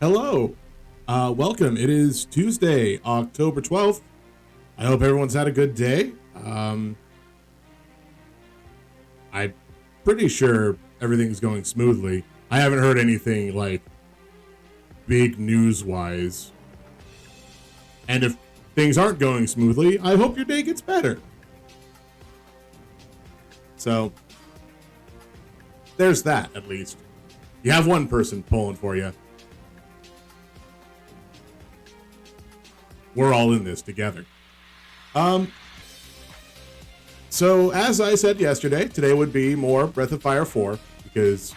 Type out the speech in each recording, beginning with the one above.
Hello. Welcome. It is Tuesday, October 12th. I hope everyone's had a good day. I'm pretty sure everything's going smoothly. I haven't heard anything like big news-wise. And if things aren't going smoothly, I hope your day gets better. So, there's that, at least. You have one person pulling for you. We're all in this together. So as I said yesterday, today would be more Breath of Fire 4 because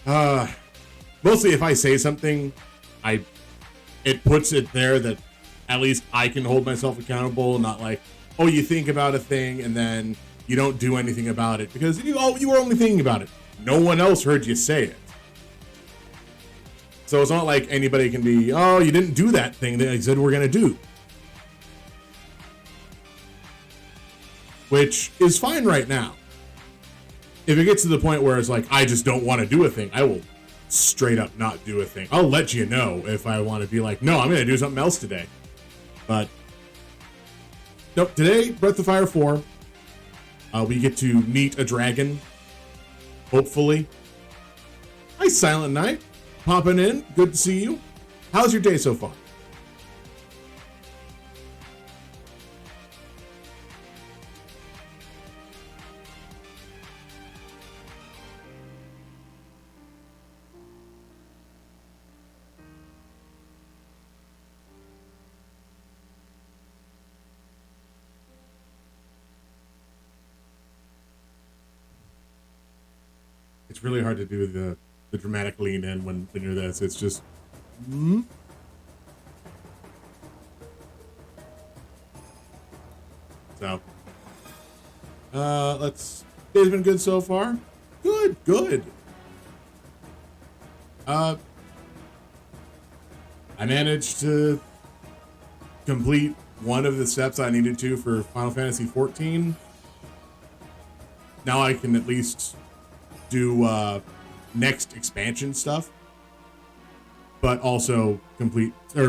mostly if I say something, it puts it there that at least I can hold myself accountable, not like, oh, you think about a thing and then you don't do anything about it because you were only thinking about it. No one else heard you say it. So it's not like anybody can be, oh, you didn't do that thing that I said we're going to do. Which is fine right now. If it gets to the point where it's like, I just don't want to do a thing, I will straight up not do a thing. I'll let you know if I want to be like, no, I'm going to do something else today. But, nope, today, Breath of Fire 4, we get to meet a dragon, hopefully. Hi, Silent Knight. Popping in, good to see you. How's your day so far? It's really hard to do the dramatic lean in when you're this. It's just, So, day's been good so far. Good. I managed to complete one of the steps I needed to for Final Fantasy XIV. Now I can at least do, next expansion stuff, but also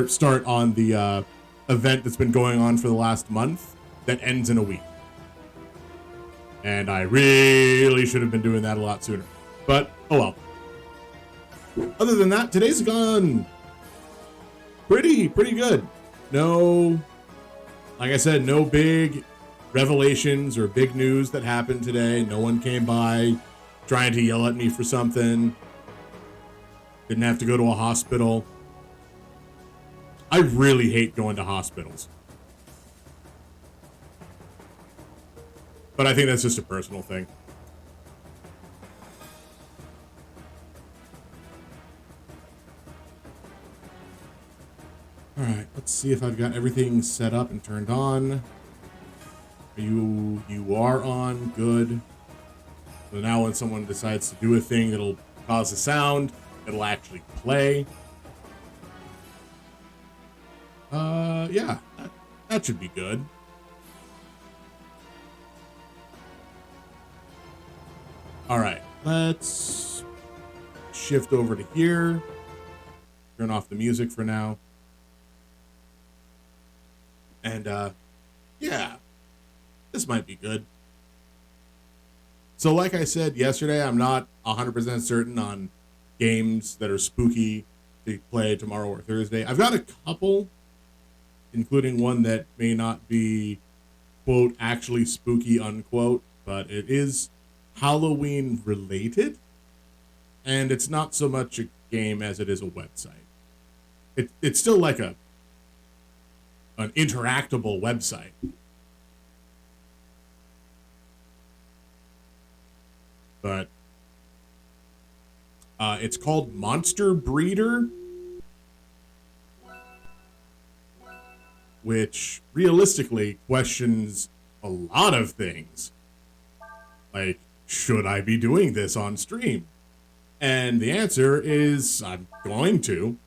start on the event that's been going on for the last month that ends in a week. And I really should have been doing that a lot sooner. But, oh well. Other than that, today's gone pretty good. No, like I said, no big revelations or big news that happened today. No one came by trying to yell at me for something. Didn't have to go to a hospital. I really hate going to hospitals. But I think that's just a personal thing. Alright, let's see if I've got everything set up and turned on. You are on, good. So now when someone decides to do a thing that'll cause a sound, it'll actually play. Yeah, that should be good. All right, let's shift over to here. Turn off the music for now. And, yeah, this might be good. So like I said yesterday, I'm not 100% certain on games that are spooky to play tomorrow or Thursday. I've got a couple, including one that may not be, quote, actually spooky, unquote, but it is Halloween related. And it's not so much a game as it is a website. It's still like an interactable website. But it's called Monster Breeder, which realistically questions a lot of things. Like, should I be doing this on stream? And the answer is I'm going to.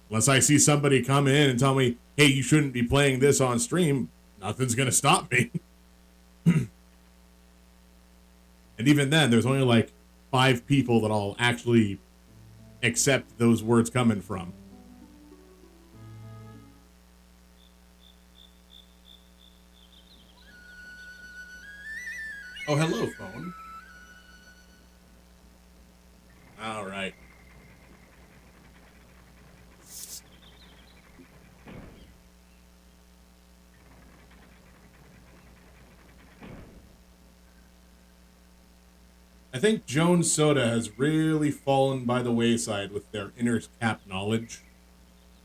Unless I see somebody come in and tell me, hey, you shouldn't be playing this on stream, nothing's going to stop me. And even then, there's only like 5 people that I'll actually accept those words coming from. Oh, hello, phone. All right. I think Jones Soda has really fallen by the wayside with their inner cap knowledge.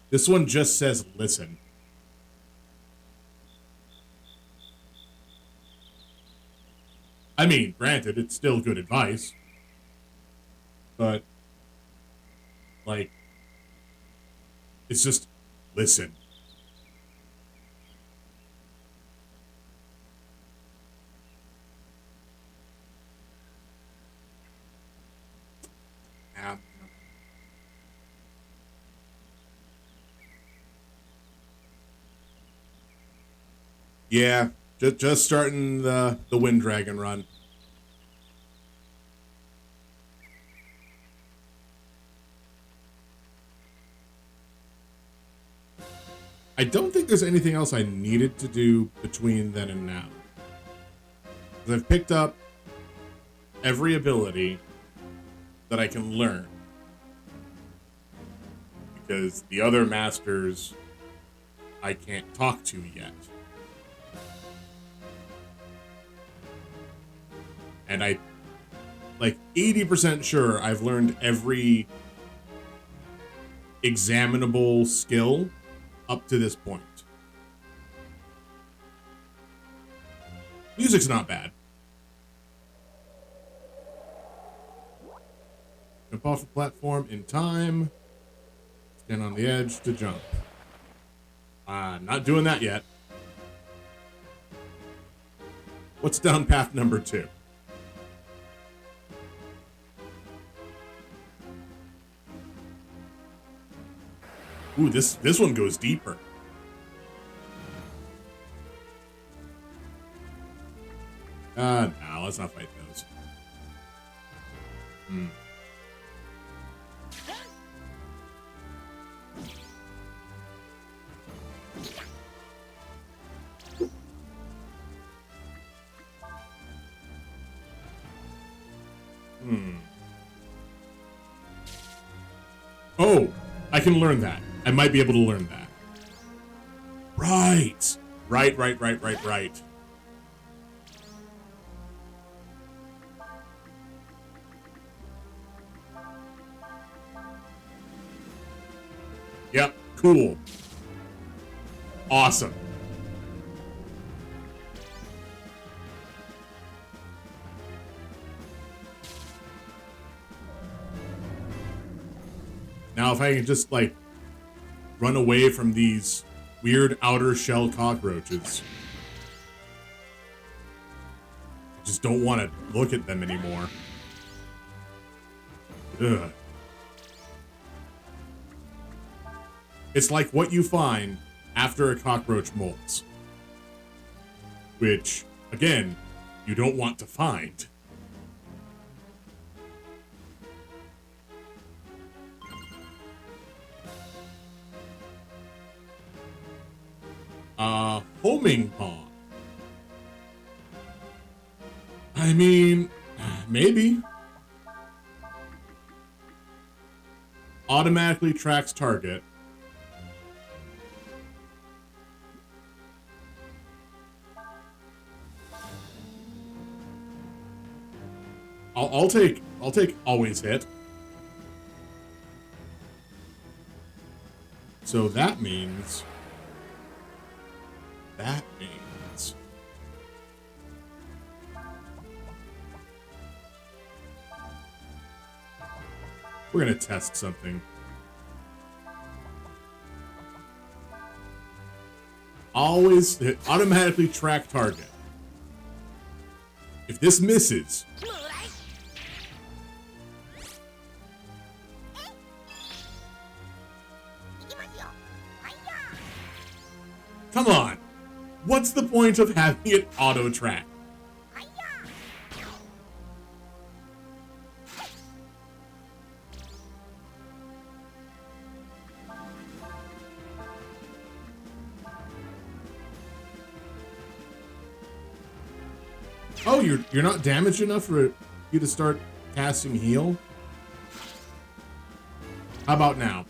This one just says listen. I mean, granted, it's still good advice. But, like, it's just listen. Yeah, just starting the Wind Dragon run. I don't think there's anything else I needed to do between then and now. I've picked up every ability that I can learn. Because the other masters I can't talk to yet. And I, like, 80% sure I've learned every examinable skill up to this point. Music's not bad. Jump off the platform in time. Stand on the edge to jump. Not doing that yet. What's down path number 2? Ooh, this one goes deeper. No, let's not fight those. Oh, I can learn that. I might be able to learn that. Right. Right. Yep, cool. Awesome. Now if I can just, like, run away from these weird outer shell cockroaches. I just don't want to look at them anymore. Ugh. It's like what you find after a cockroach molts. Which, again, you don't want to find. Homing paw. I mean, maybe. Automatically tracks target. I'll take always hit. So that means we're gonna test something. Always hit, automatically track target. If this misses, come on. What's the point of having it auto track? Oh, you're not damaged enough for you to start casting heal? How about now?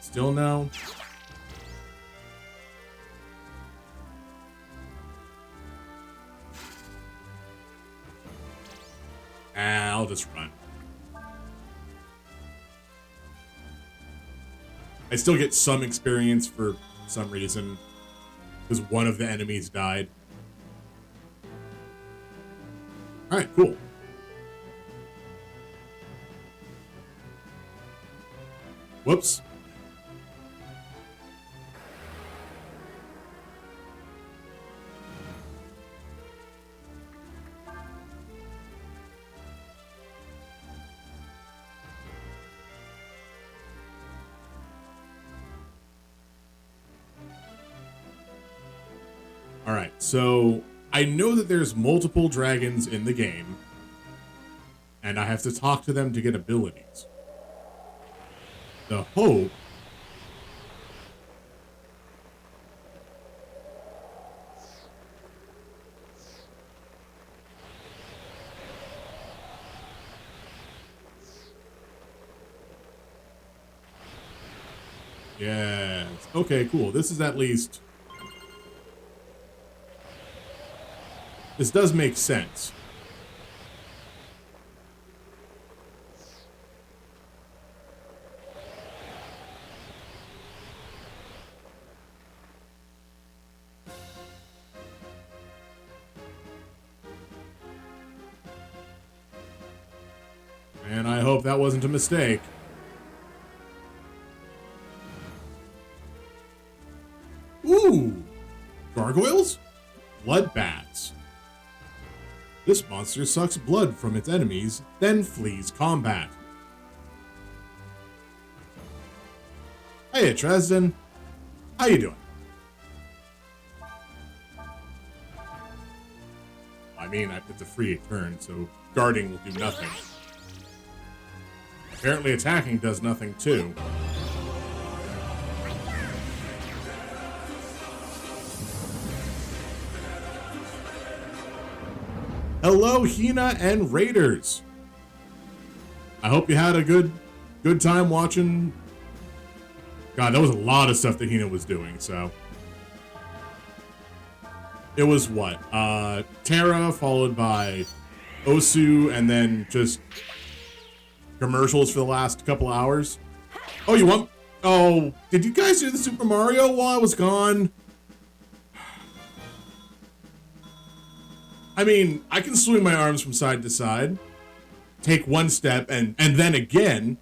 Still no? I'll just run. I still get some experience for some reason, because one of the enemies died. Alright, cool. Whoops. Alright, so I know that there's multiple dragons in the game, and I have to talk to them to get abilities. The hope Yes. Okay, cool. This is at least... This does make sense. And I hope that wasn't a mistake. Ooh! Gargoyles? Bloodbats. This monster sucks blood from its enemies, then flees combat. Hey, Tresden. How you doing? I mean, it's a free turn, so guarding will do nothing. Apparently attacking does nothing, too. Hello, Hina and Raiders. I hope you had a good time watching. God, that was a lot of stuff that Hina was doing, so. It was what? Terra, followed by Osu, and then just commercials for the last couple hours. Oh, you want... Oh, did you guys do the Super Mario while I was gone? I mean, I can swing my arms from side to side, take one step, and then again,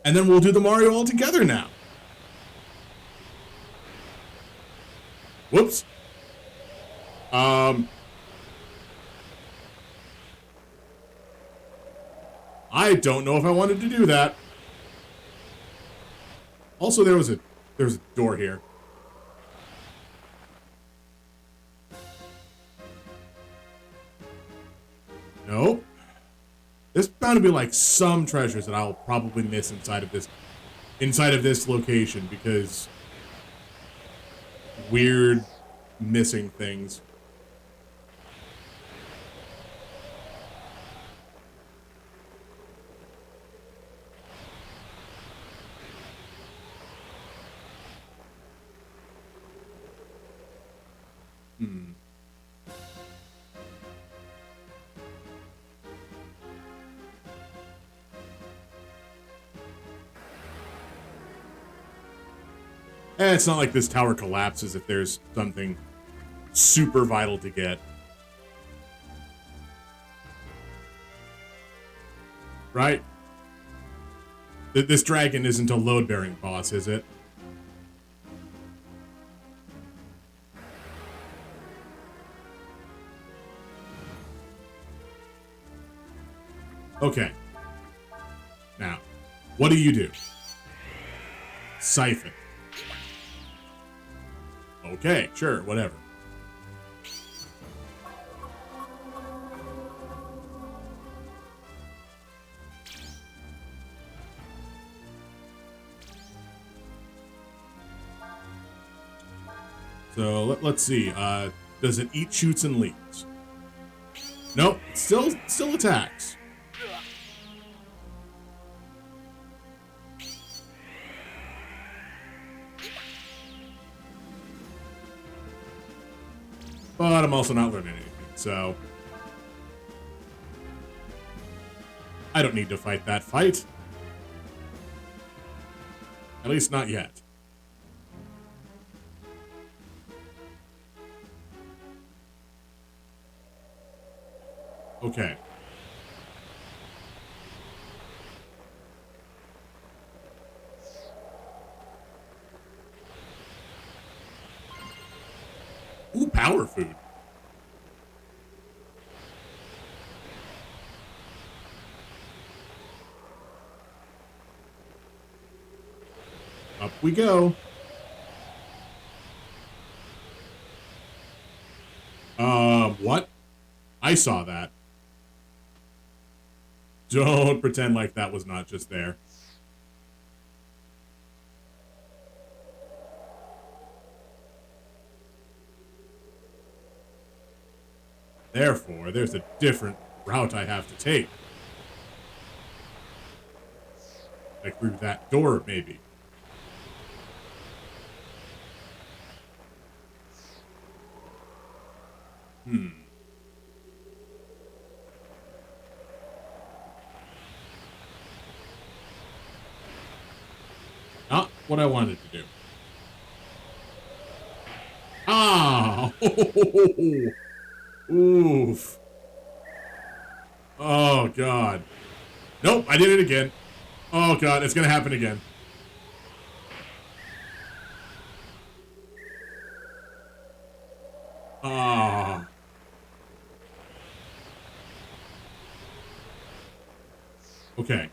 and then we'll do the Mario all together now. Whoops. I don't know if I wanted to do that. Also, there was a door here. Nope. There's bound to be like some treasures that I'll probably miss inside of this location because weird missing things. And it's not like this tower collapses if there's something super vital to get. Right? This dragon isn't a load-bearing boss, is it? Okay. Now, what do you do? Siphon. Okay, sure, whatever. So let's see. Does it eat, shoots, and leaps? Nope. Still attacks. But I'm also not learning anything, so I don't need to fight that fight. At least not yet. Okay. Ooh, power food. Up we go. What? I saw that. Don't pretend like that was not just there. Therefore, there's a different route I have to take. Like through that door, maybe. Not what I wanted to do. Ah! Oof. Oh, God. Nope, I did it again. Oh, God, it's gonna happen again. Ah. Okay.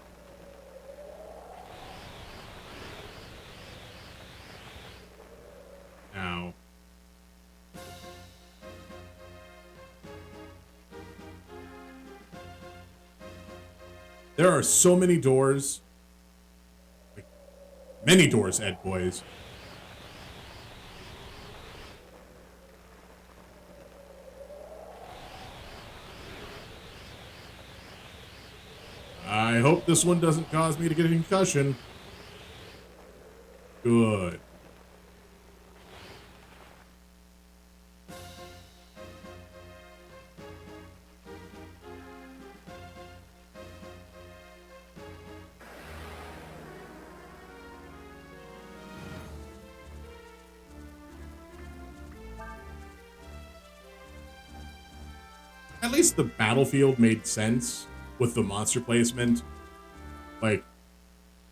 Now. There are so many doors. Like, many doors, Ed boys. I hope this one doesn't cause me to get a concussion. Good. At least the battlefield made sense with the monster placement. Like,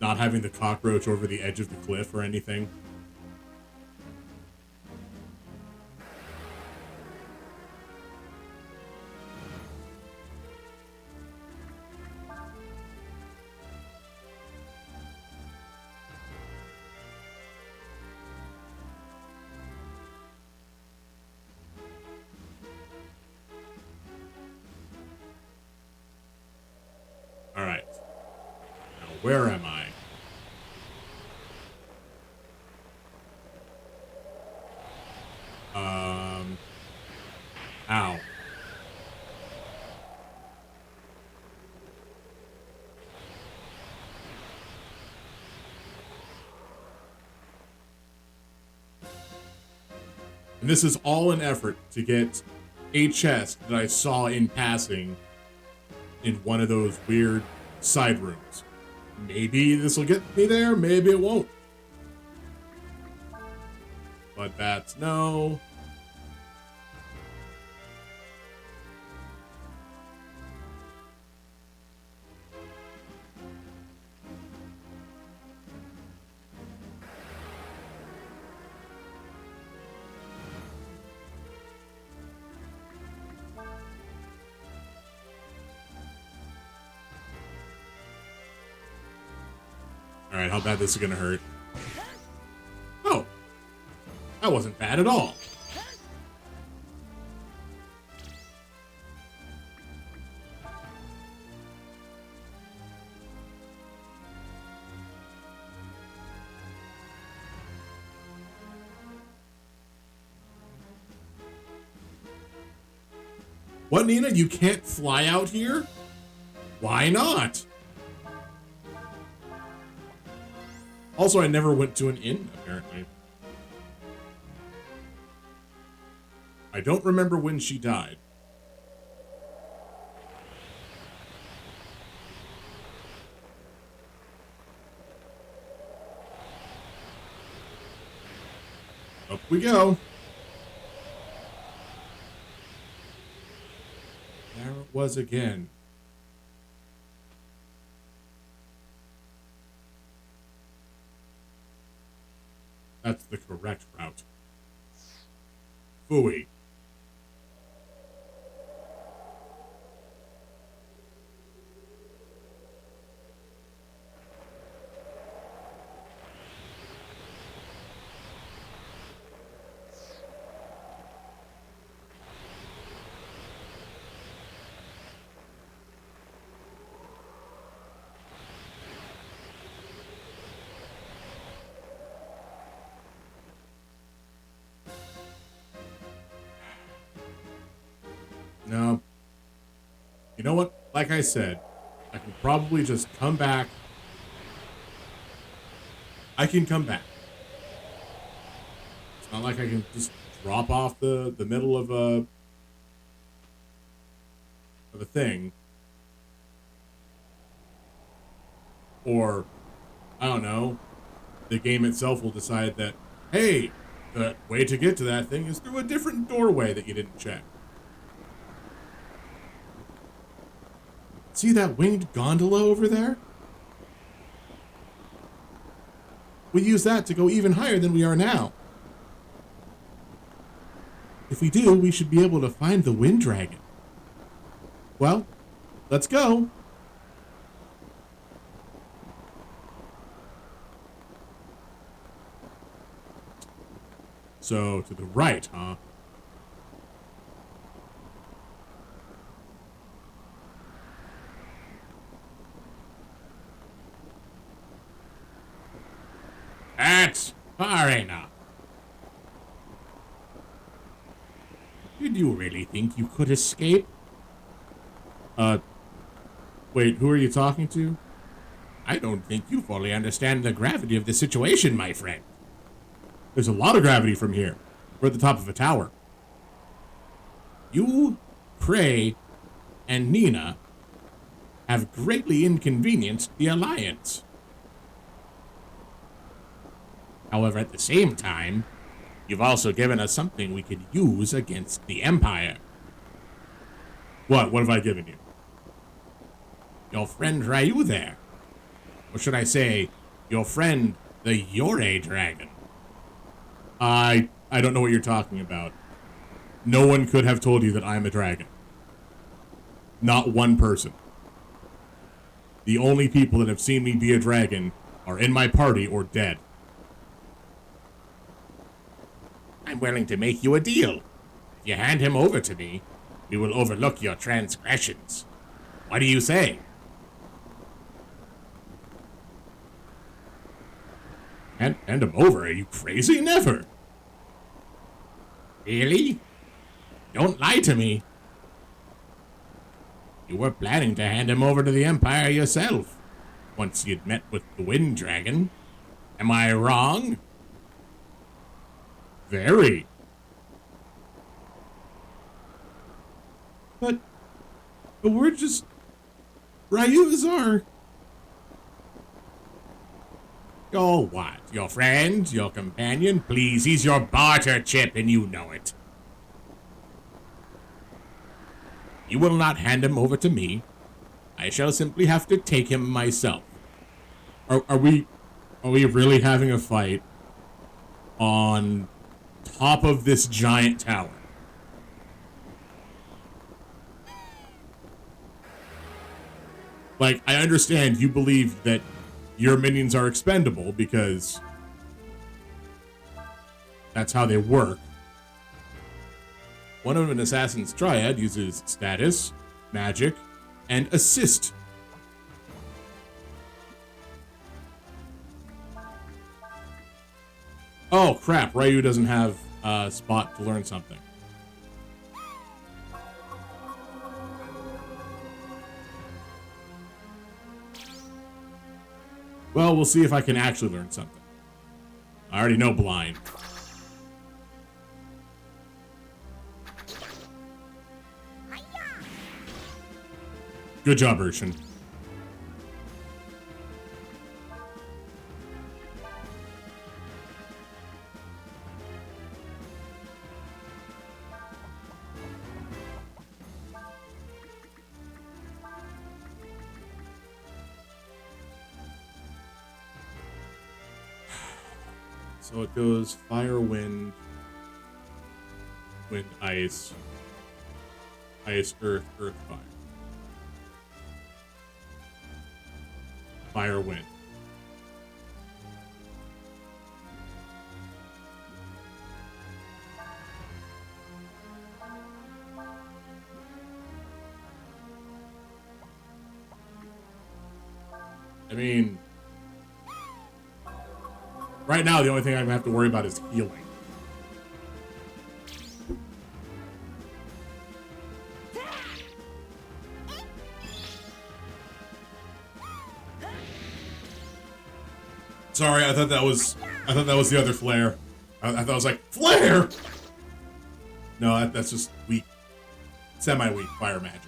not having the cockroach over the edge of the cliff or anything. Alright. Now, where am I? Ow. And this is all an effort to get a chest that I saw in passing in one of those weird side rooms. Maybe this will get me there, maybe it won't. But that's no. Alright, how bad this is gonna hurt. Oh. That wasn't bad at all. What, Nina? You can't fly out here? Why not? Also, I never went to an inn, apparently. I don't remember when she died. Up we go. There it was again. That's the correct route. Phooey. No. You know what? Like I said, I can probably just come back. I can come back. It's not like I can just drop off the middle of a thing. Or, I don't know, the game itself will decide that, hey, the way to get to that thing is through a different doorway that you didn't check. See that winged gondola over there? We use that to go even higher than we are now. If we do, we should be able to find the wind dragon. Well, let's go. So, to the right, huh? That's far enough. Did you really think you could escape? Wait, who are you talking to? I don't think you fully understand the gravity of the situation, my friend. There's a lot of gravity from here. We're at the top of a tower. You, Cray, and Nina have greatly inconvenienced the Alliance. However, at the same time, you've also given us something we could use against the Empire. What? What have I given you? Your friend Ryu there. Or should I say, your friend, the Yore Dragon. I don't know what you're talking about. No one could have told you that I'm a dragon. Not one person. The only people that have seen me be a dragon are in my party or dead. I'm willing to make you a deal. If you hand him over to me, we will overlook your transgressions. What do you say? Hand him over? Are you crazy? Never. Really? Don't lie to me. You were planning to hand him over to the Empire yourself, once you'd met with the Wind Dragon. Am I wrong? Very. But we're just... Ryu is our... Your what? Your friend? Your companion? Please, he's your barter chip and you know it. You will not hand him over to me. I shall simply have to take him myself. Are we really having a fight on top of this giant tower? Like, I understand you believe that your minions are expendable because that's how they work. One of an assassin's triad uses status, magic, and assist. Oh crap, Ryu doesn't have a spot to learn something. Well, we'll see if I can actually learn something. I already know blind. Good job, Urshan. So it goes fire, wind, wind, ice, ice, earth, earth, fire. Fire, wind. I mean, right now the only thing I have to worry about is healing. Sorry, I thought that was the other flare. I thought it was like, flare! No, that's just weak, semi-weak fire magic.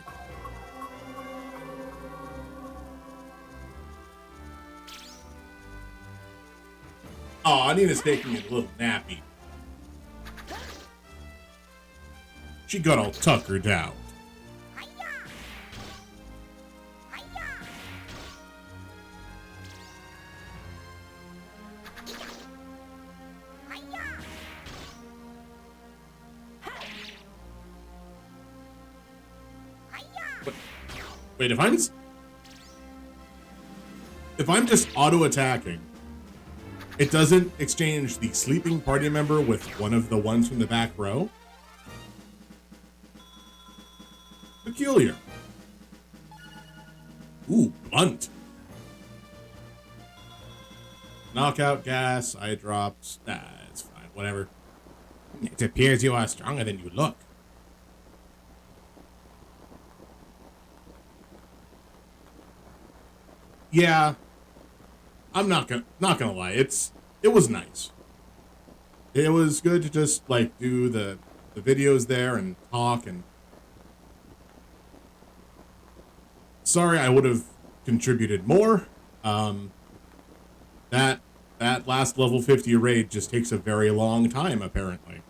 Aw, Nina's taking a little nappy. She got all tuckered out. Wait, if I'm just auto-attacking, it doesn't exchange the sleeping party member with one of the ones from the back row? Peculiar. Ooh, blunt. Knockout gas, eye drops. It's fine, whatever. It appears you are stronger than you look. Yeah, I'm not gonna lie. It was nice. It was good to just like do the videos there and talk and. Sorry, I would have contributed more. That last level 50 raid just takes a very long time, apparently.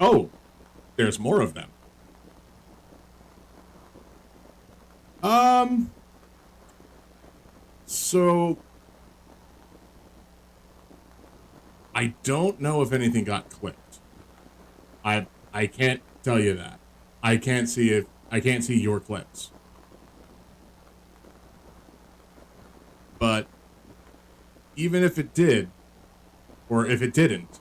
Oh, there's more of them. So I don't know if anything got clipped. I can't tell you that. I can't see your clips. But even if it did, or if it didn't,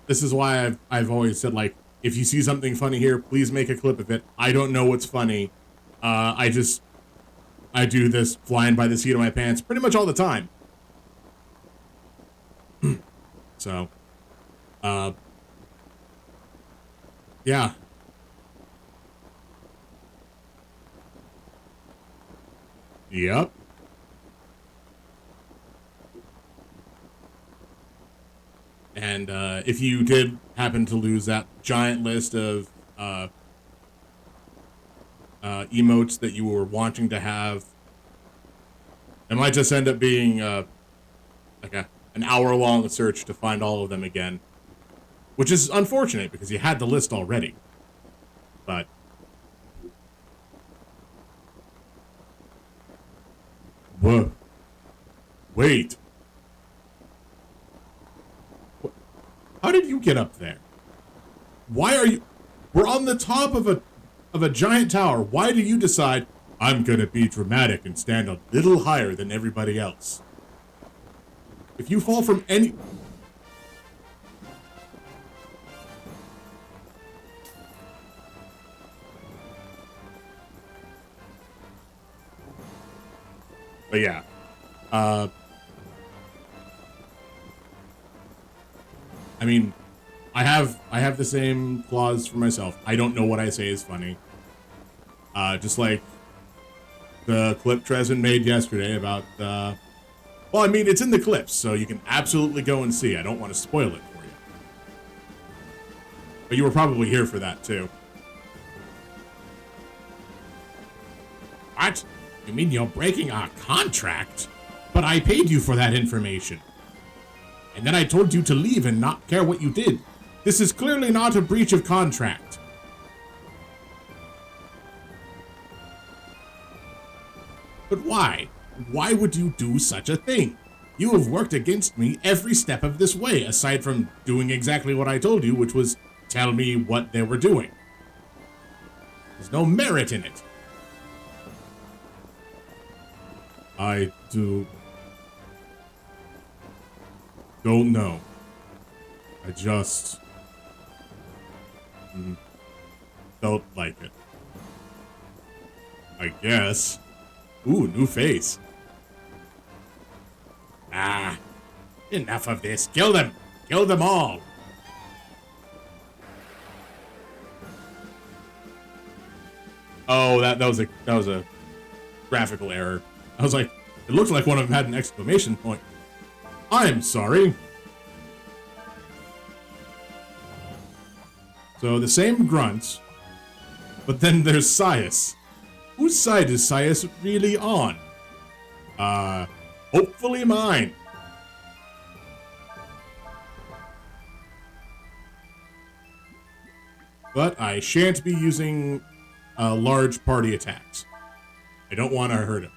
this is why I've always said, like, if you see something funny here, please make a clip of it. I don't know what's funny. I do this flying by the seat of my pants pretty much all the time. So, yeah. Yep. And if you did happen to lose that giant list of emotes that you were wanting to have, it might just end up being like an hour-long search to find all of them again, which is unfortunate because you had the list already. But whoa, wait. How did you get up there? Why are you... We're on the top of a giant tower. Why do you decide, I'm gonna be dramatic and stand a little higher than everybody else? If you fall from any... But yeah. I mean, I have the same clause for myself. I don't know what I say is funny. Just like the clip Trezin made yesterday about well, I mean, it's in the clips, so you can absolutely go and see. I don't want to spoil it for you. But you were probably here for that, too. What? You mean you're breaking our contract? But I paid you for that information. And then I told you to leave and not care what you did. This is clearly not a breach of contract. But why? Why would you do such a thing? You have worked against me every step of this way, aside from doing exactly what I told you, which was tell me what they were doing. There's no merit in it. I don't know. I just felt like it. I guess. Ooh, new face. Ah, enough of this. Kill them. Kill them all. Oh, that was a graphical error. I was like, it looked like one of them had an exclamation point. I'm sorry. So the same grunts, but then there's Sias. Whose side is Sias really on? Hopefully mine. But I shan't be using large party attacks. I don't want to hurt him.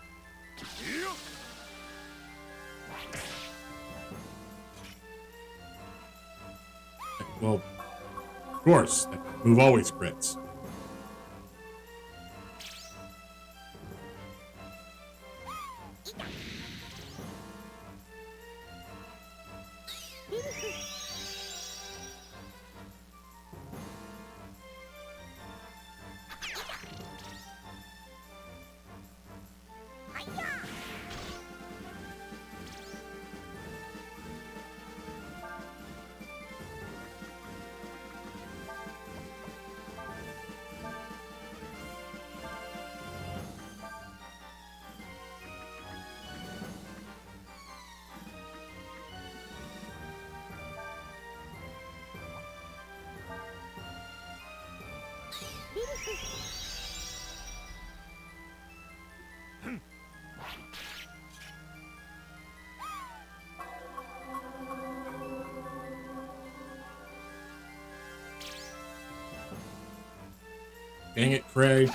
Well, of course, that move always crits. Dang it, Cray. You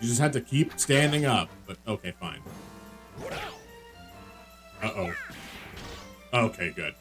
just had to keep standing up, but okay, fine. Uh-oh. Okay, good.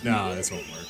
No, this won't work.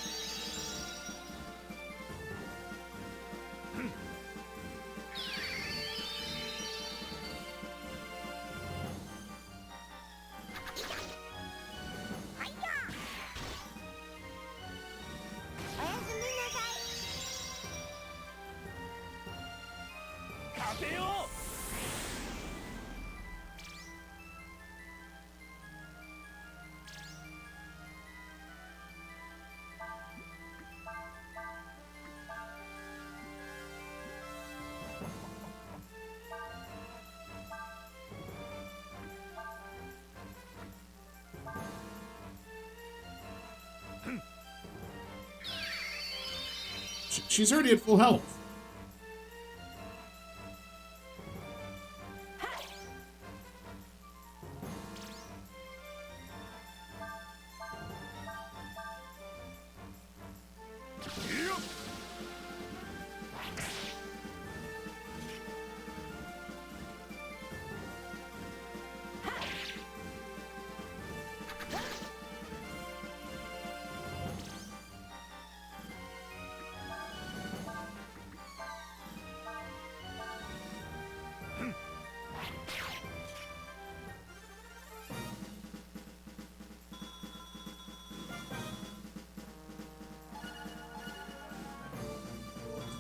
She's already at full health.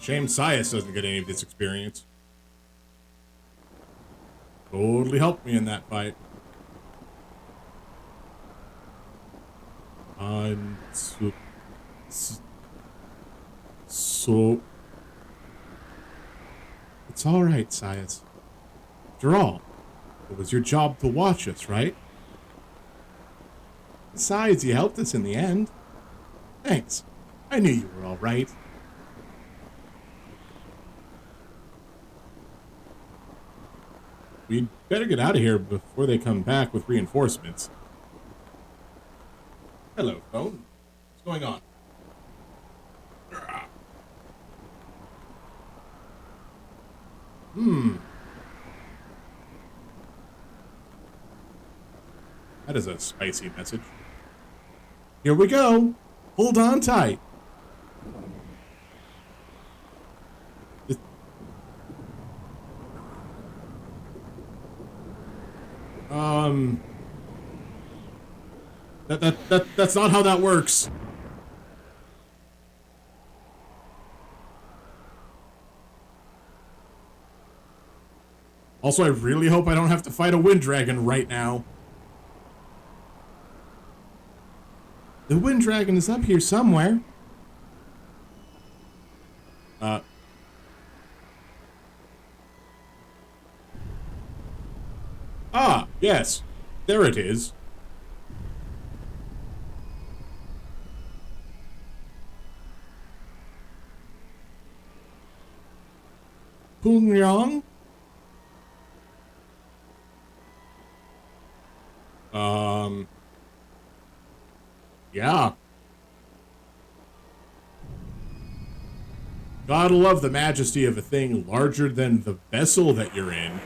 Shame Sias doesn't get any of this experience. Totally helped me in that fight. So it's all right, Sias. After all, it was your job to watch us, right? Besides, you helped us in the end. Thanks. I knew you were all right. We'd better get out of here before they come back with reinforcements. Hello, phone. What's going on? That is a spicy message. Here we go. Hold on tight. That's not how that works. Also, I really hope I don't have to fight a wind dragon right now. The wind dragon is up here somewhere. Ah, yes. There it is. Pungyong? Yeah. Gotta love the majesty of a thing larger than the vessel that you're in.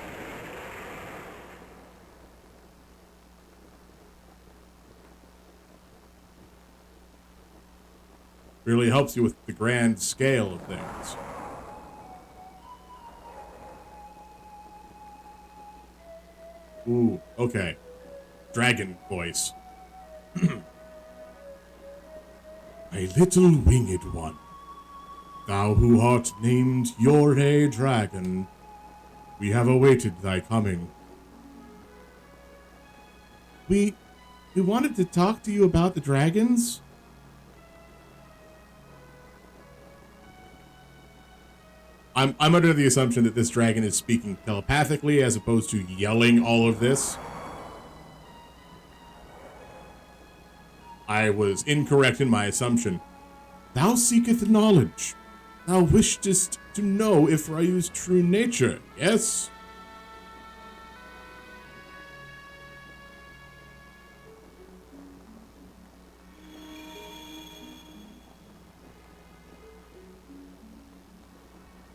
Really helps you with the grand scale of things. Ooh, okay. Dragon voice. My little winged one, thou who art named You're a dragon, we have awaited thy coming. We wanted to talk to you about the dragons. I'm under the assumption that this dragon is speaking telepathically as opposed to yelling all of this. I was incorrect in my assumption. Thou seeketh knowledge. Thou wishest to know if Ryu's true nature, yes?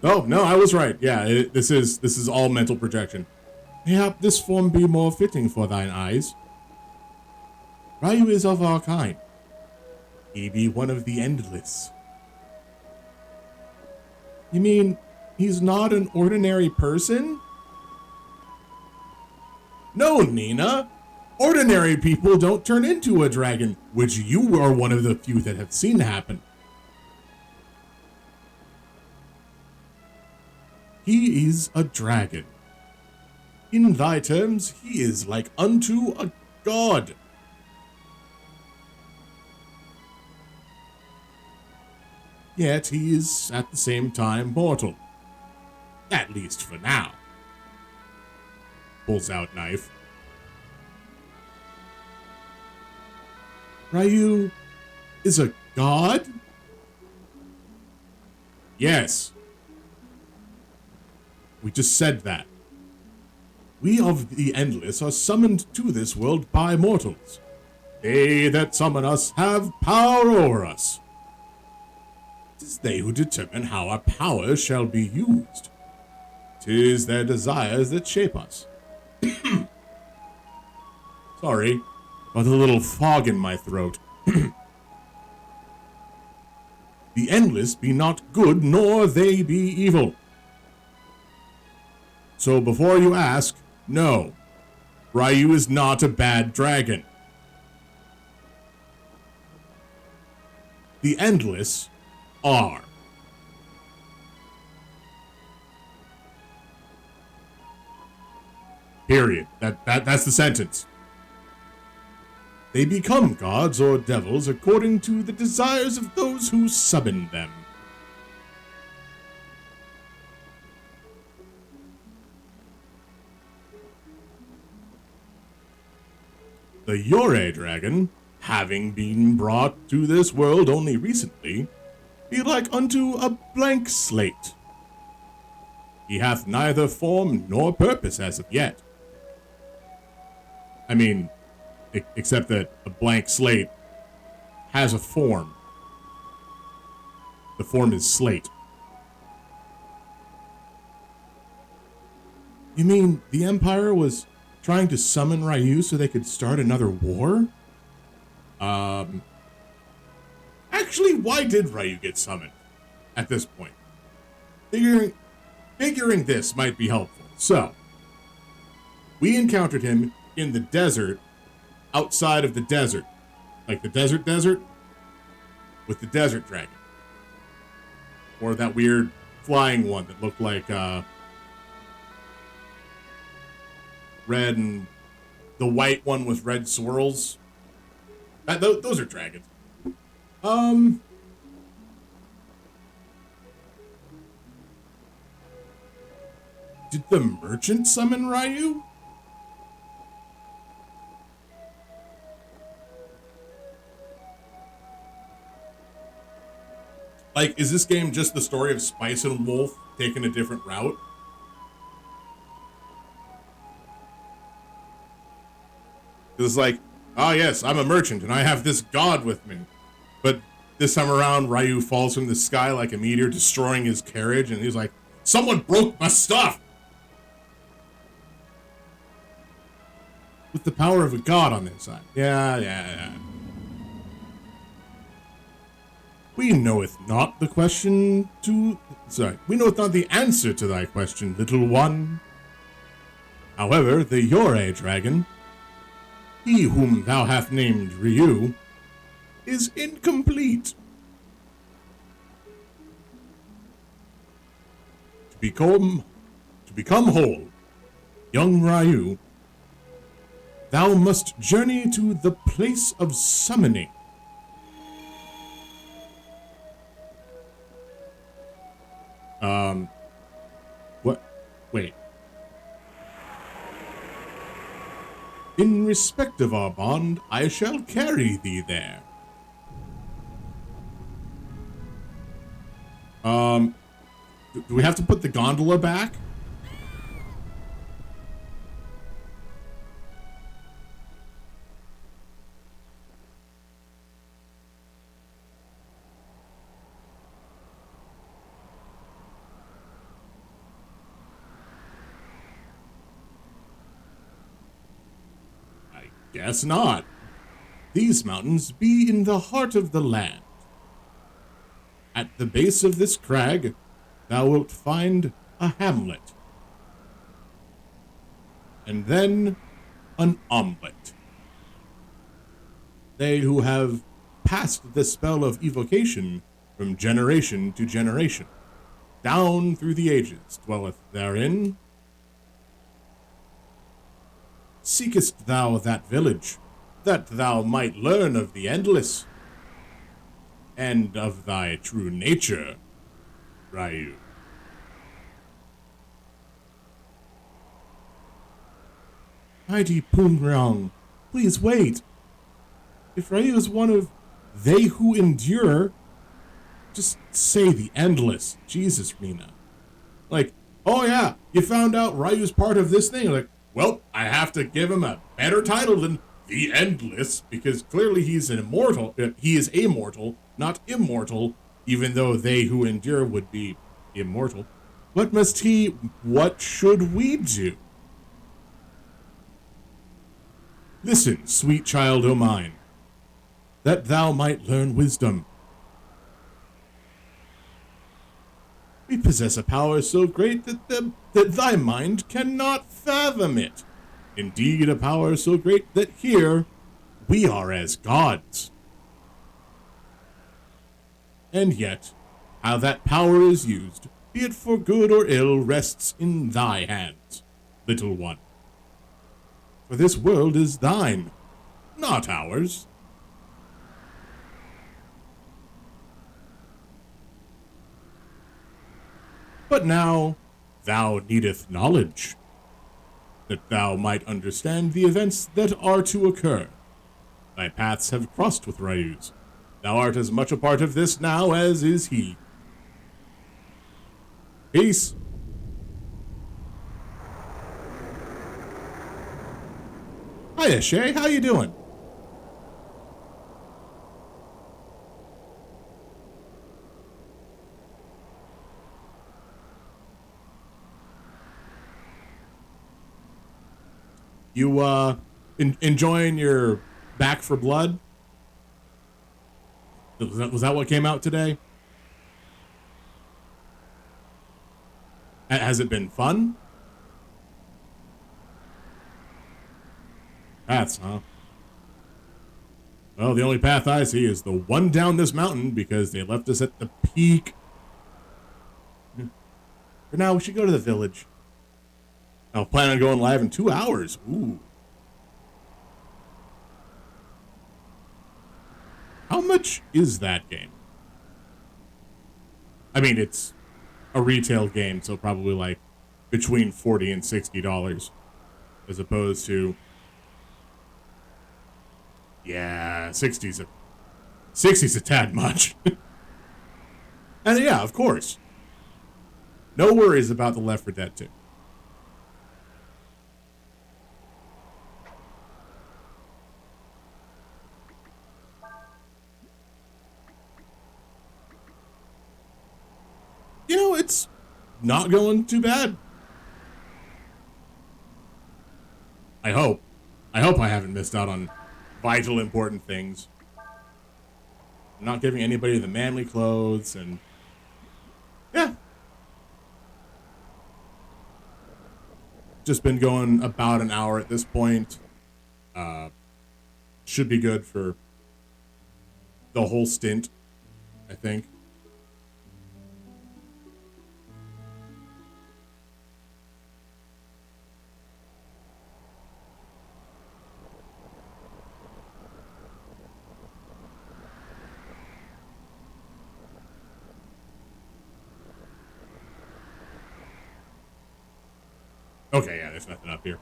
Oh, no, I was right. Yeah, this is all mental projection. Mayhap this form be more fitting for thine eyes. Ryu is of our kind. He be one of the endless. You mean he's not an ordinary person? No, Nina. Ordinary people don't turn into a dragon, which you are one of the few that have seen happen. He is a dragon. In thy terms, he is like unto a god. Yet he is at the same time mortal. At least for now. Pulls out knife. Ryu is a god? Yes. We just said that. We of the Endless are summoned to this world by mortals. They that summon us have power over us. It is they who determine how our power shall be used. 'Tis their desires that shape us. Sorry, got a little fog in my throat. The Endless be not good, nor they be evil. So before you ask, no, Ryu is not a bad dragon. The Endless are. Period. That's the sentence. They become gods or devils according to the desires of those who summon them. The Yore dragon, having been brought to this world only recently, be like unto a blank slate. He hath neither form nor purpose as of yet. I mean, except that a blank slate has a form. The form is slate. You mean the Empire was trying to summon Ryu so they could start another war? Actually, why did Ryu get summoned at this point? Figuring this might be helpful. So, we encountered him in the desert, outside of the desert. Like the desert, with the desert dragon. Or that weird flying one that looked like, red, and the white one with red swirls. Those are dragons. Did the merchant summon Ryu? Like, is this game just the story of Spice and Wolf taking a different route? It's like, oh yes, I'm a merchant and I have this god with me. But this time around, Ryu falls from the sky like a meteor, destroying his carriage, and he's like, someone broke my stuff! With the power of a god on their side. Yeah. We knoweth not the answer to thy question, little one. However, the Yore dragon, he whom thou hast named Ryu, is incomplete. To become whole, young Ryu, thou must journey to the place of summoning. What? Wait. In respect of our bond, I shall carry thee there. Do we have to put the gondola back? Guess not. These mountains be in the heart of the land. At the base of this crag, thou wilt find a hamlet. And then an omelet. They who have passed the spell of evocation from generation to generation. down through the ages dwelleth therein. Seekest thou that village, that thou might learn of the endless, and of thy true nature, Ryu? Mighty Poonryong, please wait. If Ryu is one of they who endure, just say the endless. Jesus, Rena. Like, oh yeah, you found out Ryu's part of this thing. Like, well, I have to give him a better title than the Endless, because clearly he's an immortal. He is amortal, not immortal, even though they who endure would be immortal. What should we do? Listen, sweet child o' mine, that thou might learn wisdom. We possess a power so great that thy mind cannot fathom it. Indeed, a power so great that here we are as gods. And yet, how that power is used, be it for good or ill, rests in thy hands, little one. For this world is thine, not ours. But now thou needeth knowledge, that thou might understand the events that are to occur. Thy paths have crossed with Ryu's. Thou art as much a part of this now as is he. Peace. Hiya, Shay. How you doing? You, enjoying your Back for Blood? Was that what came out today? Has it been fun? Paths, huh? Well, the only path I see is the one down this mountain because they left us at the peak. For now, we should go to the village. I'll plan on going live in 2 hours. Ooh. How much is that game? I mean, it's a retail game, so probably like between $40 and $60, as opposed to, yeah, 60's a tad much. And yeah, of course, no worries about the Left 4 Dead 2. You know, it's not going too bad. I hope. I haven't missed out on vital, important things. I'm not giving anybody the manly clothes, and yeah. Just been going about an hour at this point. Should be good for the whole stint, I think. Okay, yeah, there's nothing up here.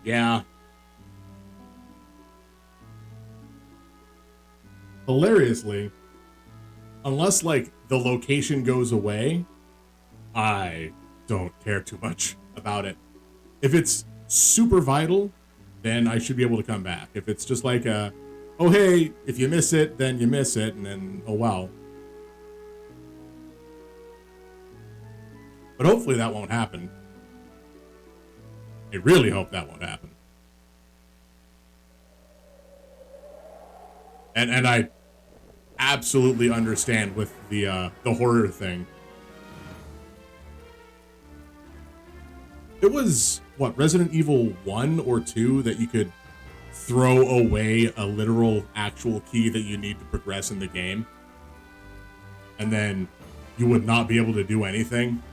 Yeah. Hilariously, unless, like, the location goes away, I don't care too much about it. If it's super vital, then I should be able to come back. If it's just like oh hey, if you miss it, then you miss it, and then, oh well. But hopefully that won't happen. I really hope that won't happen. And I absolutely understand with the horror thing. it was what, Resident Evil 1 or 2 that you could throw away a literal actual key that you need to progress in the game, and then you would not be able to do anything.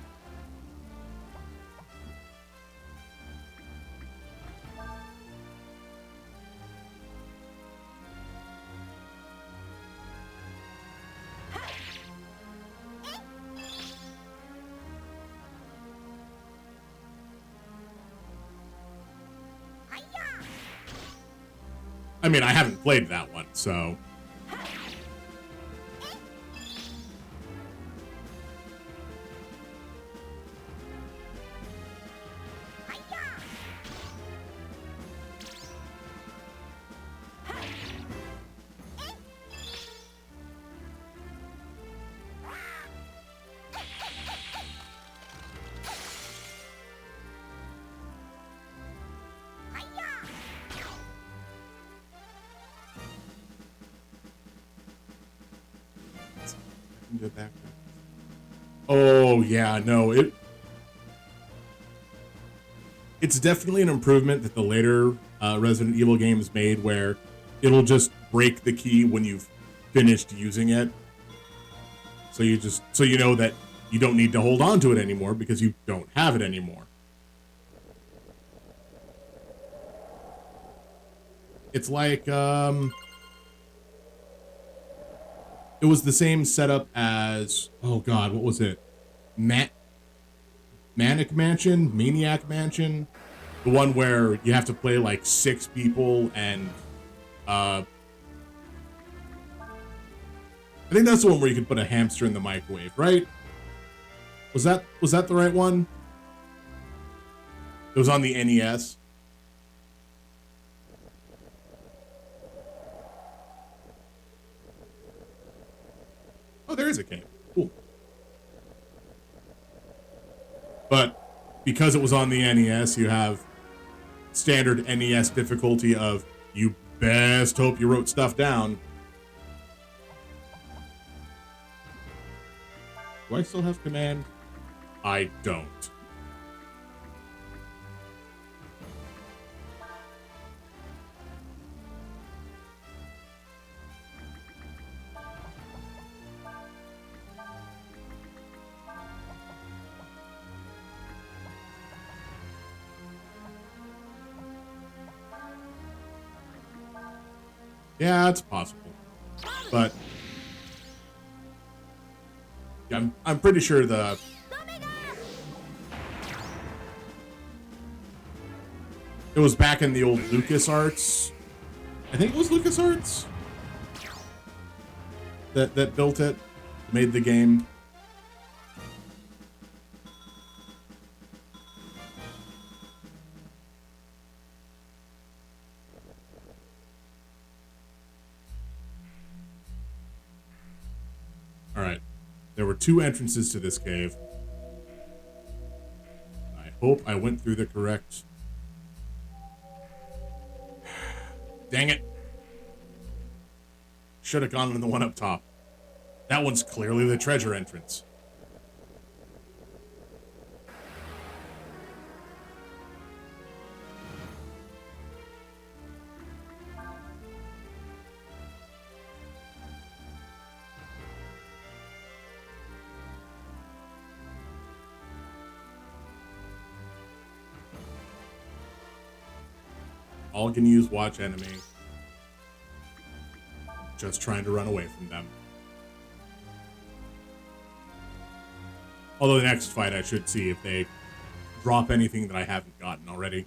I mean, I haven't played that one, so... Go back. Oh yeah, no, it's definitely an improvement that the later Resident Evil games made, where it'll just break the key when you've finished using it. So you know that you don't need to hold on to it anymore because you don't have it anymore. It's like it was the same setup as, oh god, what was it? Maniac Mansion? The one where you have to play like 6 people, and I think that's the one where you could put a hamster in the microwave, right? Was that the right one? It was on the NES. Oh, there is a cave. Cool. But because it was on the NES, you have standard NES difficulty of, you best hope you wrote stuff down. Do I still have command? I don't. Yeah, it's possible, but yeah, I'm pretty sure it was back in the old LucasArts. I think it was LucasArts that built it, made the game. Alright. There were 2 entrances to this cave. I hope I went through the correct... Dang it. Should have gone in the one up top. That one's clearly the treasure entrance. All can use watch enemy. Just trying to run away from them. Although the next fight I should see if they drop anything that I haven't gotten already.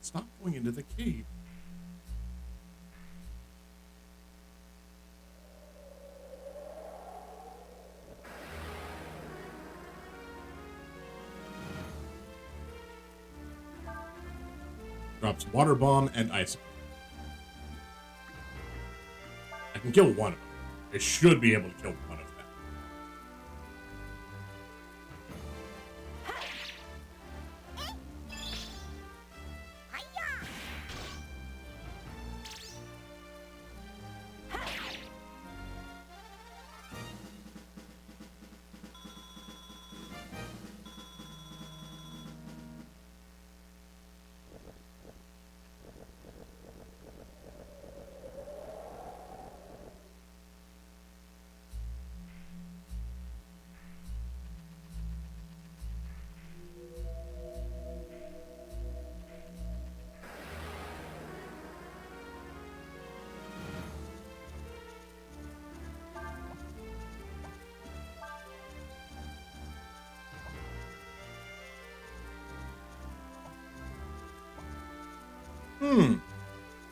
Stop going into the cave. Drops Water Bomb and Icicle. I can kill one of them. I should be able to kill one of them.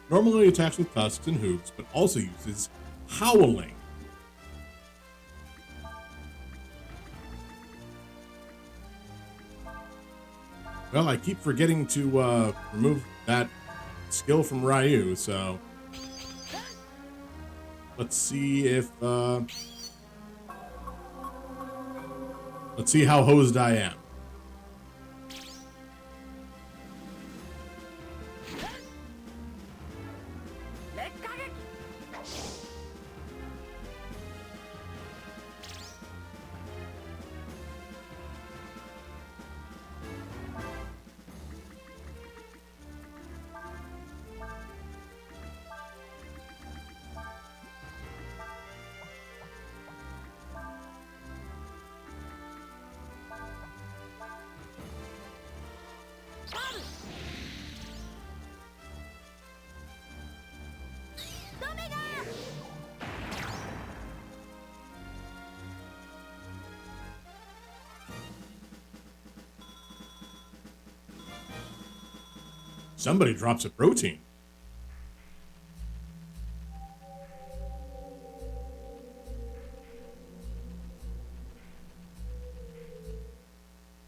Normally attacks with tusks and hooves, but also uses howling. Well, I keep forgetting to remove that skill from Ryu, so let's see if let's see how hosed I am. Somebody drops a protein.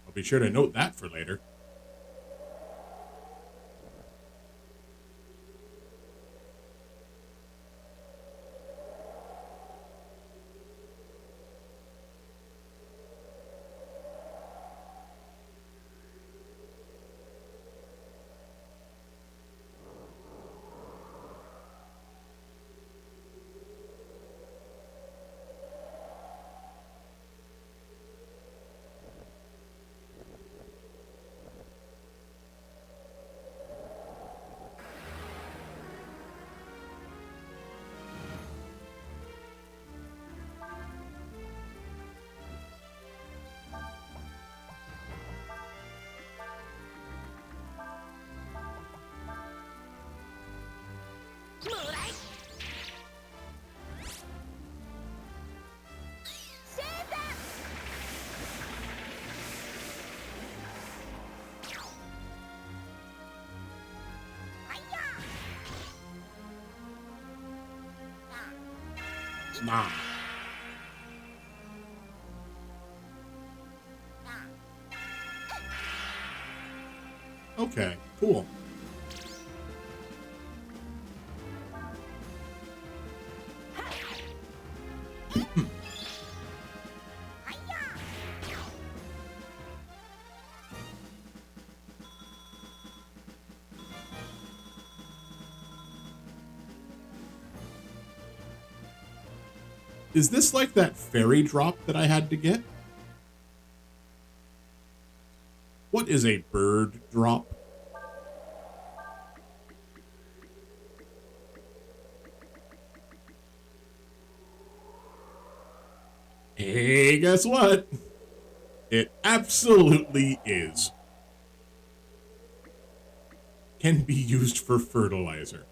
I'll be sure to note that for later. Nah. Okay, cool. Is this like that fairy drop that I had to get? What is a bird drop? Hey, guess what? It absolutely is. Can be used for fertilizer.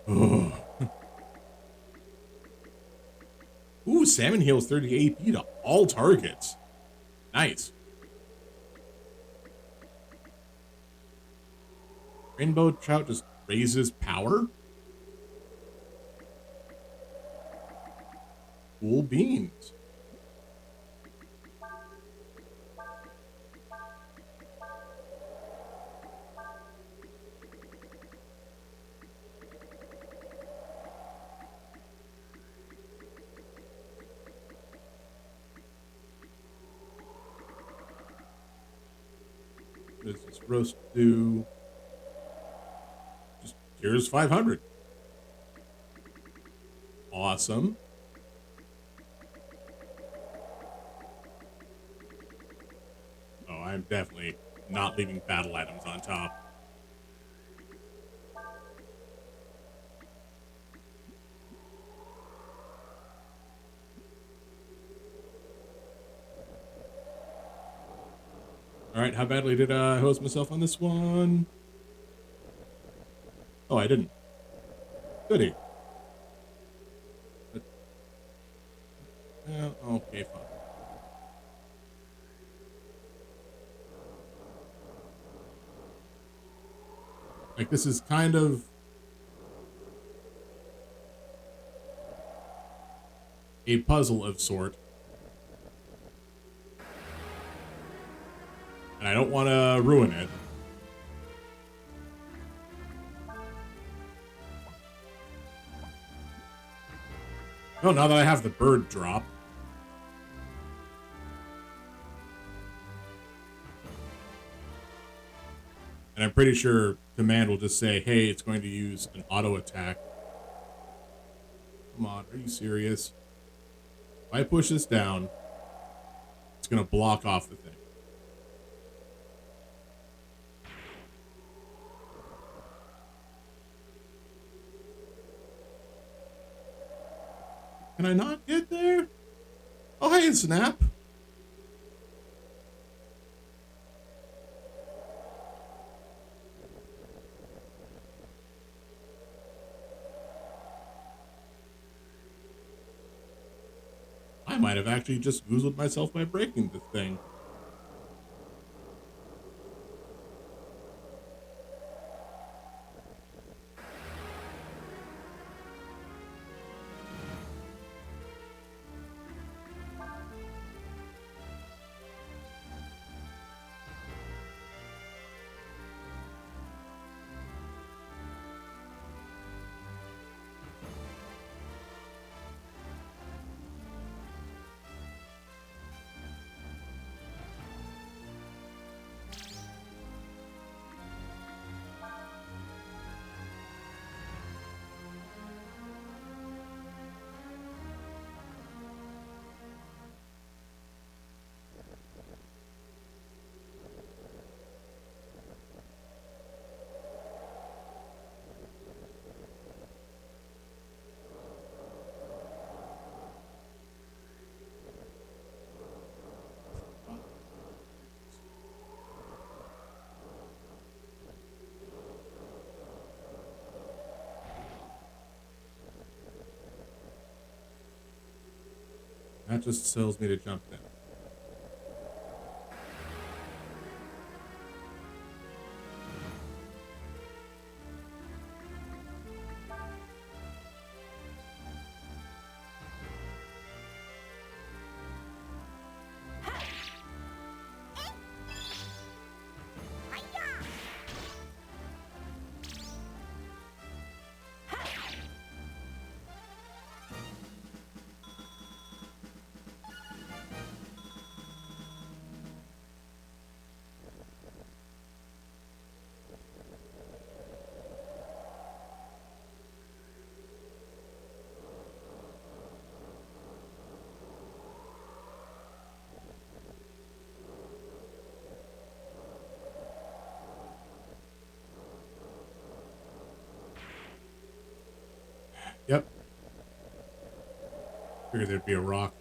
Oh. Ooh, salmon heals 30 AP to all targets. Nice. Rainbow trout just raises power? Cool beans. What does this roast do? Just cures 500. Awesome. Oh, I'm definitely not leaving battle items on top. All right, how badly did I hose myself on this one? Oh, I didn't. Goody. But, okay, fine. Like, this is kind of a puzzle of sort. And I don't want to ruin it. Oh, now that I have the bird drop. And I'm pretty sure command will just say, hey, it's going to use an auto attack. Come on, are you serious? If I push this down, it's going to block off the thing. Can I not get there? Oh, hey, snap. I might have actually just goozled myself by breaking this thing. That just tells me to jump down. Yep. Figured there'd be a rock.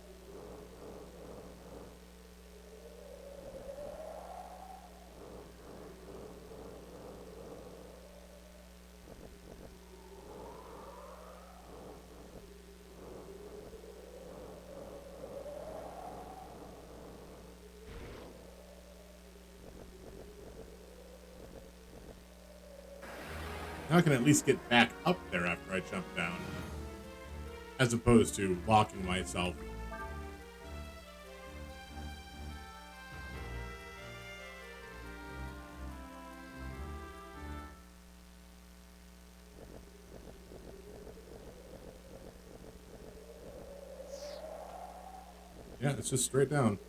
Now I can at least get back up there after I jump down. As opposed to locking myself. Yeah, it's just straight down.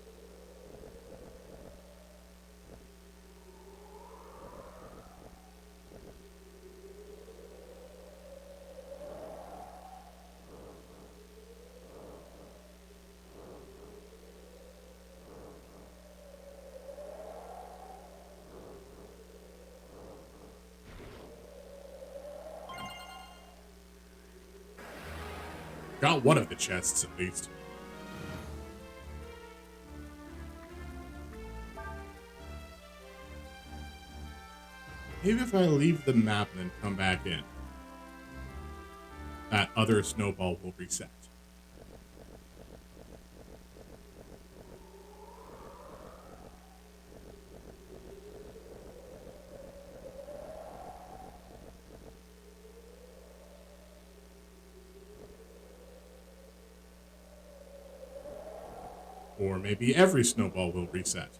Got one of the chests, at least. Maybe if I leave the map and then come back in, that other snowball will reset. Or maybe every snowball will reset.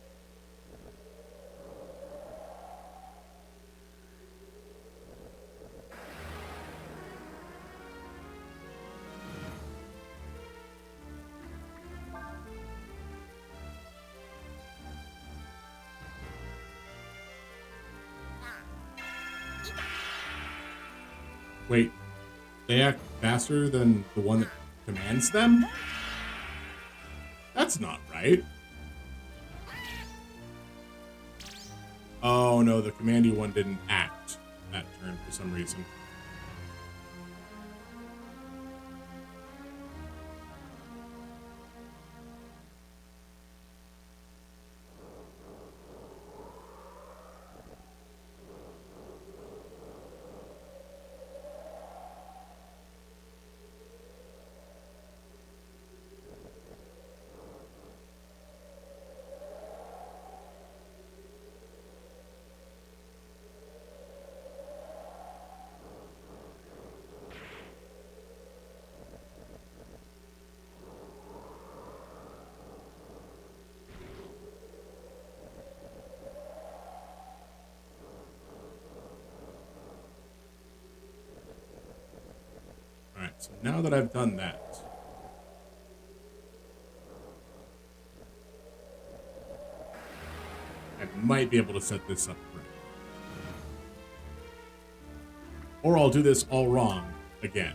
Wait, they act faster than the one that commands them? That's not right. Oh no, the commandy one didn't act that turn for some reason. Alright, so now that I've done that, I might be able to set this up right. Or I'll do this all wrong again.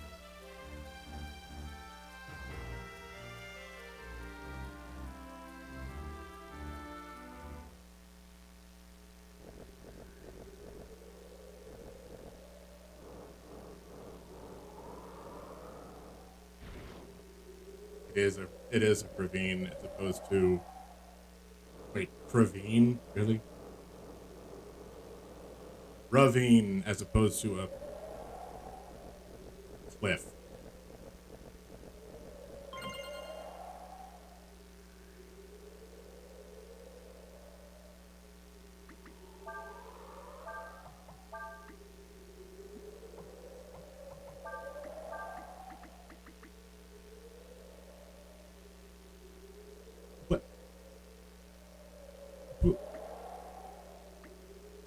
It is a Praveen as opposed to... Wait, Praveen? Really? Ravine as opposed to a cliff.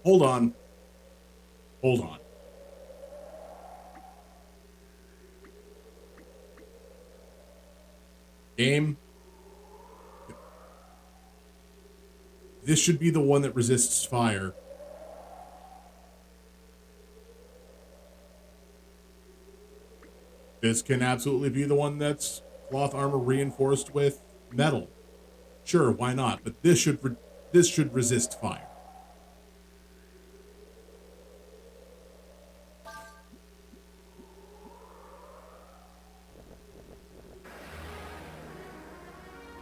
Hold on. Hold on. Game. This should be the one that resists fire. This can absolutely be the one that's cloth armor reinforced with metal. Sure, why not? But this should resist fire.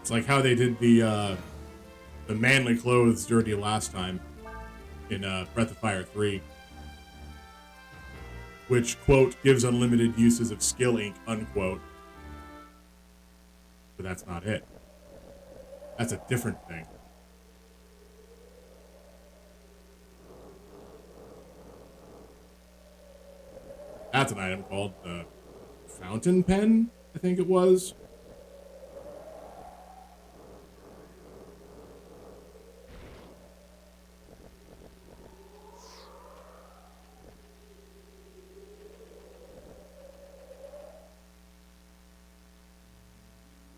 It's like how they did the manly clothes dirty last time in Breath of Fire 3. Which, quote, gives unlimited uses of skill ink, unquote. But that's not it. That's a different thing. That's an item called the Fountain Pen, I think it was.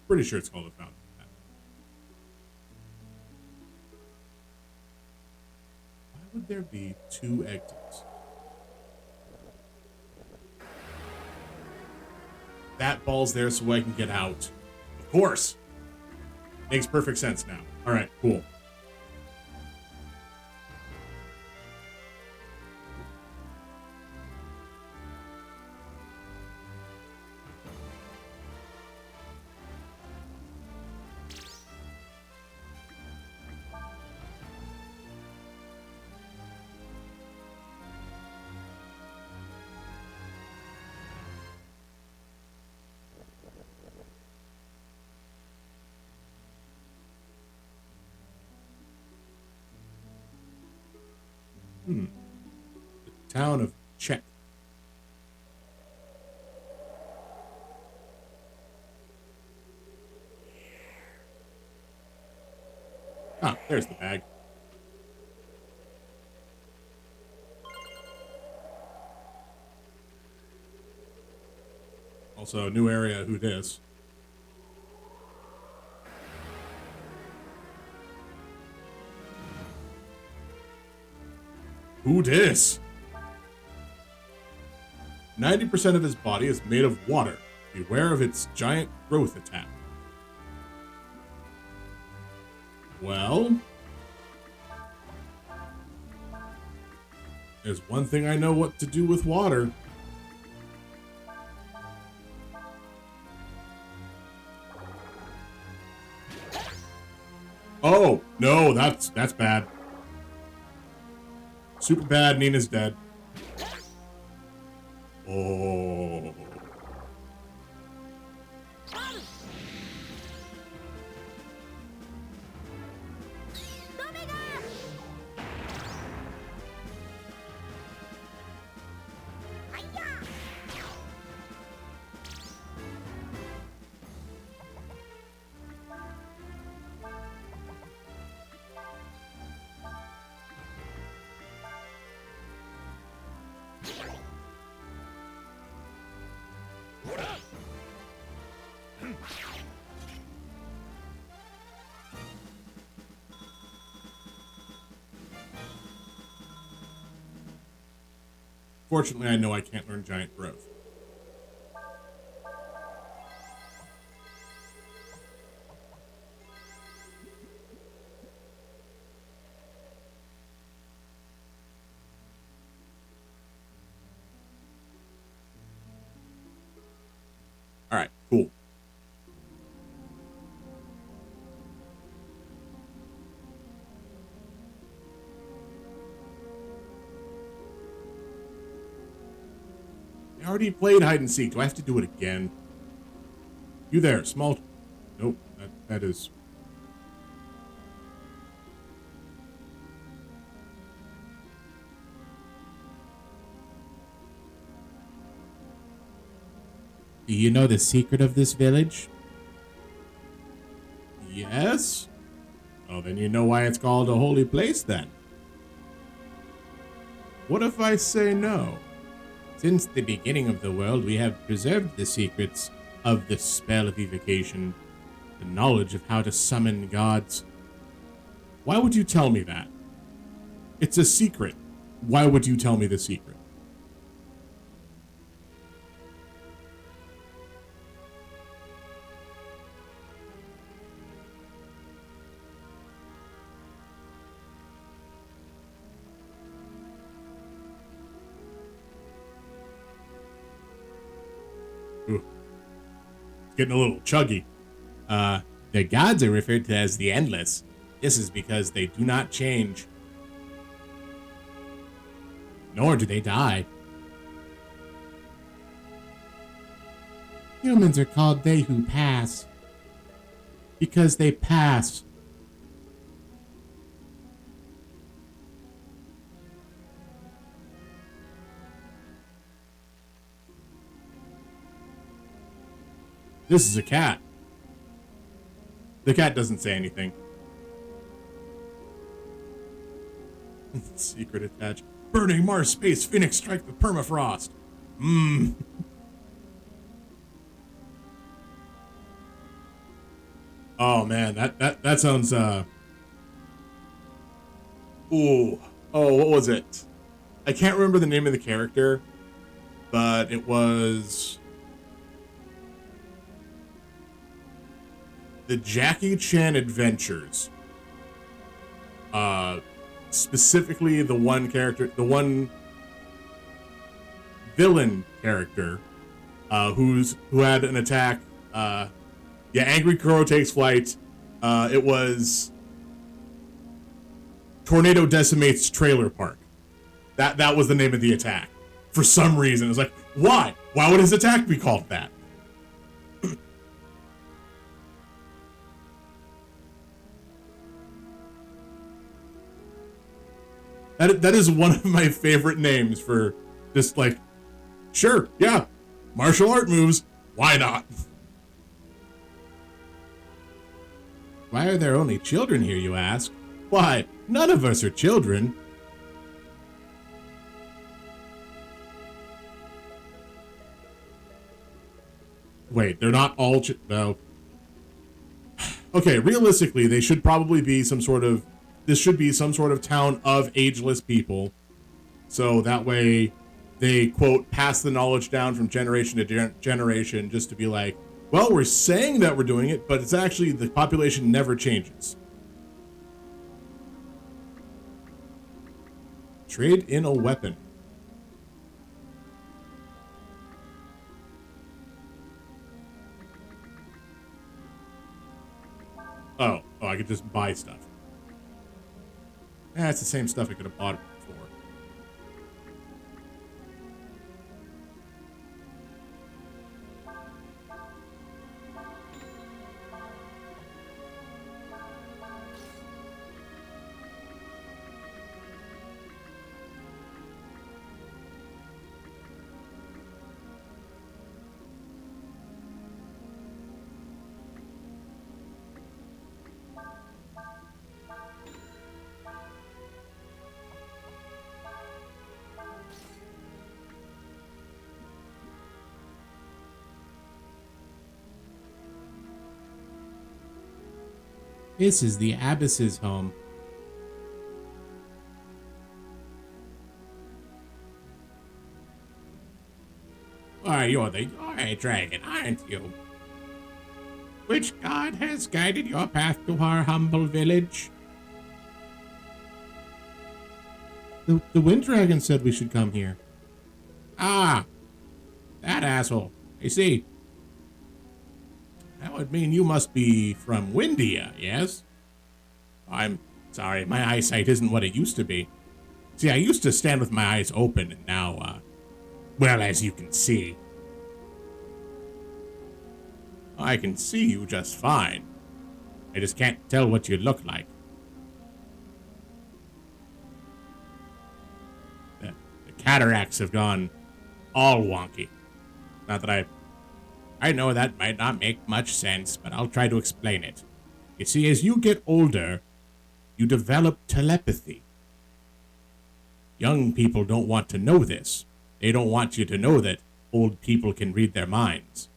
Pretty sure it's called a Fountain Pen. Why would there be two exits? That ball's there so I can get out. Of course. Makes perfect sense now. All right, cool. The town of Chet. Ah, there's the bag. Also, new area, who dis? Who dis? 90% of his body is made of water. Beware of its giant growth attack. Well, there's one thing I know what to do with water. Oh, no, that's bad. Super bad, Nina's dead. Oh. Fortunately, I know I can't learn giant growth. All right, cool. I already played hide and seek. Do I have to do it again? You there, small... Nope, that is... Do you know the secret of this village? Yes? Oh, then you know why it's called a holy place, then. What if I say no? Since the beginning of the world, we have preserved the secrets of the spell of evocation, the knowledge of how to summon gods. Why would you tell me that? It's a secret. Why would you tell me the secret? Ooh. It's getting a little chuggy. The gods are referred to as the Endless. This is because they do not change, nor do they die. Humans are called they who pass, because they pass. This is a cat. The cat doesn't say anything. Secret attached. Burning Mars space Phoenix strike with permafrost. Oh man, that sounds Ooh. Oh, what was it? I can't remember the name of the character, but it was the Jackie Chan Adventures. Specifically the one character, the one villain character, who had an attack. Yeah, Angry Crow takes flight. It was Tornado Decimates Trailer Park. That was the name of the attack. For some reason, it was like, why? Why would his attack be called that? That is one of my favorite names for just like, sure, yeah, martial art moves. Why not? Why are there only children here, you ask? Why, none of us are children. Wait, they're not all no. Okay, realistically, they should probably be some sort of, this should be some sort of town of ageless people. So that way they, quote, pass the knowledge down from generation to generation just to be like, well, we're saying that we're doing it, but it's actually the population never changes. Trade in a weapon. Oh, I could just buy stuff. It's the same stuff I could have bought before. This is the Abbess's home. Why, you're the Joy Dragon, aren't you? Which god has guided your path to our humble village? The Wind Dragon said we should come here. Ah, that asshole. I see. That would mean you must be from Windia, yes? I'm sorry, my eyesight isn't what it used to be. See, I used to stand with my eyes open, and now, well, as you can see, I can see you just fine. I just can't tell what you look like. The cataracts have gone all wonky. Not that I know that might not make much sense, but I'll try to explain it. You see, as you get older, you develop telepathy. Young people don't want to know this. They don't want you to know that old people can read their minds.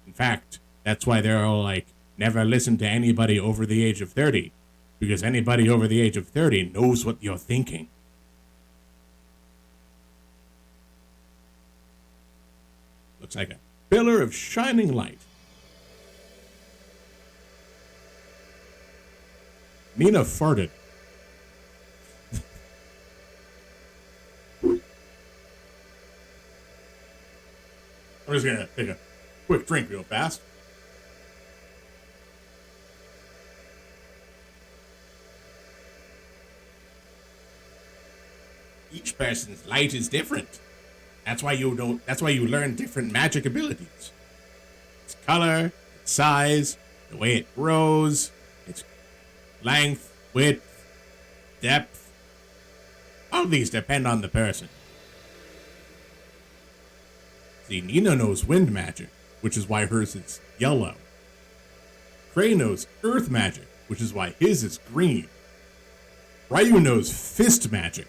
In fact, that's why they're all like, never listen to anybody over the age of 30, because anybody over the age of 30 knows what you're thinking. Looks like a pillar of shining light. Nina farted. I'm just gonna take a quick drink real fast. Each person's light is different. That's why you learn different magic abilities. Its color, its size, the way it grows, its length, width, depth. All these depend on the person. See, Nina knows wind magic, which is why hers is yellow. Cray knows earth magic, which is why his is green. Ryu knows fist magic.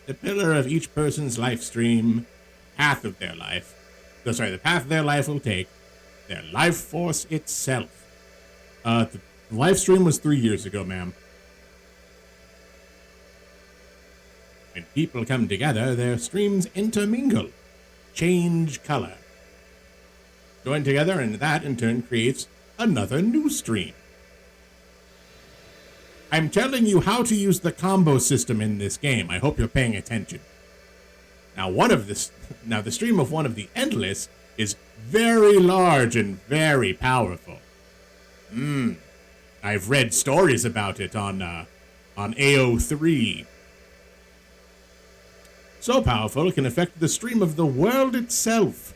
The pillar of each person's life stream, the path their life will take, their life force itself. The live stream was 3 years ago, ma'am. When people come together, their streams intermingle, change color. Join together, and that in turn creates another new stream. I'm telling you how to use the combo system in this game. I hope you're paying attention. Now, the stream of one of the Endless is very large and very powerful. I've read stories about it on AO3. So powerful, it can affect the stream of the world itself.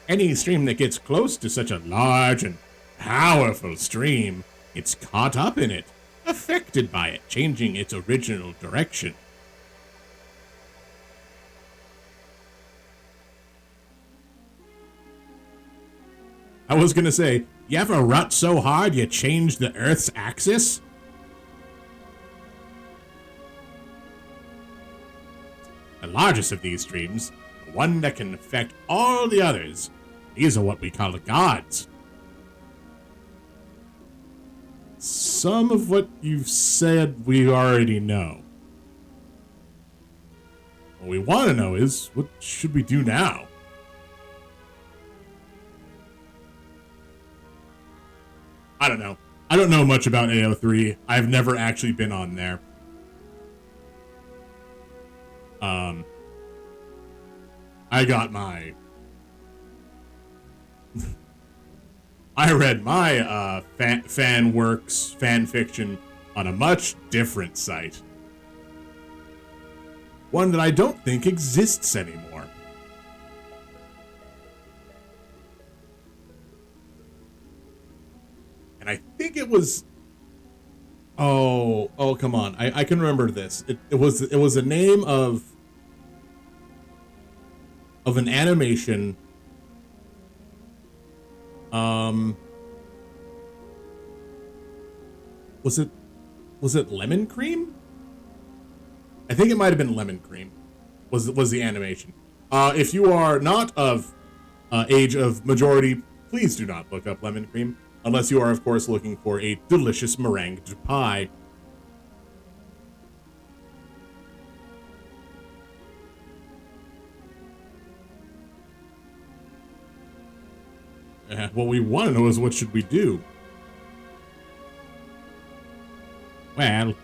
Any stream that gets close to such a large and powerful stream gets caught up in it, affected by it, changing its original direction. I was gonna say, you ever rut so hard you change the Earth's axis? The largest of these streams, the one that can affect all the others, these are what we call the gods. Some of what you've said we already know. What we want to know is, what should we do now? I don't know. I don't know much about AO3. I've never actually been on there. I got my... I read my fan works, fan fiction on a much different site. One that I don't think exists anymore. And I think it was... Oh, come on. I can remember this. It was a name of an animation. Was it Lemon Cream? I think it might have been Lemon Cream. Was the animation? If you are not of age of majority, please do not look up Lemon Cream, unless you are, of course, looking for a delicious meringue pie. What we want to know is, what should we do? Well,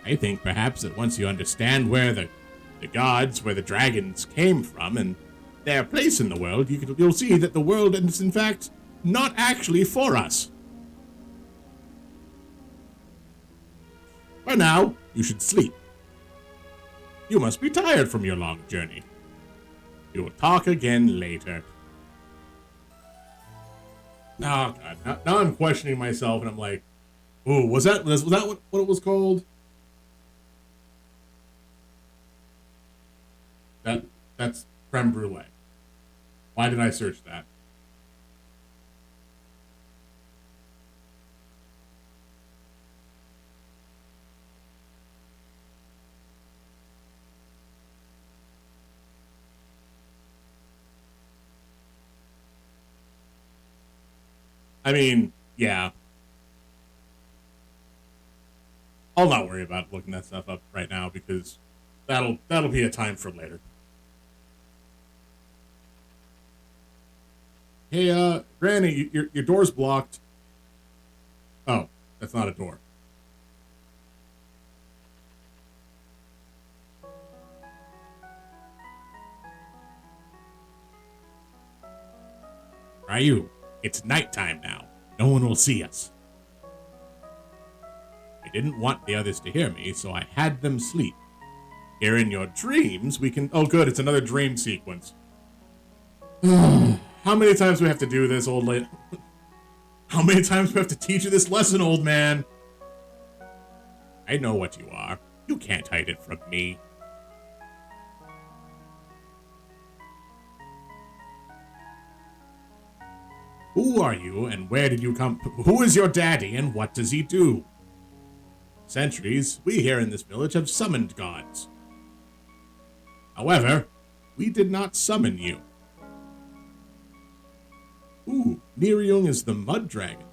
I think perhaps that once you understand where the gods, where the dragons came from, and their place in the world, you'll see that the world is, in fact, not actually for us. For now, you should sleep. You must be tired from your long journey. We will talk again later. Oh, God. Now I'm questioning myself, and I'm like, ooh, was that what it was called? That's creme brulee. Why did I search that? I mean, yeah. I'll not worry about looking that stuff up right now, because that'll be a time for later. Hey, Granny, your door's blocked. Oh, that's not a door. Ryu, it's nighttime now. No one will see us. I didn't want the others to hear me, so I had them sleep. Here in your dreams, we can... Oh, good, it's another dream sequence. How many times do we have to do this, old lady? How many times do we have to teach you this lesson, old man? I know what you are. You can't hide it from me. Who are you, and where did you come? Who is your daddy, and what does he do? Centuries, we here in this village have summoned gods. However, we did not summon you. Ooh, Neryung is the mud dragon.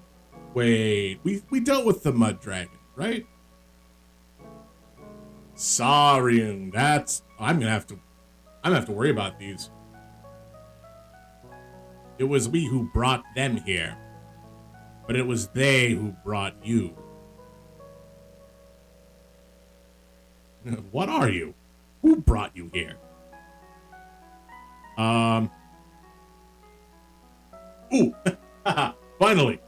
Wait, we dealt with the mud dragon, right? Saryung, that's... I'm gonna have to worry about these. It was we who brought them here, but it was they who brought you. What are you? Who brought you here? Ooh, finally.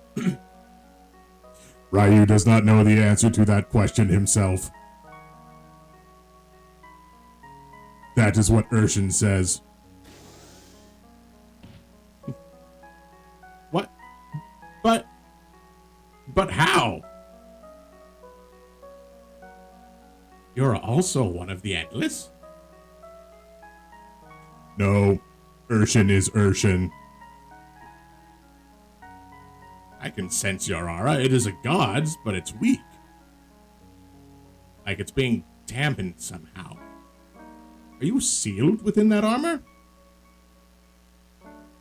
Ryu does not know the answer to that question himself. That is what Urshan says. But how? You're also one of the Endless? No, Urshan is Urshan. I can sense your aura. It is a god's, but it's weak. Like it's being dampened somehow. Are you sealed within that armor?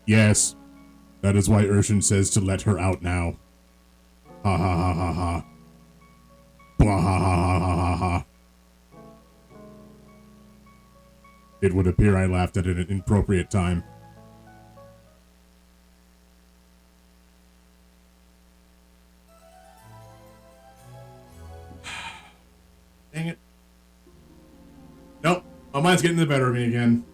Yes, that is why Urshan says to let her out now. Ha ha ha ha ha. Blah ha ha ha ha ha ha. It would appear I laughed at an inappropriate time. Dang it. Nope, my mind's getting the better of me again.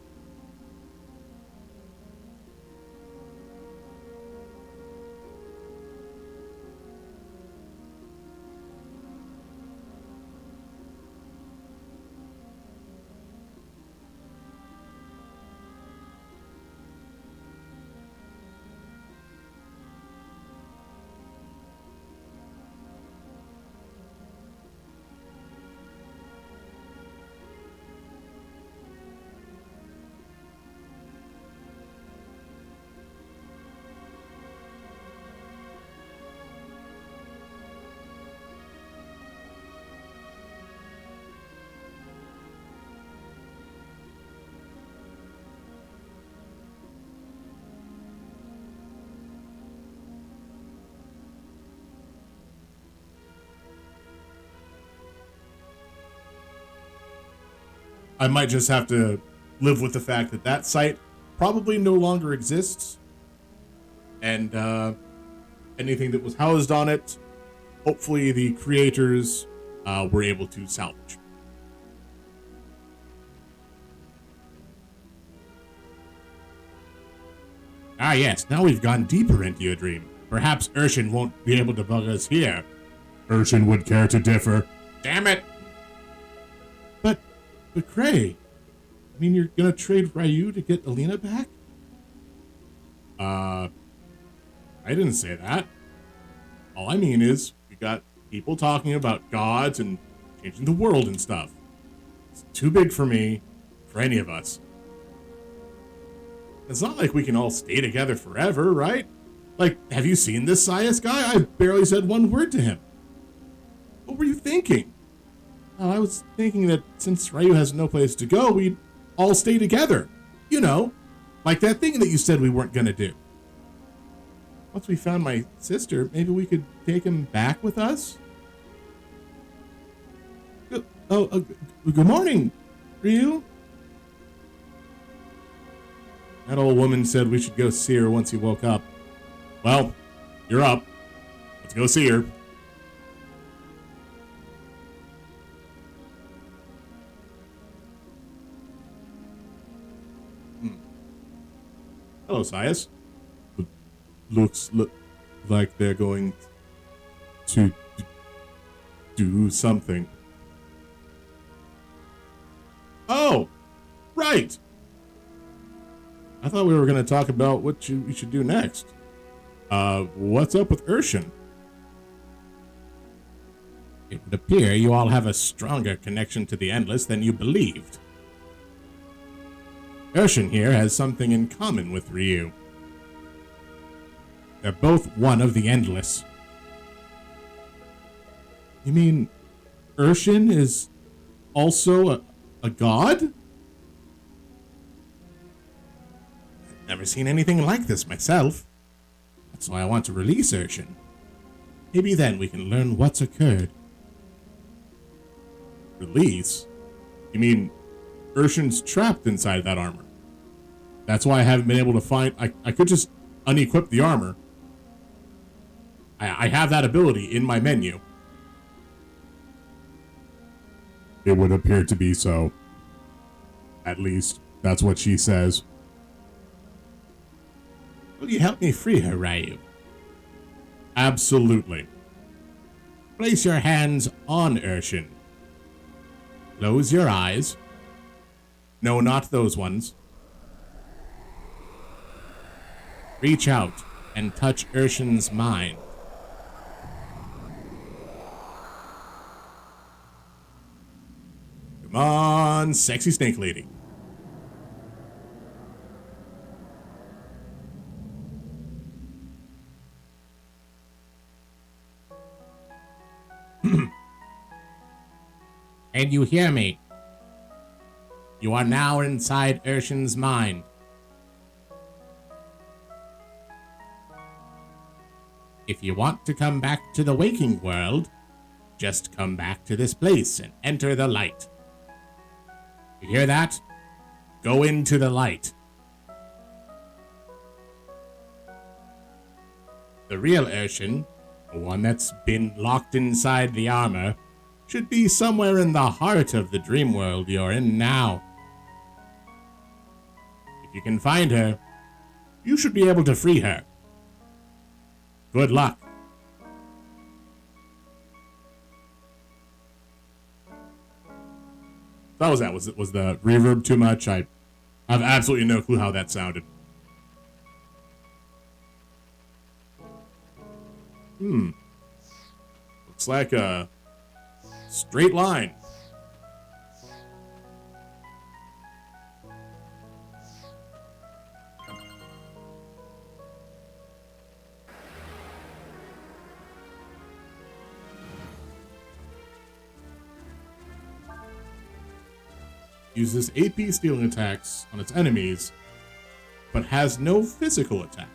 I might just have to live with the fact that that site probably no longer exists. And anything that was housed on it, hopefully the creators were able to salvage. Ah yes, now we've gone deeper into your dream. Perhaps Urshan won't be able to bug us here. Urshan would care to differ. Damn it! But Cray, I mean, you're gonna trade Ryu to get Alina back? I didn't say that. All I mean is, we got people talking about gods and changing the world and stuff. It's too big for me, for any of us. It's not like we can all stay together forever, right? Like, have you seen this Sias guy? I barely said one word to him. What were you thinking? I was thinking that since Ryu has no place to go, we'd all stay together. You know, like that thing that you said we weren't gonna do. Once we found my sister, maybe we could take him back with us? Good morning, Ryu. That old woman said we should go see her once he woke up. Well, you're up. Let's go see her. Hello, Sias. Looks like they're going to do something. Oh, right. I thought we were going to talk about what we should do next. What's up with Urshan? It would appear you all have a stronger connection to the Endless than you believed. Urshan here has something in common with Ryu. They're both one of the Endless. You mean Urshan is also a god? I've never seen anything like this myself. That's why I want to release Urshan. Maybe then we can learn what's occurred. Release? You mean Urshan's trapped inside that armor? That's why I haven't been able to find... I could just unequip the armor. I have that ability in my menu. It would appear to be so. At least, that's what she says. Will you help me free her, Ryu? Absolutely. Place your hands on Urshan. Close your eyes. No, not those ones. Reach out and touch Urshan's mind. Come on, sexy snake lady. And you hear me? You are now inside Urshan's mind. If you want to come back to the waking world, just come back to this place and enter the light. You hear that? Go into the light. The real Urshan, the one that's been locked inside the armor, should be somewhere in the heart of the dream world you're in now. If you can find her, you should be able to free her. Good luck. That was that. Was the reverb too much? I have absolutely no clue how that sounded. Looks like a straight line. Uses AP stealing attacks on its enemies, but has no physical attack.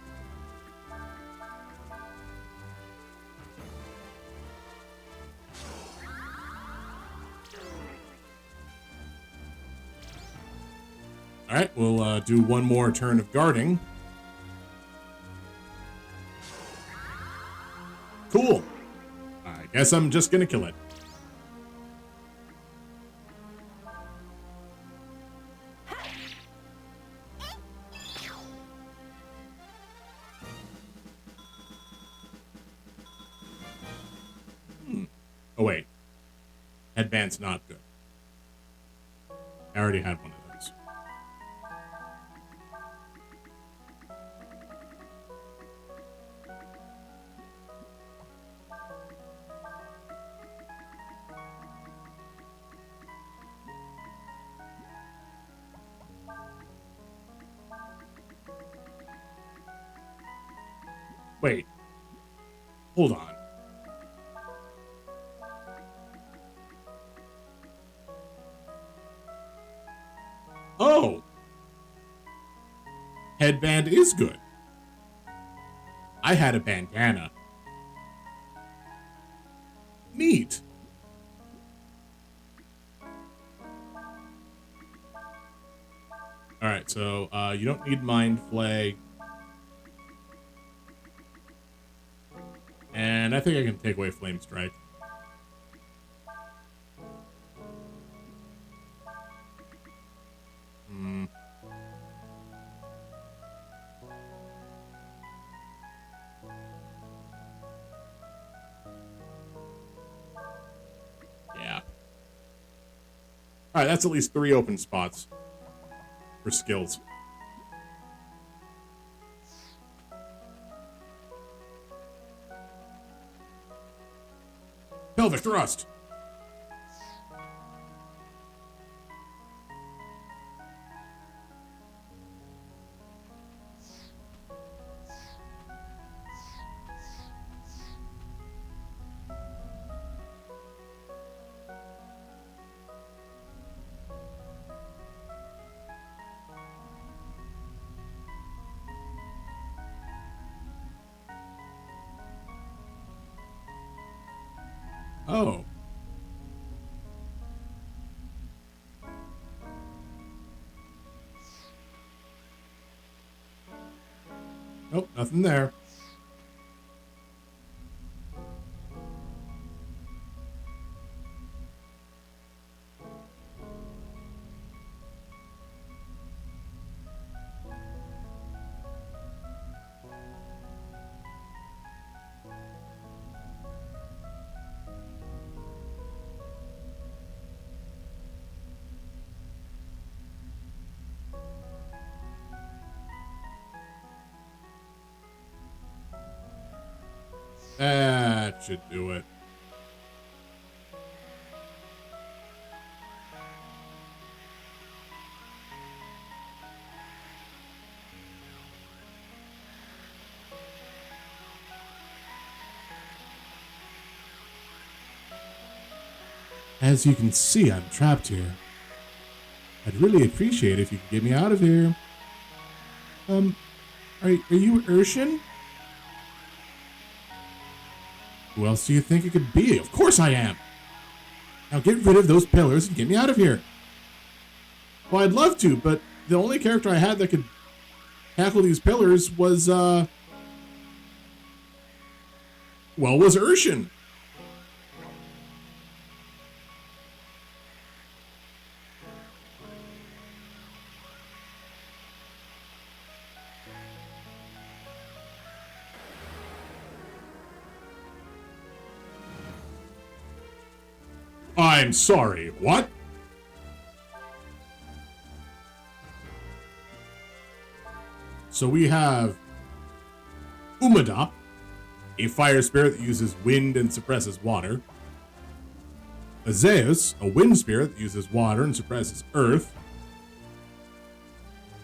Alright, we'll do one more turn of guarding. Cool. I guess I'm just gonna kill it. Oh wait. Headband's not good. I already had one of those. Wait. Hold on. Oh! Headband is good. I had a bandana. Neat. Alright, so you don't need Mind Flay. And I think I can take away Flame Strike. Yeah. Alright, that's at least 3 open spots for skills. Pelvic Thrust! Oh. Nope, nothing there. That should do it. As you can see, I'm trapped here. I'd really appreciate it if you could get me out of here. Are you Urshan? Who else do you think it could be? Of course I am! Now get rid of those pillars and get me out of here. Well, I'd love to, but the only character I had that could tackle these pillars was, was Urshan. I'm sorry, what? So we have Umada, a fire spirit that uses wind and suppresses water. Azeus, a wind spirit that uses water and suppresses earth.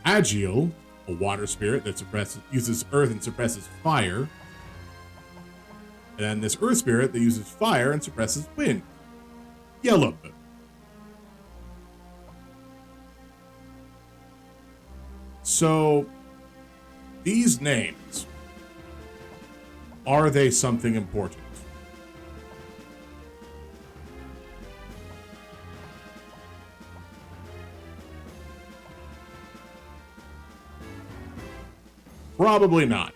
Agiel, a water spirit that uses earth and suppresses fire. And then this earth spirit that uses fire and suppresses wind. Yellow. So, these names, are they something important? Probably not.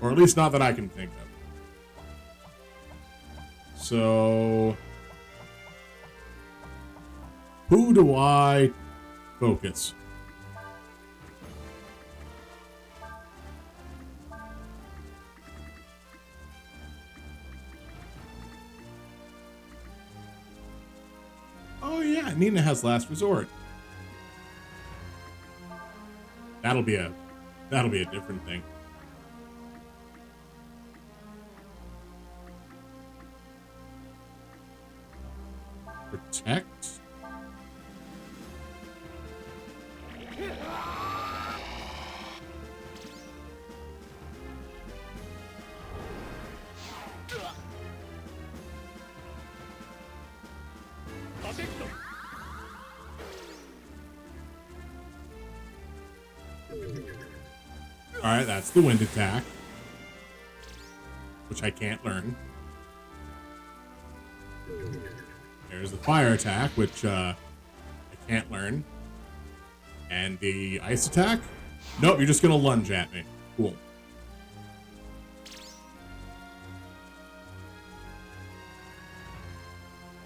Or at least not that I can think of. So, who do I focus? Oh yeah, Nina has last resort. That'll be a different thing. Protect. Alright, that's the wind attack, which I can't learn. There's the fire attack, which I can't learn. And the ice attack? Nope, you're just gonna lunge at me. Cool.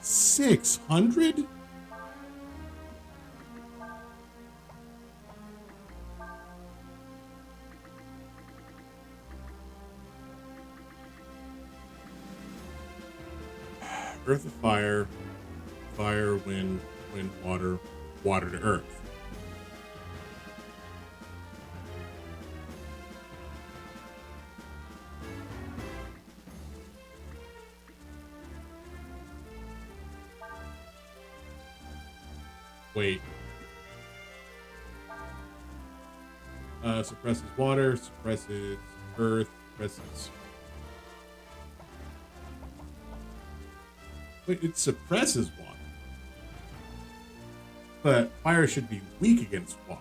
$600? Earth to fire, fire, wind, wind, water, water to earth. Wait. Suppresses water, suppresses earth, suppresses... Wait, it suppresses water. But fire should be weak against water.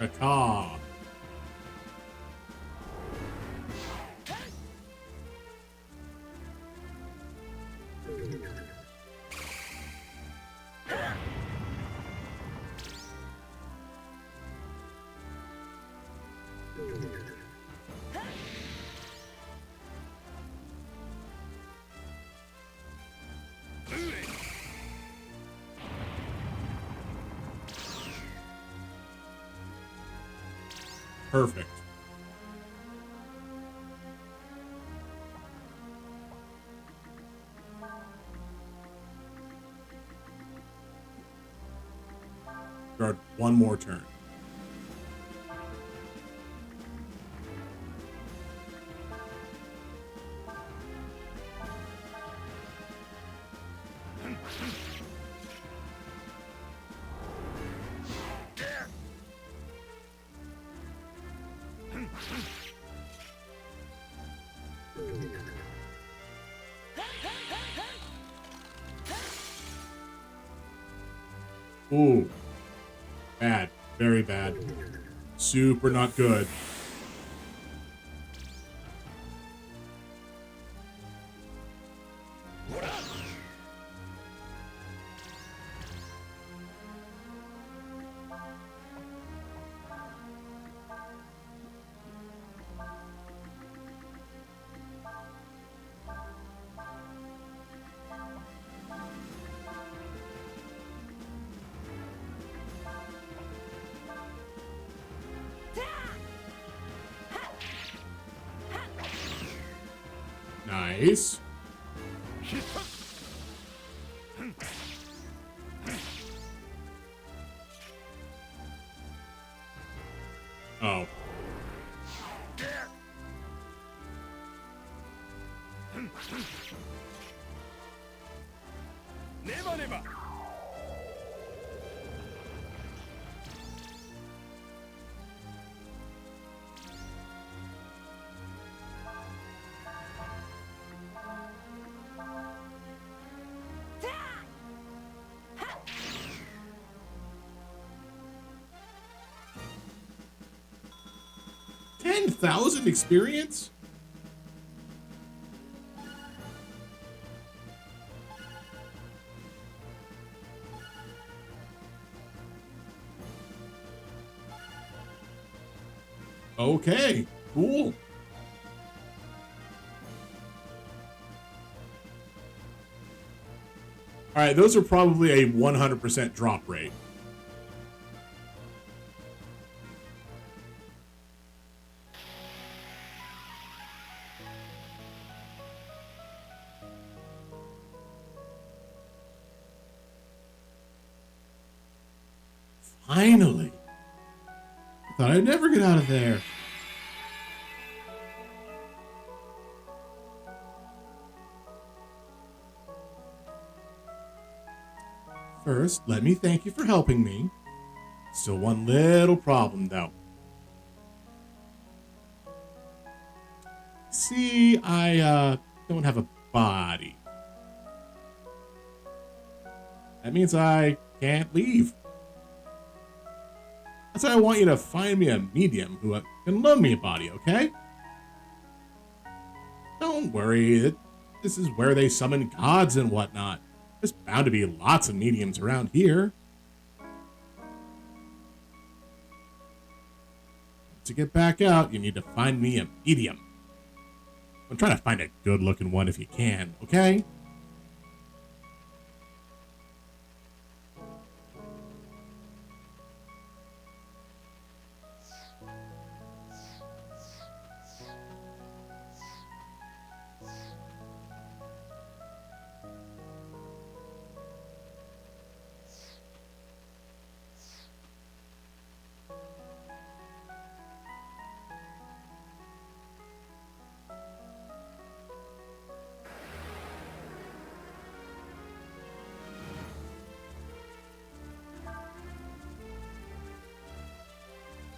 Caca. Perfect. guard one more turn. Ooh. Bad. Very bad. Super not good. Nice. Oh. Never, never. $10,000 experience? Okay, cool. All right, those are probably a 100% drop rate. Finally. I thought I'd never get out of there. First, let me thank you for helping me. Still one little problem, though. See, I don't have a body. That means I can't leave. That's why I want you to find me a medium who can loan me a body, okay? Don't worry, this is where they summon gods and whatnot. There's bound to be lots of mediums around here. To get back out, you need to find me a medium. I'm trying to find a good-looking one if you can, okay?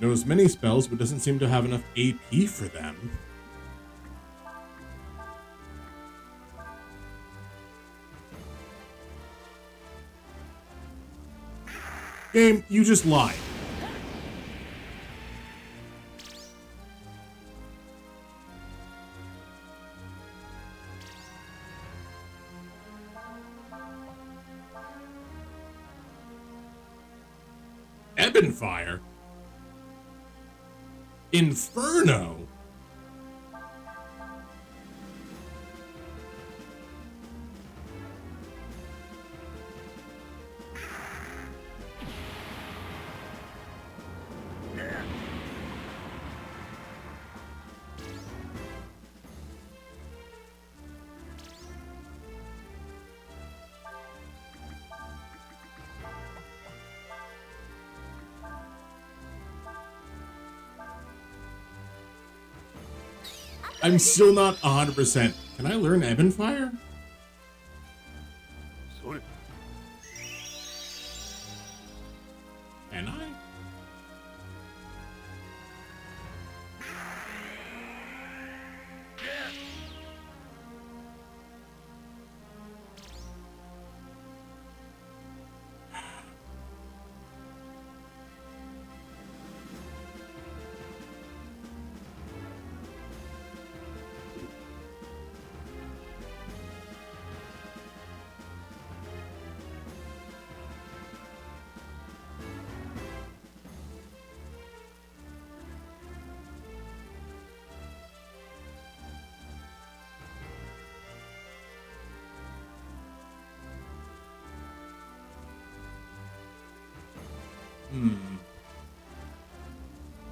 Knows many spells, but doesn't seem to have enough AP for them. Game, you just lied. Ebonfire? Inferno? I'm still not 100%. Can I learn Ebb and Fire? Can I?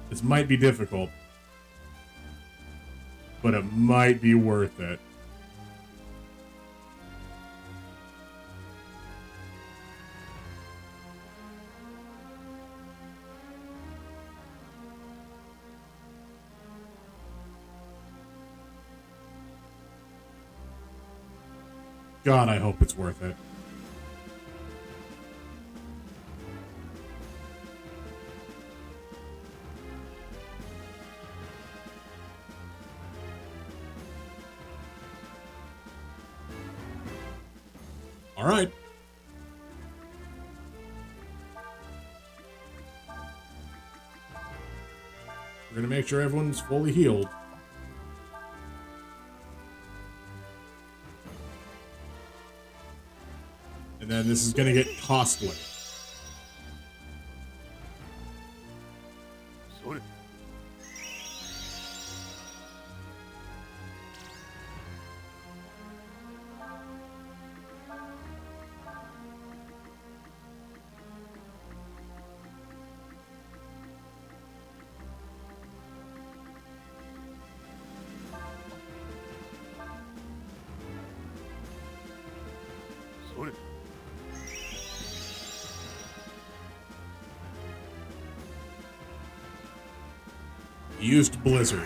This might be difficult, but it might be worth it. God, I hope it's worth it. All right. We're going to make sure everyone's fully healed. And then this is going to get costly. Used Blizzard.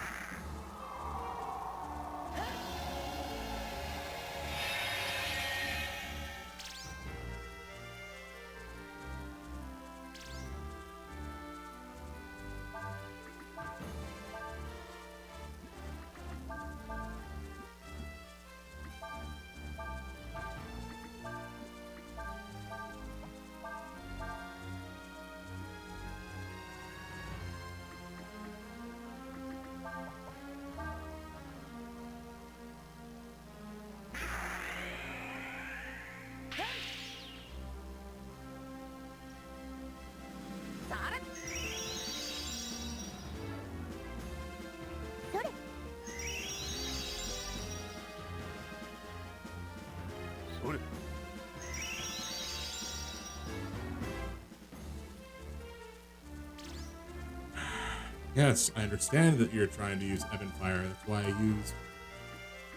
Yes, I understand that you're trying to use Ebb and Fire. That's why I used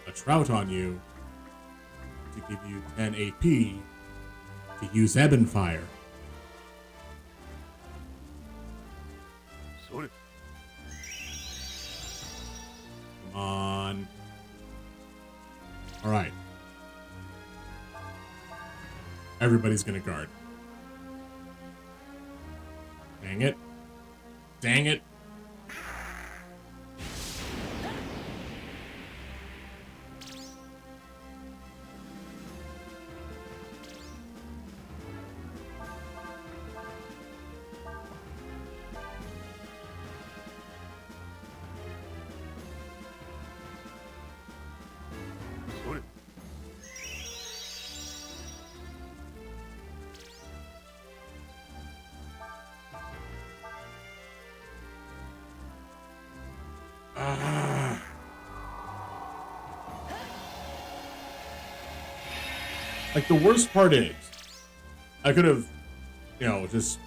a Trout on you to give you 10 AP to use Ebb and Fire. Come on. All right. Everybody's gonna guard. Dang it. Dang it. Like, the worst part is, I could have, just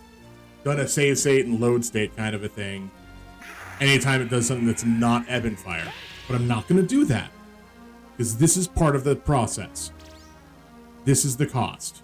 done a save state and load state kind of a thing anytime it does something that's not Ebb and Fire. But I'm not going to do that, because this is part of the process. This is the cost.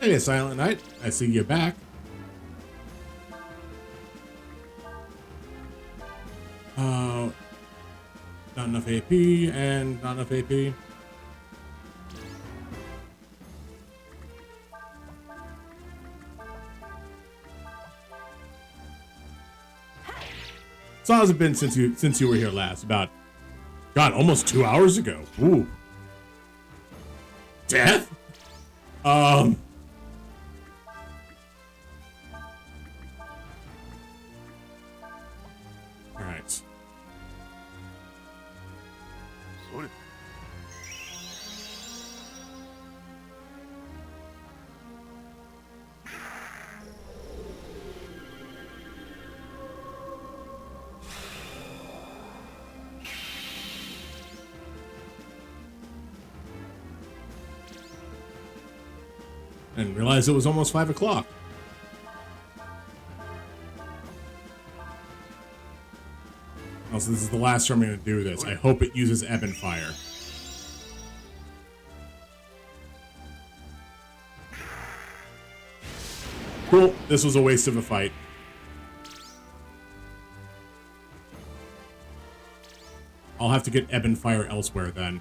Hey, Silent Knight. I see you back. Not enough AP and not enough AP. So how's it been since you were here last? About, God, almost 2 hours ago. Ooh. Death? All right. I didn't realize it was almost 5 o'clock. Also, this is the last time I'm going to do this. I hope it uses Ebb and Fire. Cool. This was a waste of a fight. I'll have to get Ebb and Fire elsewhere then.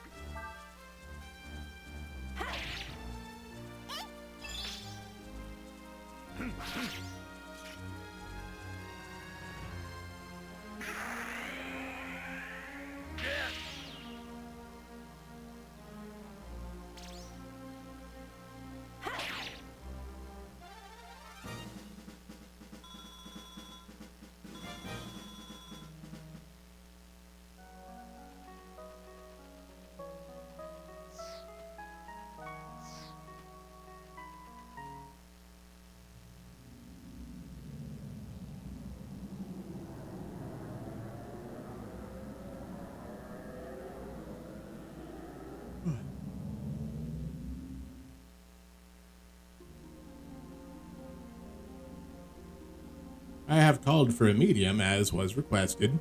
I have called for a medium as was requested.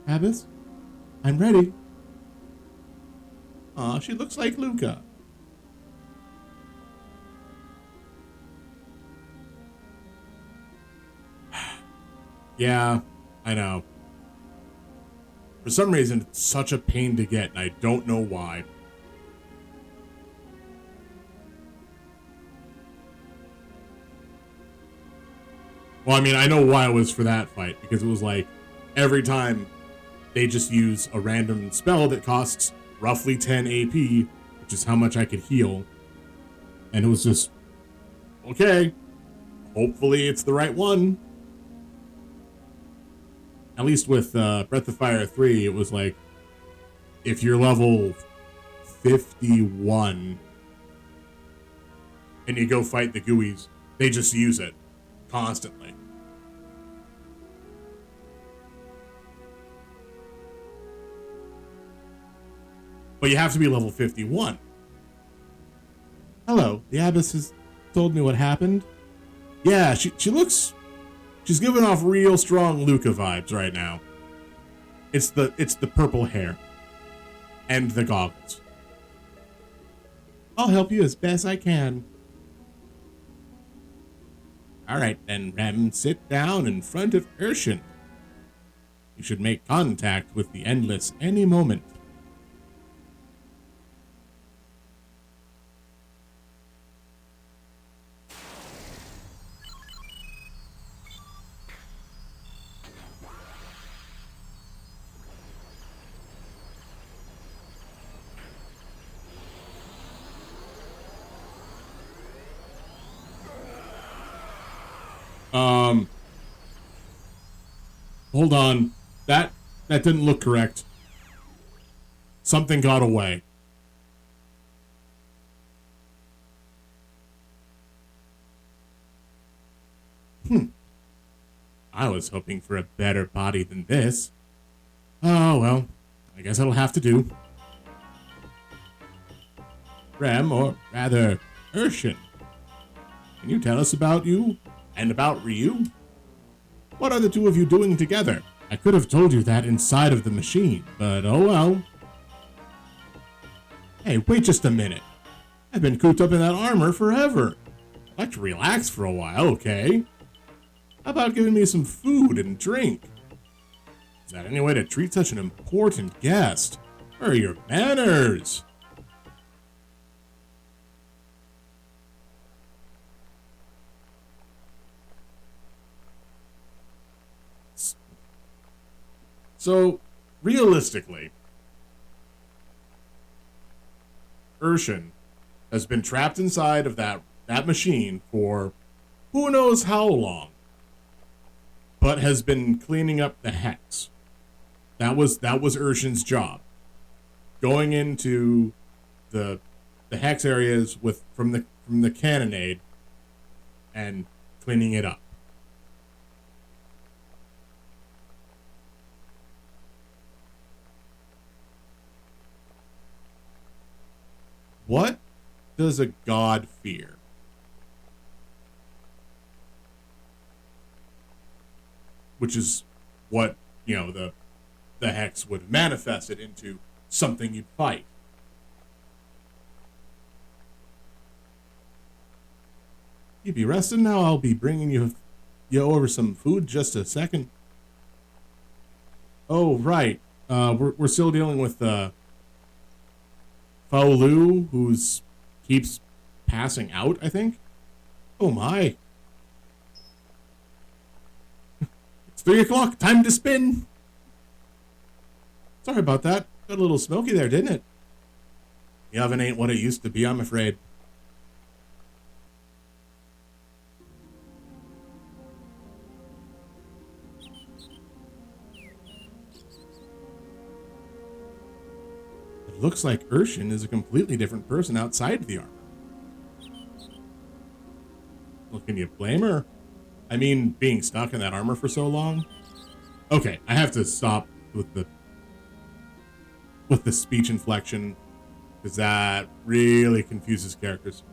Abbess, I'm ready. Aw, she looks like Luca. Yeah, I know. For some reason, it's such a pain to get, and I don't know why. Well, I mean, I know why it was for that fight, because it was like, every time they just use a random spell that costs roughly 10 AP, which is how much I could heal. And it was just, okay, hopefully it's the right one. At least with Breath of Fire 3, it was like, if you're level 51 and you go fight the Gooies, they just use it constantly. But you have to be level 51. Hello, the Abbess has told me what happened. Yeah, she's giving off real strong Luca vibes right now. It's the purple hair and the goggles. I'll help you as best I can. All right, then, Rem, sit down in front of Urshan. You should make contact with the Endless any moment. Hold on. That didn't look correct. Something got away. I was hoping for a better body than this. Oh, well, I guess it'll have to do. Rem, or rather, Urshan, can you tell us about you and about Ryu? What are the two of you doing together? I could have told you that inside of the machine, but oh well. Hey, wait just a minute. I've been cooped up in that armor forever. I'd like to relax for a while, okay? How about giving me some food and drink? Is that any way to treat such an important guest? Where are your manners? So, realistically, Urshan has been trapped inside of that machine for who knows how long, but has been cleaning up the hex. That was Urshan's job. Going into the hex areas from the cannonade and cleaning it up. What does a god fear? Which is what, the hex would manifest it into something you'd fight. You be resting now? I'll be bringing you over some food just a second. Oh, right. We're still dealing with Faolu, who's keeps passing out, I think. Oh my. It's 3 o'clock. Time to spin. Sorry about that. Got a little smoky there, didn't it? The oven ain't what it used to be, I'm afraid. It looks like Urshan is a completely different person outside the armor. Well, can you blame her? I mean, being stuck in that armor for so long. Okay, I have to stop with the speech inflection, because that really confuses characters.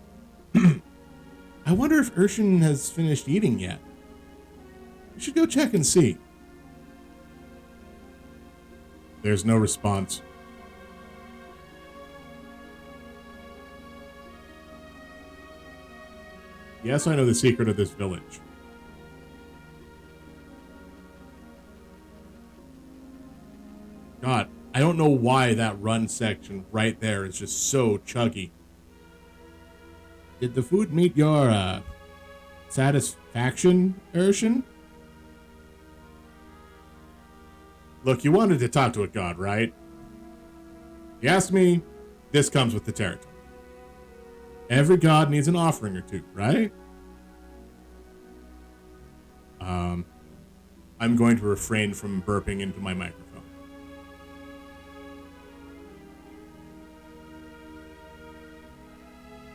I wonder if Urshan has finished eating yet. We should go check and see. There's no response. Yes, I know the secret of this village. God, I don't know why that run section right there is just so chuggy. Did the food meet your, satisfaction, Urshan? Look, you wanted to talk to a god, right? You asked me, this comes with the territory. Every god needs an offering or two, right? I'm going to refrain from burping into my microphone.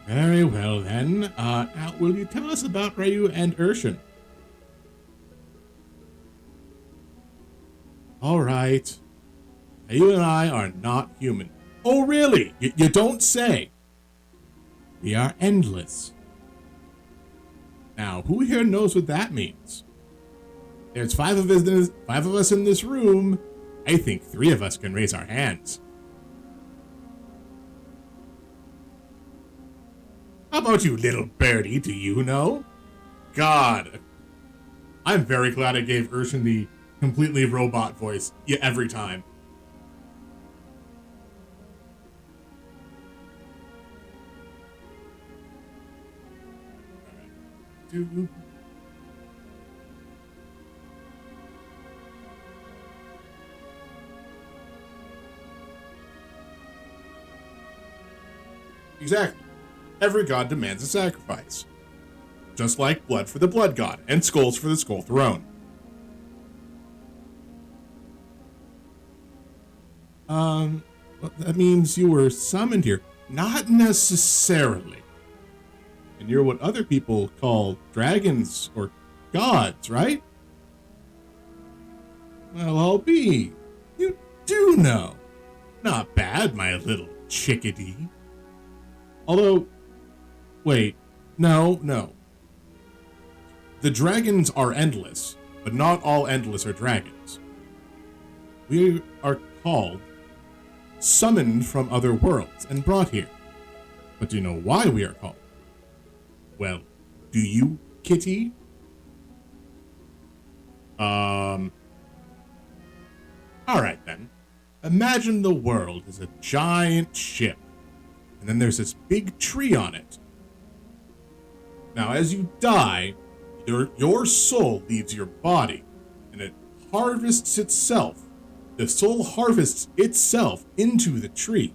Very well, then. Now, will you tell us about Ryu and Urshan? All right. You and I are not human. Oh, really? You don't say. We are endless. Now, who here knows what that means? There's five of us in this room. I think 3 of us can raise our hands. How about you, little birdie? Do you know? God. I'm very glad I gave Urshan the completely robot voice every time. Exactly. Every god demands a sacrifice. Just like blood for the blood god and skulls for the skull throne. Well, that means you were summoned here. Not necessarily. And you're what other people call dragons or gods, right? Well, I'll be. You do know. Not bad, my little chickadee. Although, Wait, no. The dragons are endless, but not all endless are dragons. We are called summoned from other worlds and brought here. But do you know why we are called? Well, do you, kitty? Alright then. Imagine the world as a giant ship, and then there's this big tree on it. Now, as you die, your soul leaves your body, and it harvests itself. The soul harvests itself into the tree,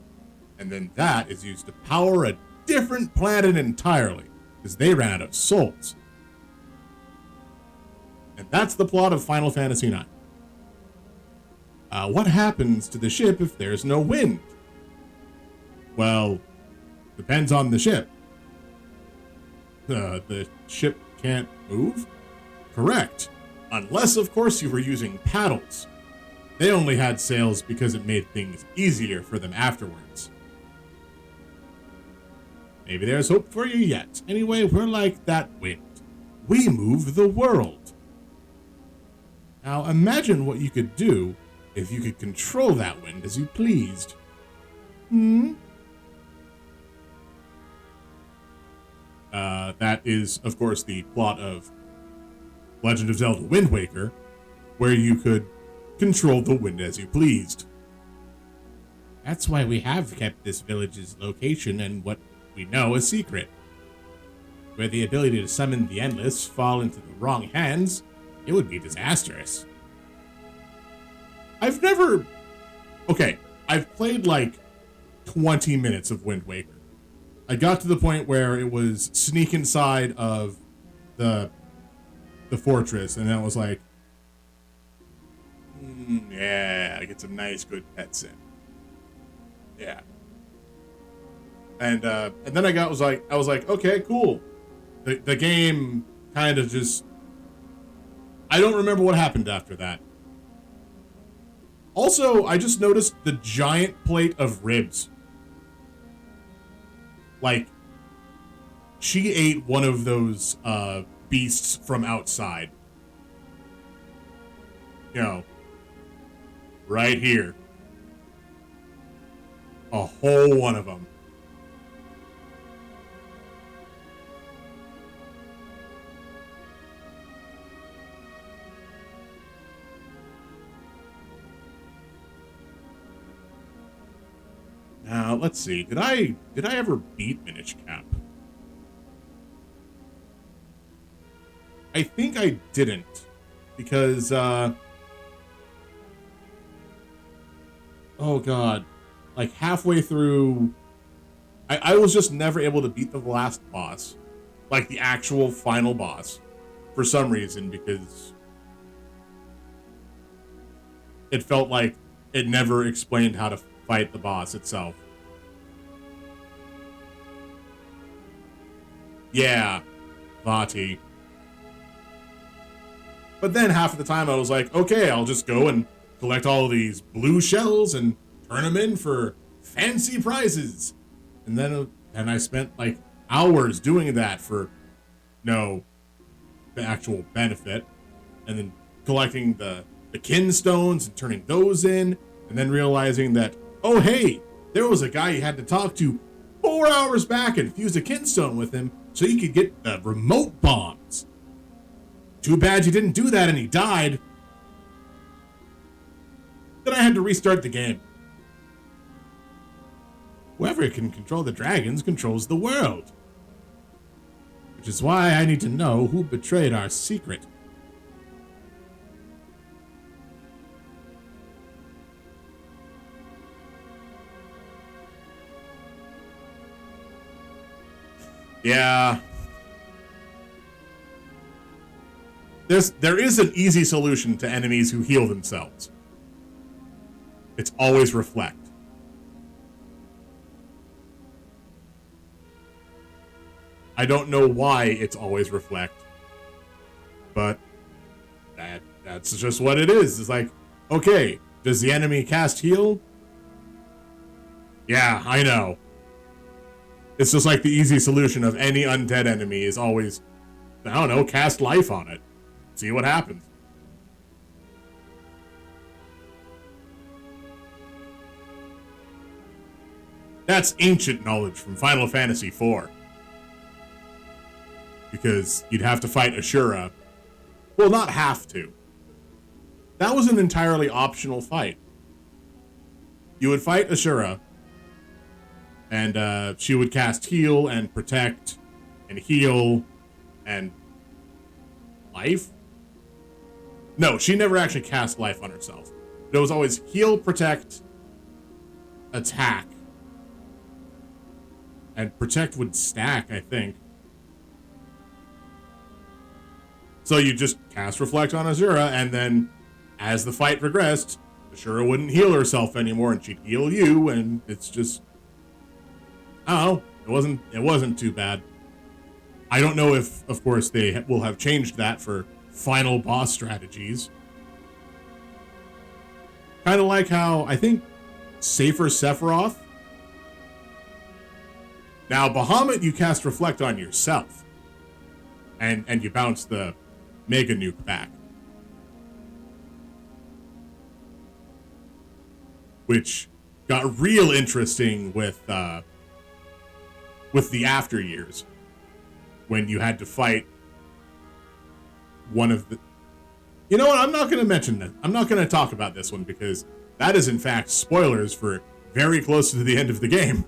and then that is used to power a different planet entirely, because they ran out of souls. And that's the plot of Final Fantasy IX. What happens to the ship if there's no wind? Well, depends on the ship. The ship can't move? Correct. Unless, of course, you were using paddles. They only had sails because it made things easier for them afterwards. Maybe there's hope for you yet. Anyway, we're like that wind. We move the world. Now imagine what you could do if you could control that wind as you pleased. That is, of course, the plot of Legend of Zelda Wind Waker, where you could control the wind as you pleased. That's why we have kept this village's location and what we know a secret. Where the ability to summon the Endless fall into the wrong hands, it would be disastrous. I've played like 20 minutes of Wind Waker. I got to the point where it was sneak inside of the fortress, and then it was like, yeah, I get some nice good pets in. Yeah. And then I was like, okay, cool. The game kind of just, I don't remember what happened after that. Also, I just noticed the giant plate of ribs. Like, she ate one of those beasts from outside. You know, right here. A whole one of them. Now, let's see. Did I ever beat Minish Cap? I think I didn't, because oh god, like halfway through, I was just never able to beat the last boss, like the actual final boss, for some reason, because it felt like it never explained how to fight the boss itself. Yeah, Vati. But then half of the time I was like, okay, I'll just go and collect all of these blue shells and turn them in for fancy prizes. And then I spent like hours doing that for no actual benefit. And then collecting the kin stones and turning those in. And then realizing that, oh hey, there was a guy you had to talk to 4 hours back and fuse a kinstone with him so you could get the remote bombs. Too bad you didn't do that and he died. Then I had to restart the game. Whoever can control the dragons controls the world. Which is why I need to know who betrayed our secret. Yeah. There is an easy solution to enemies who heal themselves. It's always reflect. I don't know why it's always reflect, but that's just what it is. It's like, okay, does the enemy cast heal? Yeah, I know. It's just like the easy solution of any undead enemy is always, I don't know, cast life on it. See what happens. That's ancient knowledge from Final Fantasy IV. Because you'd have to fight Ashura. Well, not have to. That was an entirely optional fight. You would fight Ashura, and she would cast heal and protect and heal and life? No, she never actually cast life on herself. But it was always heal, protect, attack. And protect would stack, I think. So you just cast Reflect on Azura, and then as the fight progressed, Ashura wouldn't heal herself anymore, and she'd heal you, and it's just, I don't know, it wasn't too bad. I don't know if, of course, they will have changed that for final boss strategies. Kind of like how, I think, Safer Sephiroth. Now, Bahamut, you cast Reflect on yourself, and you bounce the Mega Nuke back. Which got real interesting with the after years, when you had to fight one of the... You know what? I'm not going to mention that. I'm not going to talk about this one, because that is, in fact, spoilers for very close to the end of the game.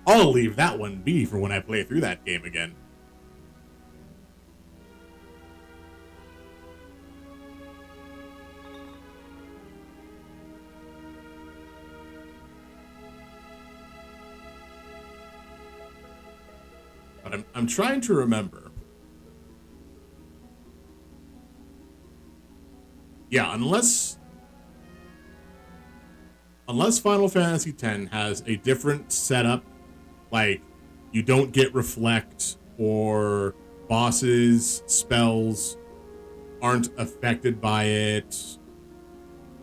I'll leave that one be for when I play through that game again. But I'm trying to remember. Yeah, unless Final Fantasy X has a different setup, like you don't get Reflect, or bosses, spells aren't affected by it,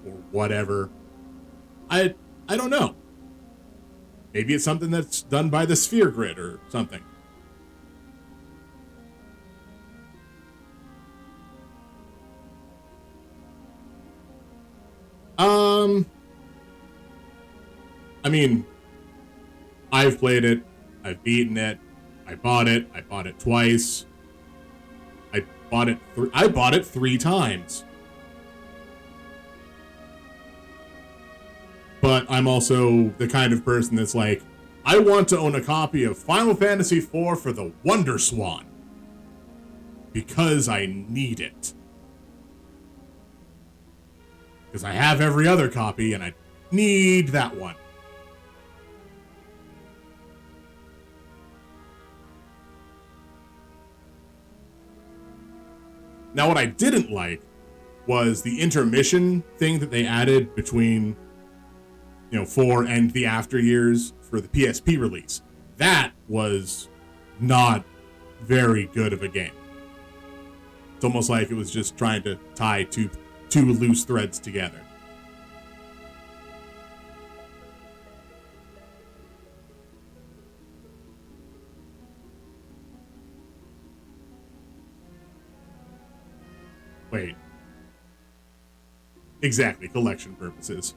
or whatever. I don't know. Maybe it's something that's done by the Sphere Grid or something. I mean, I've played it, I've beaten it, I bought it twice. I bought it 3 times. But I'm also the kind of person that's like, I want to own a copy of Final Fantasy IV for the Wonder Swan. Because I need it. Because I have every other copy and I need that one. Now, what I didn't like was the intermission thing that they added between, 4 and the after years for the PSP release. That was not very good of a game. It's almost like it was just trying to tie two loose threads together. Wait. Exactly, collection purposes.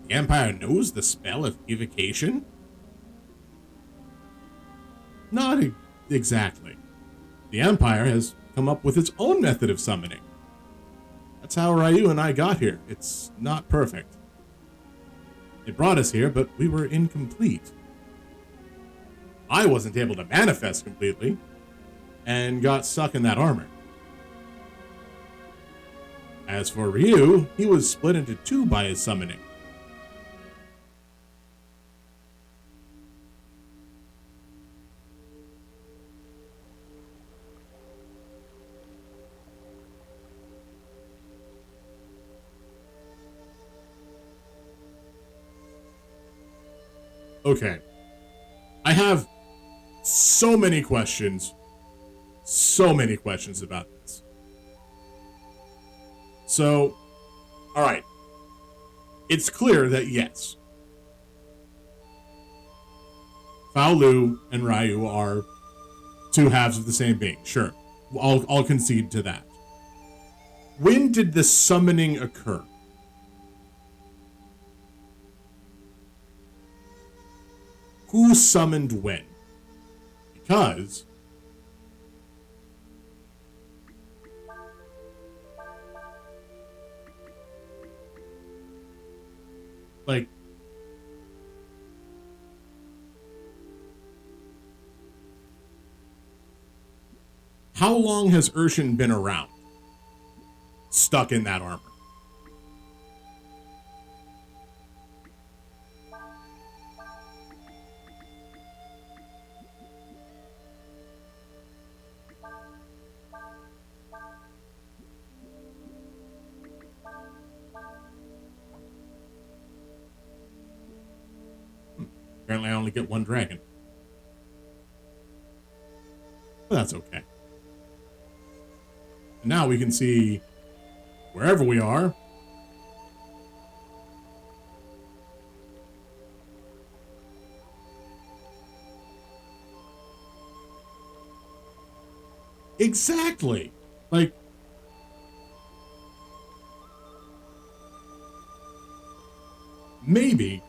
The Empire knows the spell of evocation? Not exactly. The Empire has come up with its own method of summoning. That's how Ryu and I got here. It's not perfect. It brought us here, but we were incomplete. I wasn't able to manifest completely, and got stuck in that armor. As for Ryu, he was split into 2 by his summoning. Okay. I have so many questions, so many questions about this. So, all right. It's clear that yes, Faolu and Ryu are two halves of the same being. Sure, I'll concede to that. When did the summoning occur? Who summoned when? Because like how long has Urshan been around? Stuck in that armor. Apparently I only get one dragon. But that's okay. And now we can see wherever we are. Exactly. Like, maybe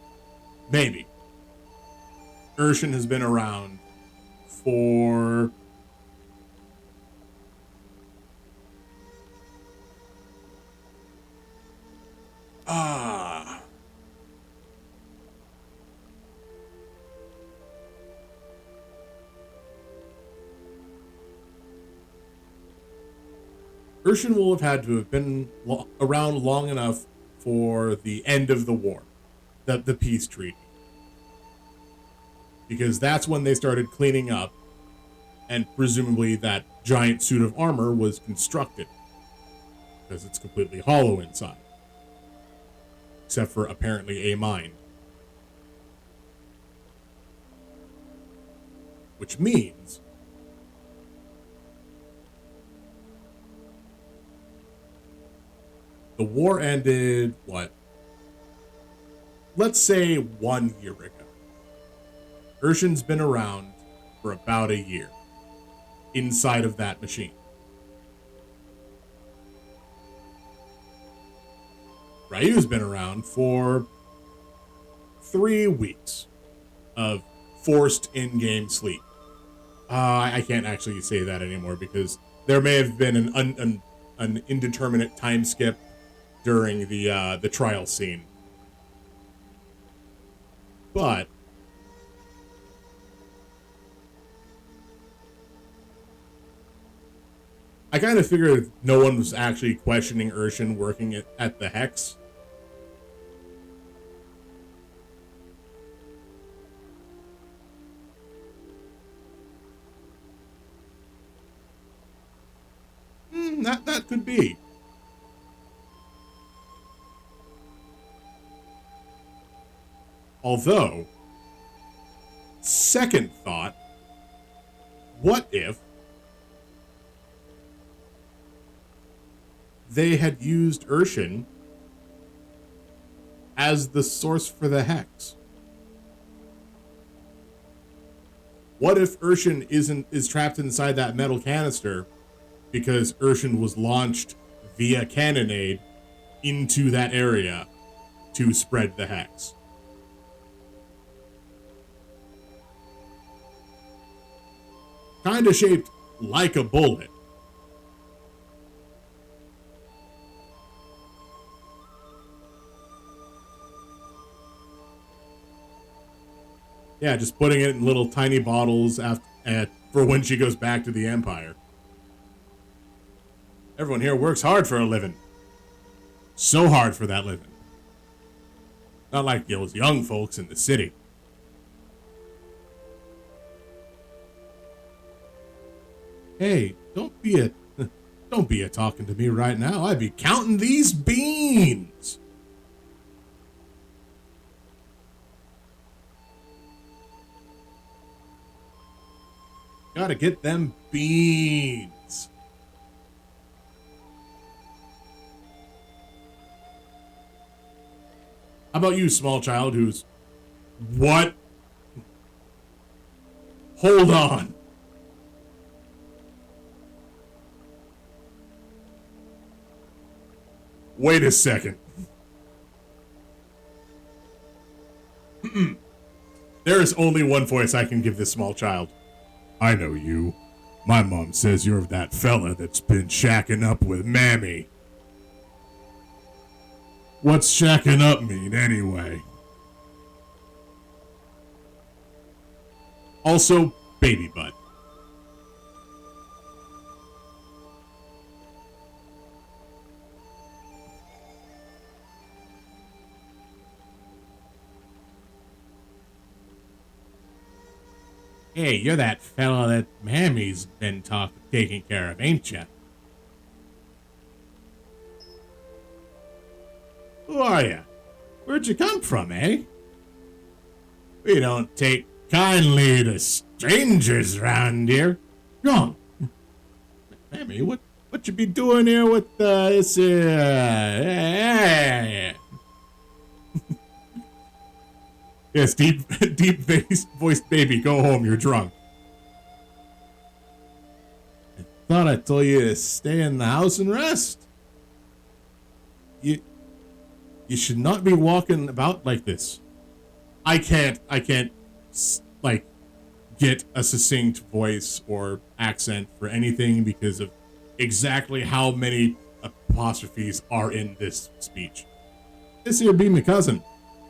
Urshan has been around for Urshan will have had to have been around long enough for the end of the war, the peace treaty. Because that's when they started cleaning up, and presumably that giant suit of armor was constructed. Because it's completely hollow inside. Except for apparently a mine. Which means the war ended, what? Let's say 1 year ago. Urshan's been around for about a year inside of that machine. Ryu's been around for 3 weeks of forced in-game sleep. I can't actually say that anymore because there may have been an indeterminate time skip during the trial scene. But I kind of figured no one was actually questioning Urshan working at the Hex. That could be. Although, second thought, what if they had used Urshan as the source for the Hex? What if Urshan is trapped inside that metal canister because Urshan was launched via cannonade into that area to spread the Hex? Kind of shaped like a bullet. Yeah, just putting it in little tiny bottles for when she goes back to the Empire. Everyone here works hard for a living. So hard for that living. Not like those young folks in the city. Hey, don't be a talking to me right now. I'd be counting these beans. Gotta get them beans. How about you, small child, who's... What? Hold on. Wait a second. There is only one voice I can give this small child. I know you. My mom says you're that fella that's been shacking up with Mammy. What's shacking up mean, anyway? Also, baby butt. Hey, you're that fella that Mammy's been taking care of, ain't ya? Who are ya? Where'd you come from, eh? We don't take kindly to strangers round here. Wrong. Mammy, what you be doing here with this Yes, deep voiced baby, go home, you're drunk. I thought I told you to stay in the house and rest. You should not be walking about like this. I can't, like, get a succinct voice or accent for anything because of exactly how many apostrophes are in this speech. This here be my cousin.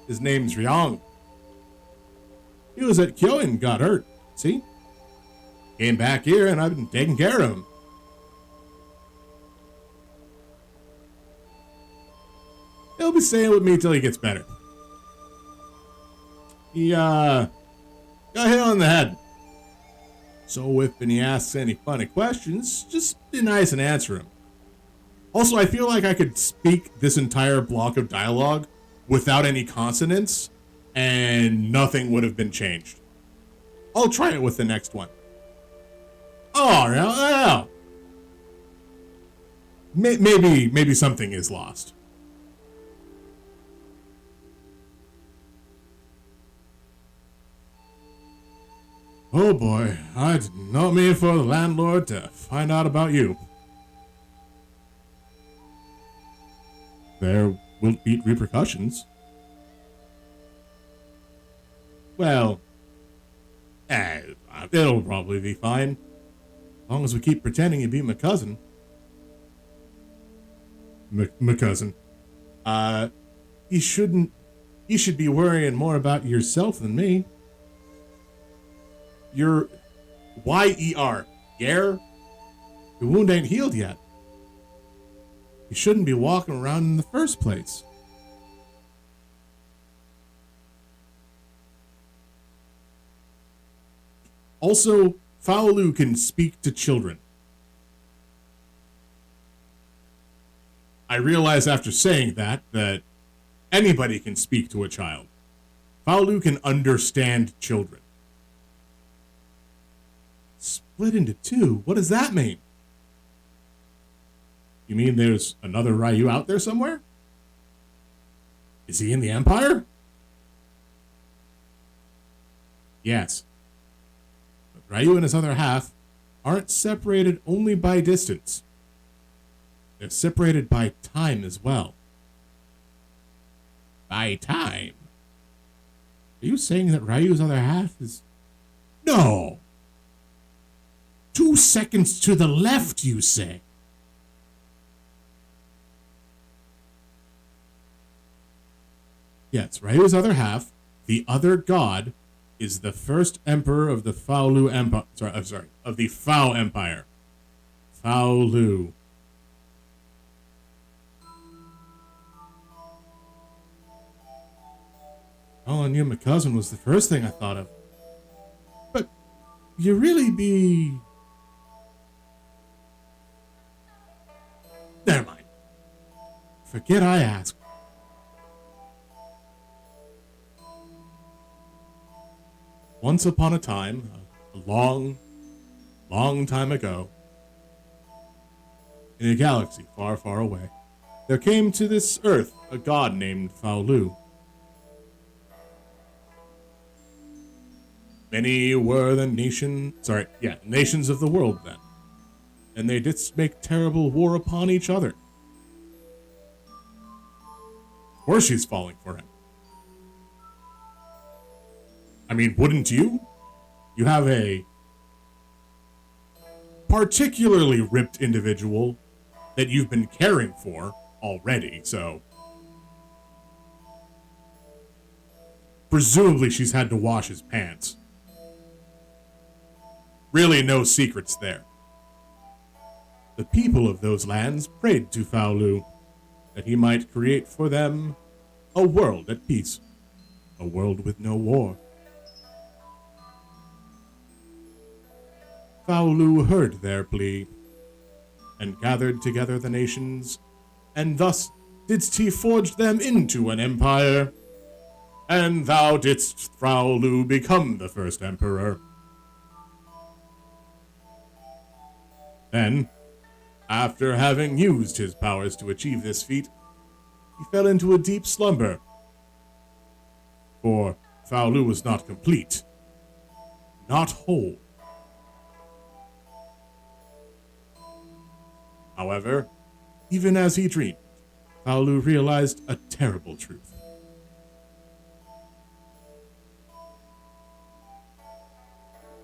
His name's Ryong. He was at Kyo and got hurt, see? Came back here and I've been taking care of him. He'll be staying with me till he gets better. He, got hit on the head. So if he asks any funny questions, just be nice and answer him. Also, I feel like I could speak this entire block of dialogue without any consonants, and nothing would have been changed. I'll try it with the next one. Oh, no. Maybe something is lost. Oh boy, I did not mean for the landlord to find out about you. There will be repercussions. Well, it'll probably be fine. As long as we keep pretending you be my cousin. My cousin. You should be worrying more about yourself than me. You're Y-E-R. Yer? Your wound ain't healed yet. You shouldn't be walking around in the first place. Also, Faolu can speak to children. I realize after saying that anybody can speak to a child. Faolu can understand children. Split into two? What does that mean? You mean there's another Ryu out there somewhere? Is he in the Empire? Yes. But Ryu and his other half aren't separated only by distance. They're separated by time as well. By time? Are you saying that Ryu's other half is... No! 2 seconds to the left, you say? Yes, Ryu's other half, the other god, is the first emperor of the Faolu Empire. Of the Fao Empire. Faolu. Calling you my cousin was the first thing I thought of. But you really be... Never mind. Forget I asked. Once upon a time, a long, long time ago, in a galaxy far, far away, there came to this earth a god named Faolu. Many were the nations of the world then, and they did make terrible war upon each other. Of course she's falling for him. I mean, wouldn't you? You have a particularly ripped individual that you've been caring for already, so presumably she's had to wash his pants. Really no secrets there. The people of those lands prayed to Faolu that he might create for them a world at peace, a world with no war. Faolu heard their plea, and gathered together the nations, and thus didst he forge them into an empire, and thou didst, Faolu, become the first emperor. Then, after having used his powers to achieve this feat, he fell into a deep slumber, for Faolu was not complete, not whole. However, even as he dreamed, Faolu realized a terrible truth.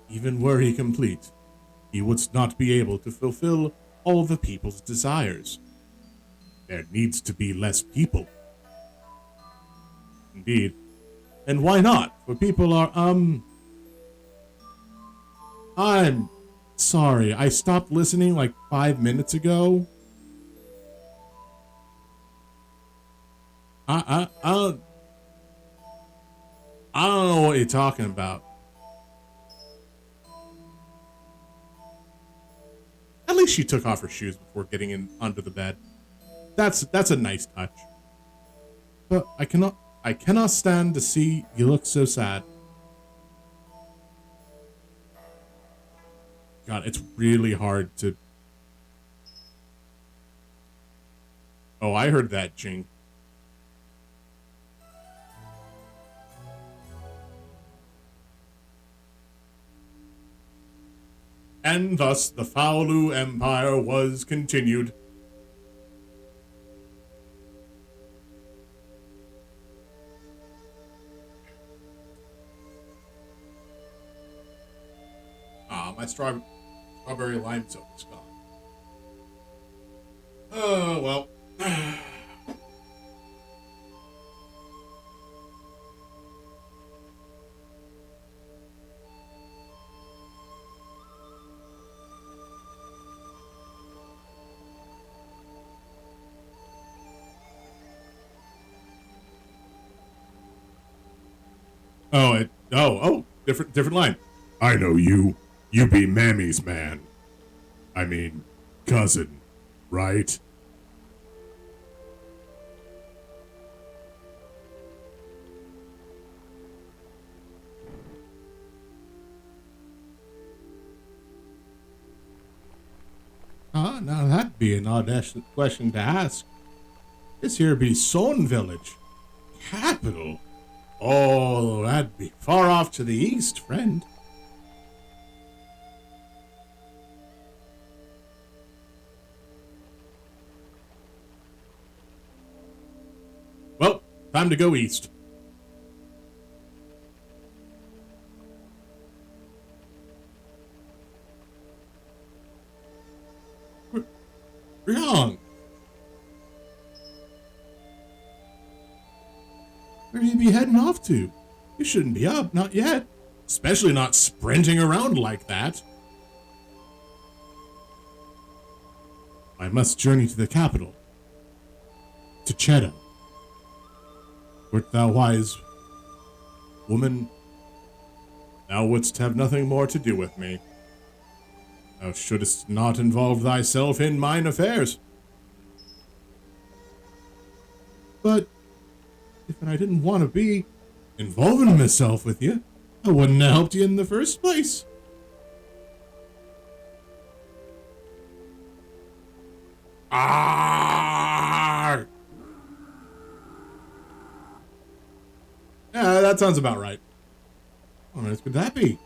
Even were he complete, he would not be able to fulfill all the people's desires. There needs to be less people. Indeed. And why not? For people are, I'm sorry, I stopped listening like 5 minutes ago. I don't know what you're talking about. At least she took off her shoes before getting in under the bed. That's a nice touch. But I cannot stand to see you look so sad. God, it's really hard to... Oh, I heard that, Jing. And thus the Faolu Empire was continued. My strawberry lime soap is gone. Oh, well. Different line. I know you. You be Mammy's man. I mean, cousin, right? Now that'd be an audacious question to ask. This here be Son Village. Capital? Oh, that'd be far off to the east, friend. Well, time to go east. Wrong. Where do you be heading off to? You shouldn't be up, not yet. Especially not sprinting around like that. I must journey to the capital. To Cheddar. Wert thou wise, woman? Thou wouldst have nothing more to do with me. Thou shouldst not involve thyself in mine affairs. But if I didn't want to be involving myself with you, I wouldn't have helped you in the first place. Ah! Yeah, that sounds about right. What on earth could that be?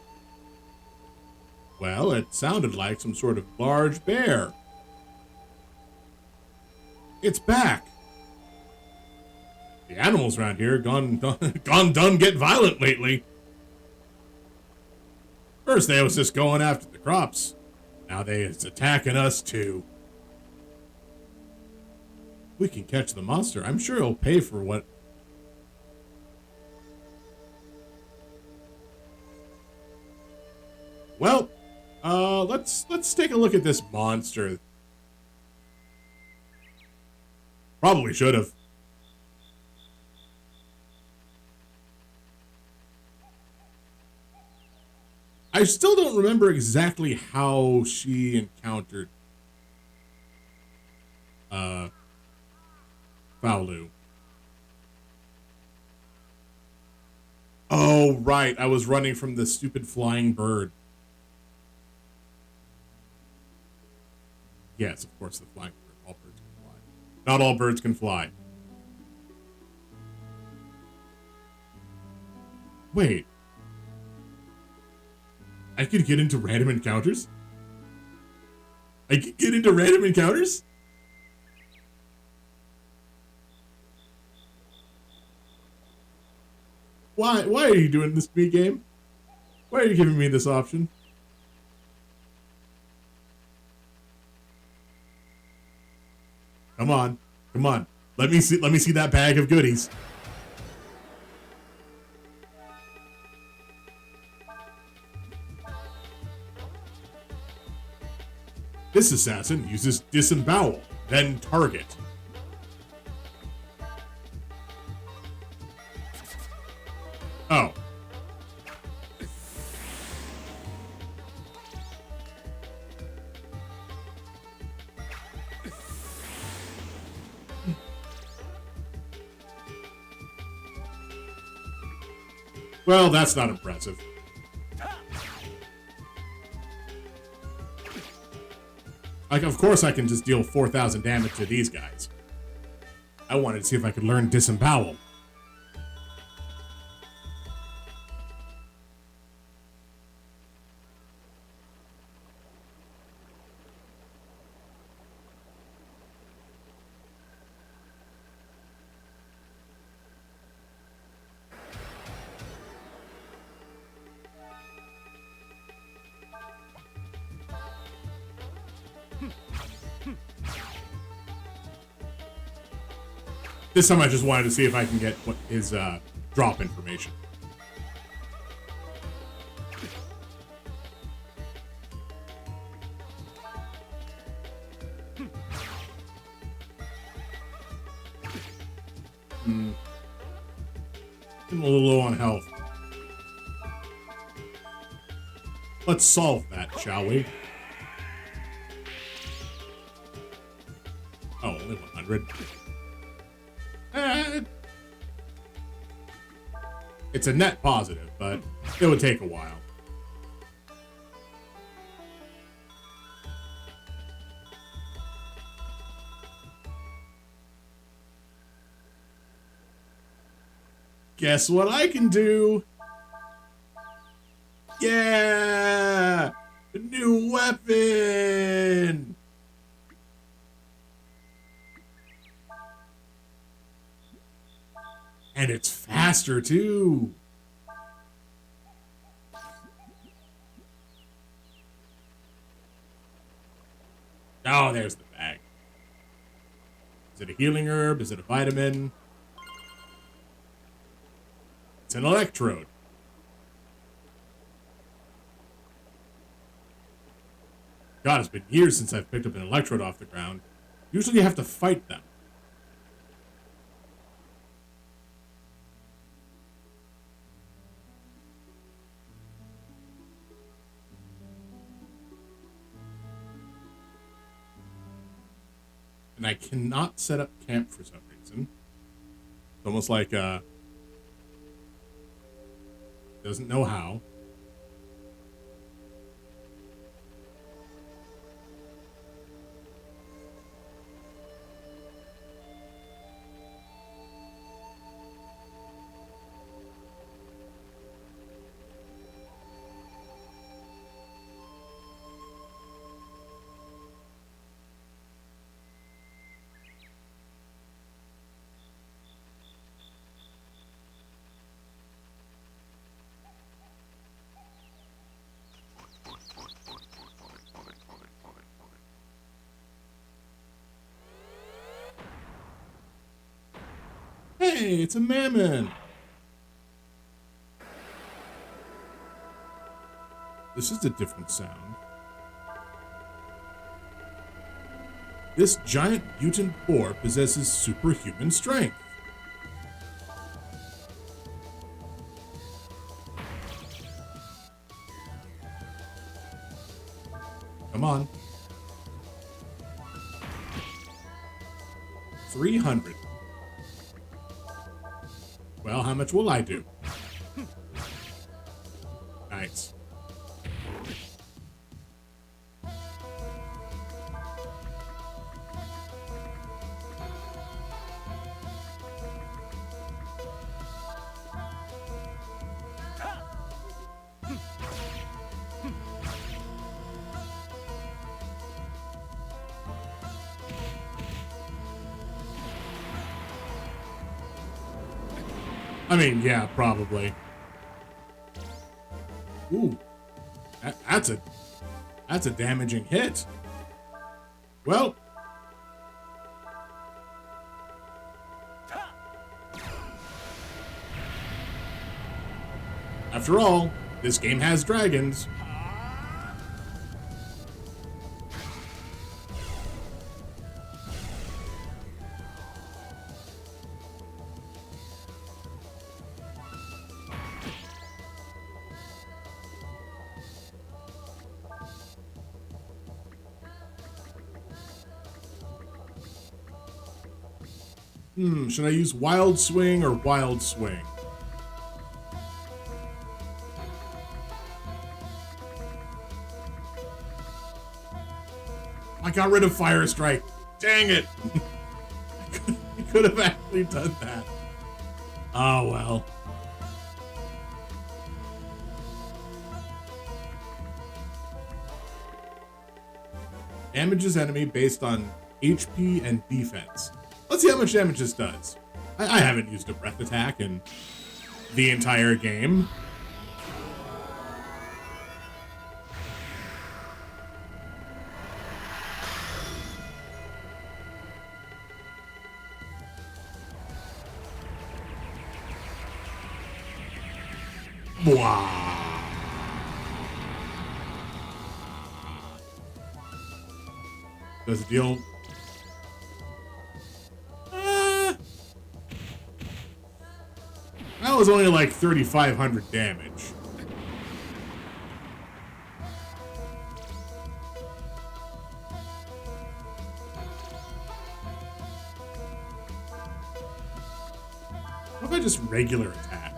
Well, it sounded like some sort of large bear. It's back. The animals around here gone done get violent lately. First they was just going after the crops. Now they is attacking us too. We can catch the monster. I'm sure he'll pay for what. Well, let's take a look at this monster. Probably should have. I still don't remember exactly how she encountered Faolu. Oh, right. I was running from the stupid flying bird. Yes, of course, the flying bird. All birds can fly. Not all birds can fly. Wait. I could get into random encounters? I could get into random encounters? Why are you doing this to me, game? Why are you giving me this option? Come on. Come on. Let me see that bag of goodies. This assassin uses disembowel, then target. Oh. Well, that's not impressive. Like, of course I can just deal 4,000 damage to these guys. I wanted to see if I could learn disembowel. This time I just wanted to see if I can get what his drop information. I'm a little low on health. Let's solve that, shall we? Oh, only 100. It's a net positive, but it would take a while. Guess what I can do? Yeah! A new weapon! And it's faster, too. Oh, there's the bag. Is it a healing herb? Is it a vitamin? It's an electrode. God, it's been years since I've picked up an electrode off the ground. Usually you have to fight them. And I cannot set up camp for some reason. It's almost like, doesn't know how. Hey, it's a mammon. This is a different sound. This giant mutant boar possesses superhuman strength. Come on. 300. Well, how much will I do? Nice. I mean, yeah, probably. Ooh, that's a damaging hit. Well, after all, this game has dragons. Should I use Wild Swing or Wild Swing? I got rid of Fire Strike. Dang it! I could have actually done that. Oh well. Damages enemy based on HP and defense. Let's see how much damage this does. I haven't used a breath attack in the entire game. Wow. Does it deal? That was only like 3,500 damage. What if I just regular attack?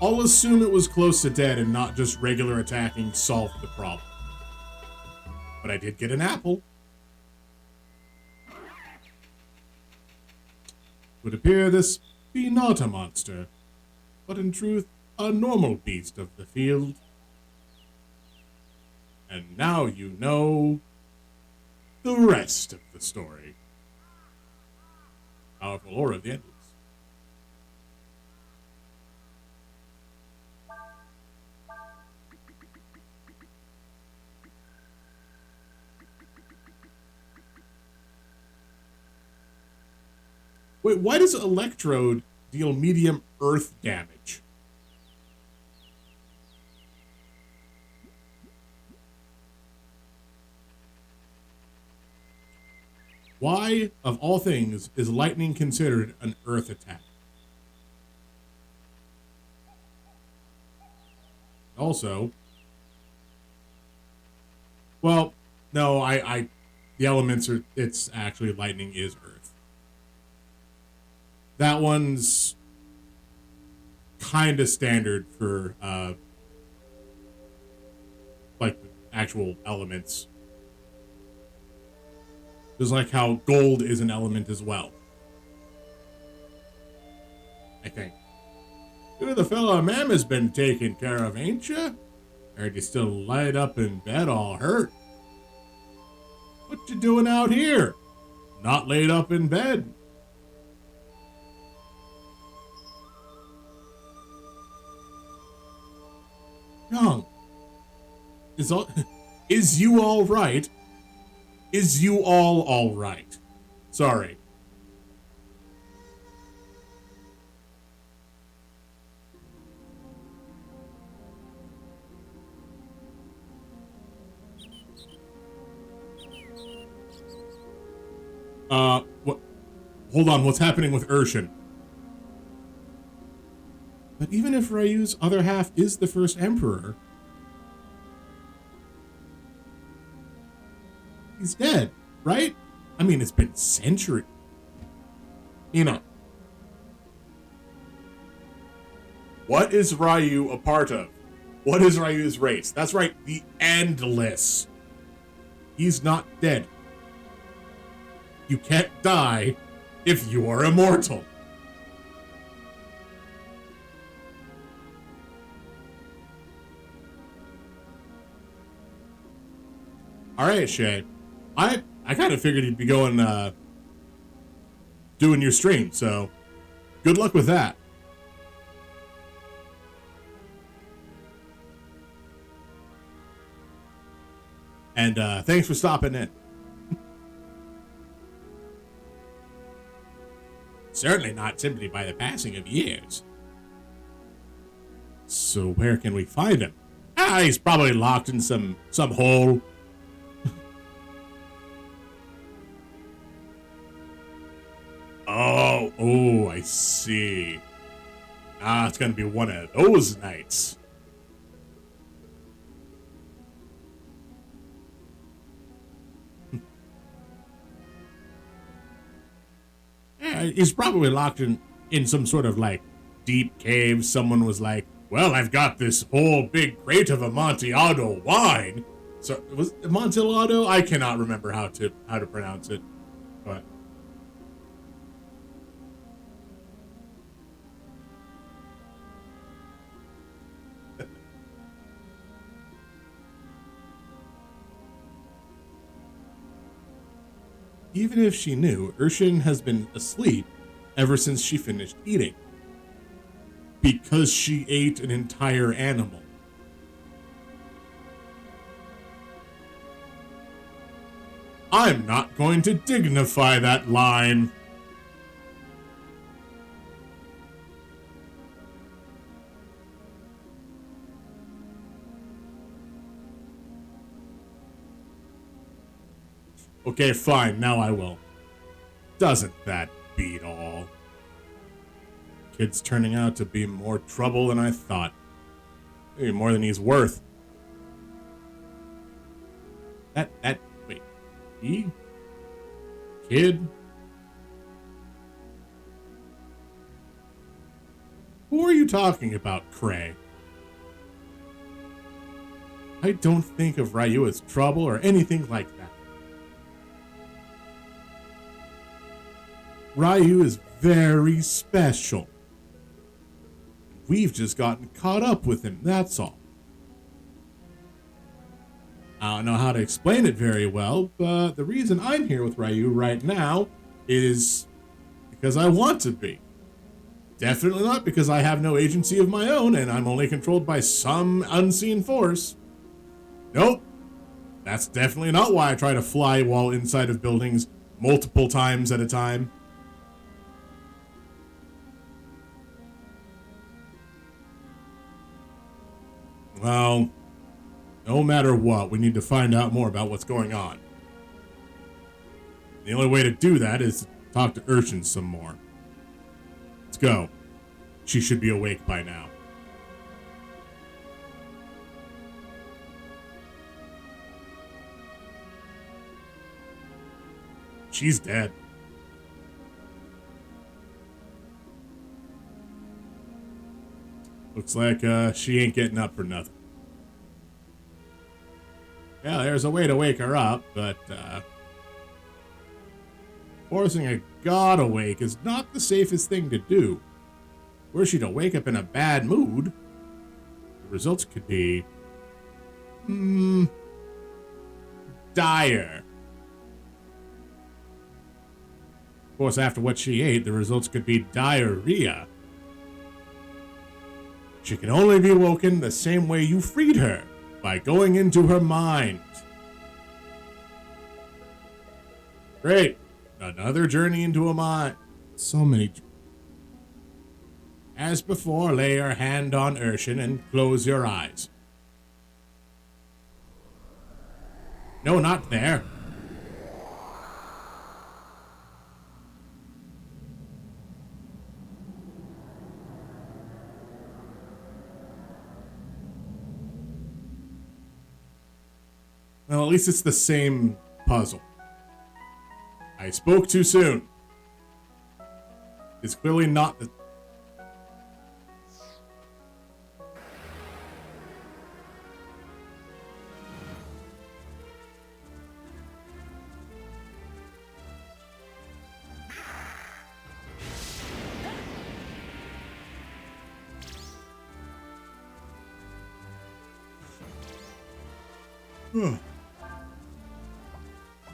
I'll assume it was close to dead and not just regular attacking solved the problem. But I did get an apple. It would appear this be not a monster, but in truth a normal beast of the field. And now you know the rest of the story. Powerful aura of the endless. Wait, why does Electrode deal medium earth damage? Why, of all things, is lightning considered an earth attack? Also, well, no, the elements are, it's actually lightning is earth. That one's kind of standard for, like, the actual elements. Just like how gold is an element as well. I think. You the fella ma'am has been taken care of, ain't ya? Heard you still laid up in bed all hurt. What you doing out here? Not laid up in bed. Young. Is you all right? Is you all right? Sorry. What? Hold on, what's happening with Urshan? But even if Ryu's other half is the first emperor, he's dead, right? I mean, it's been centuries. You know. What is Ryu a part of? What is Ryu's race? That's right, the Endless. He's not dead. You can't die if you are immortal. All right, Shay. I kind of figured you'd be going doing your stream, so good luck with that. And thanks for stopping in. Certainly not simply by the passing of years. So where can we find him? He's probably locked in some hole. Oh, I see. It's gonna be one of those nights. Yeah, he's probably locked in some sort of like deep cave. Someone was like, well, I've got this whole big crate of Amontillado wine. So was Amontillado? I cannot remember how to pronounce it, but even if she knew, Urshan has been asleep ever since she finished eating. Because she ate an entire animal. I'm not going to dignify that line. Okay, fine, now I will. Doesn't that beat all? Kid's turning out to be more trouble than I thought. Maybe more than he's worth. Wait. He? Kid? Who are you talking about, Cray? I don't think of Ryu as trouble or anything like that. Ryu is very special. We've just gotten caught up with him, that's all. I don't know how to explain it very well, but the reason I'm here with Ryu right now is because I want to be. Definitely not because I have no agency of my own and I'm only controlled by some unseen force. Nope. That's definitely not why I try to fly while inside of buildings multiple times at a time. Well, no matter what, we need to find out more about what's going on. The only way to do that is to talk to Urshan some more. Let's go. She should be awake by now. She's dead. Looks like she ain't getting up for nothing. Yeah, there's a way to wake her up, but forcing a god awake is not the safest thing to do. Were she to wake up in a bad mood, the results could be dire. Of course, after what she ate, the results could be diarrhea. She can only be woken the same way you freed her, by going into her mind. Great. Another journey into a mind. So many. As before, lay your hand on Urshan and close your eyes. No, not there. Well, at least it's the same puzzle. I spoke too soon. It's clearly not the...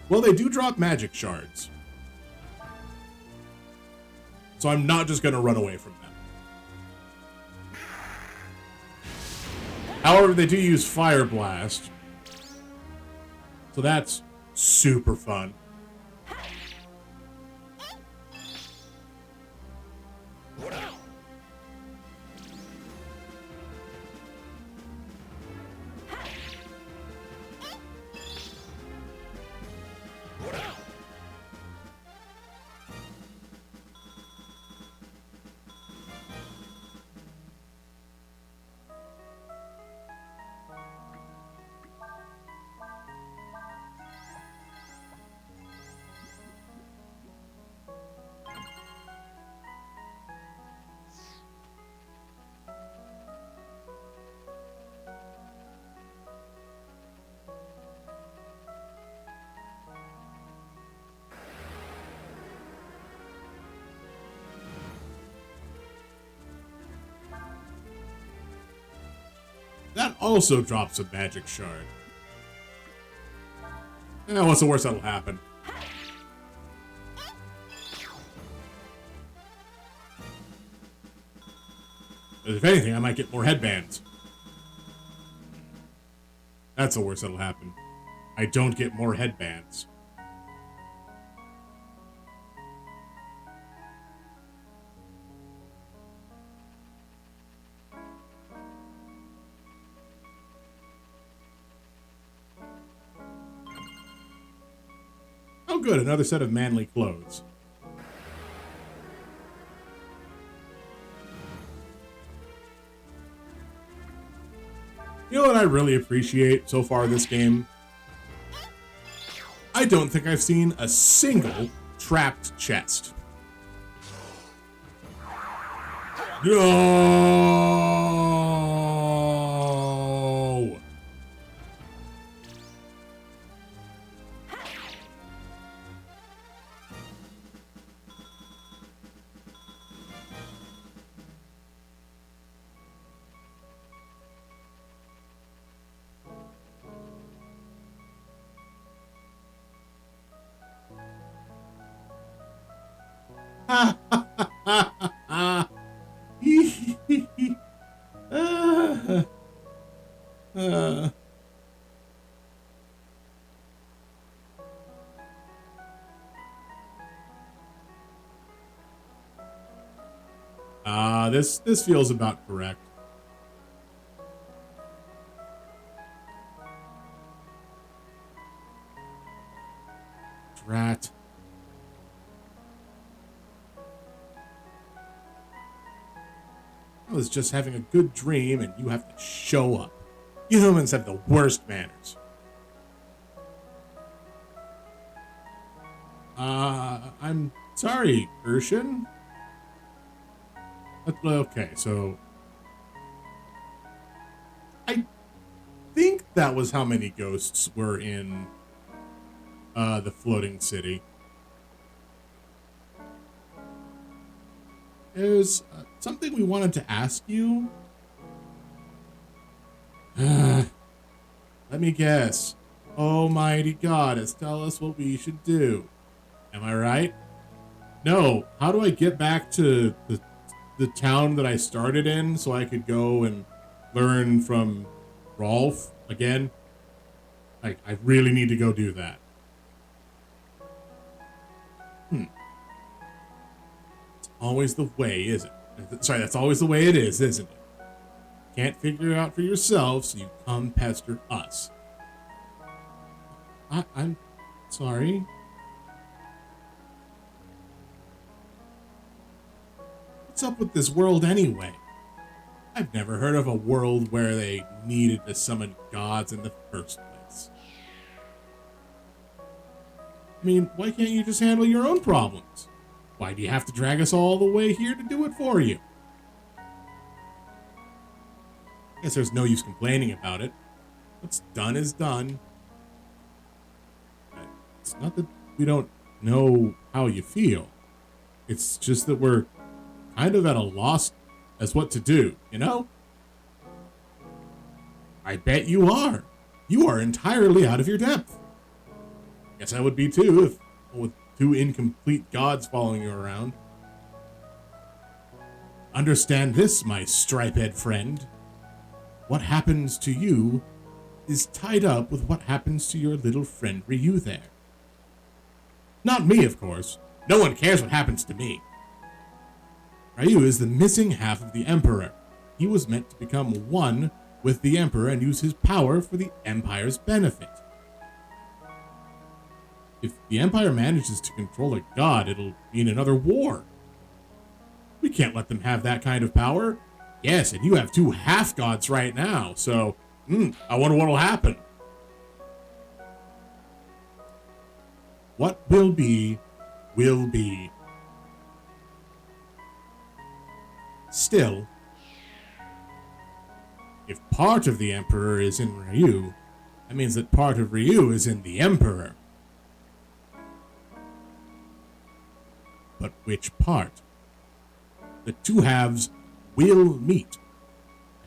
Well, they do drop magic shards. So I'm not just going to run away from them. However, they do use Fire Blast. So that's super fun. That also drops a magic shard. What's the worst that'll happen? If anything, I might get more headbands. That's the worst that'll happen. I don't get more headbands. Oh good, another set of manly clothes. You know what I really appreciate so far this game? I don't think I've seen a single trapped chest. No! This feels about correct. Drat. I was just having a good dream and you have to show up. You humans have the worst manners. I'm sorry, Urshan. Okay, so I think that was how many ghosts were in the floating city. There's something we wanted to ask you. Let me guess. Almighty Goddess, tell us what we should do. Am I right? No. How do I get back to the the town that I started in so I could go and learn from Rolf again. Like, I really need to go do that. It's always the way, isn't it? Sorry, that's always the way it is, isn't it? Can't figure it out for yourself, so you come pester us. I'm sorry. What's up with this world anyway? I've never heard of a world where they needed to summon gods in the first place. I mean, why can't you just handle your own problems? Why do you have to drag us all the way here to do it for you? Guess there's no use complaining about it. What's done is done. It's not that we don't know how you feel. It's just that we're kind of at a loss as what to do, you know? I bet you are. You are entirely out of your depth. Guess I would be too, if with two incomplete gods following you around. Understand this, my stripe-head friend. What happens to you is tied up with what happens to your little friend Ryu there. Not me, of course. No one cares what happens to me. Ryu is the missing half of the Emperor. He was meant to become one with the Emperor and use his power for the Empire's benefit. If the Empire manages to control a god, it'll mean another war. We can't let them have that kind of power. Yes, and you have two half-gods right now, so, I wonder what'll happen. What will be, will be. Still, if part of the Emperor is in Ryu, that means that part of Ryu is in the Emperor. But which part? The two halves will meet.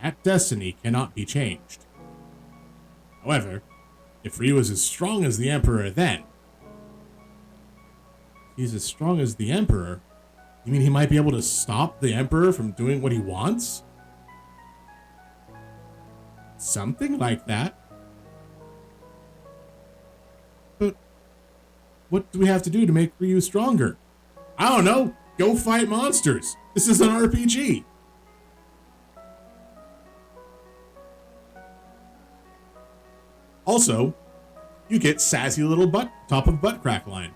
That destiny cannot be changed. However, if Ryu is as strong as the Emperor then, he's as strong as the Emperor, you mean he might be able to stop the Emperor from doing what he wants? Something like that. But what do we have to do to make Ryu stronger? I don't know. Go fight monsters. This is an RPG. Also, you get sassy little top of butt crack line.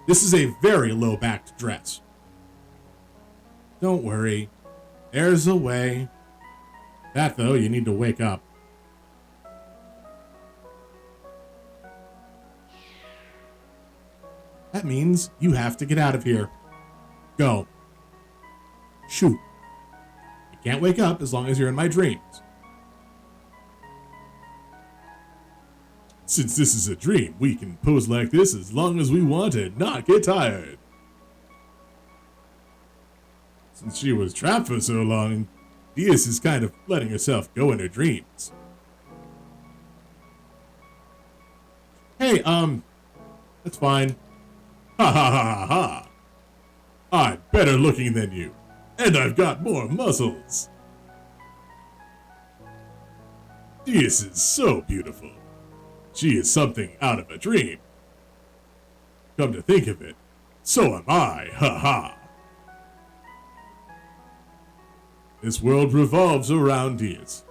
This is a very low-backed dress. Don't worry. There's a way. That, though, you need to wake up. That means you have to get out of here. Go. Shoot. You can't wake up as long as you're in my dreams. Since this is a dream, we can pose like this as long as we want and not get tired. Since she was trapped for so long, Diaz is kind of letting herself go in her dreams. Hey, that's fine. Ha ha ha ha ha. I'm better looking than you, and I've got more muscles. Diaz is so beautiful. She is something out of a dream. Come to think of it, so am I, ha ha. This world revolves around Diaz.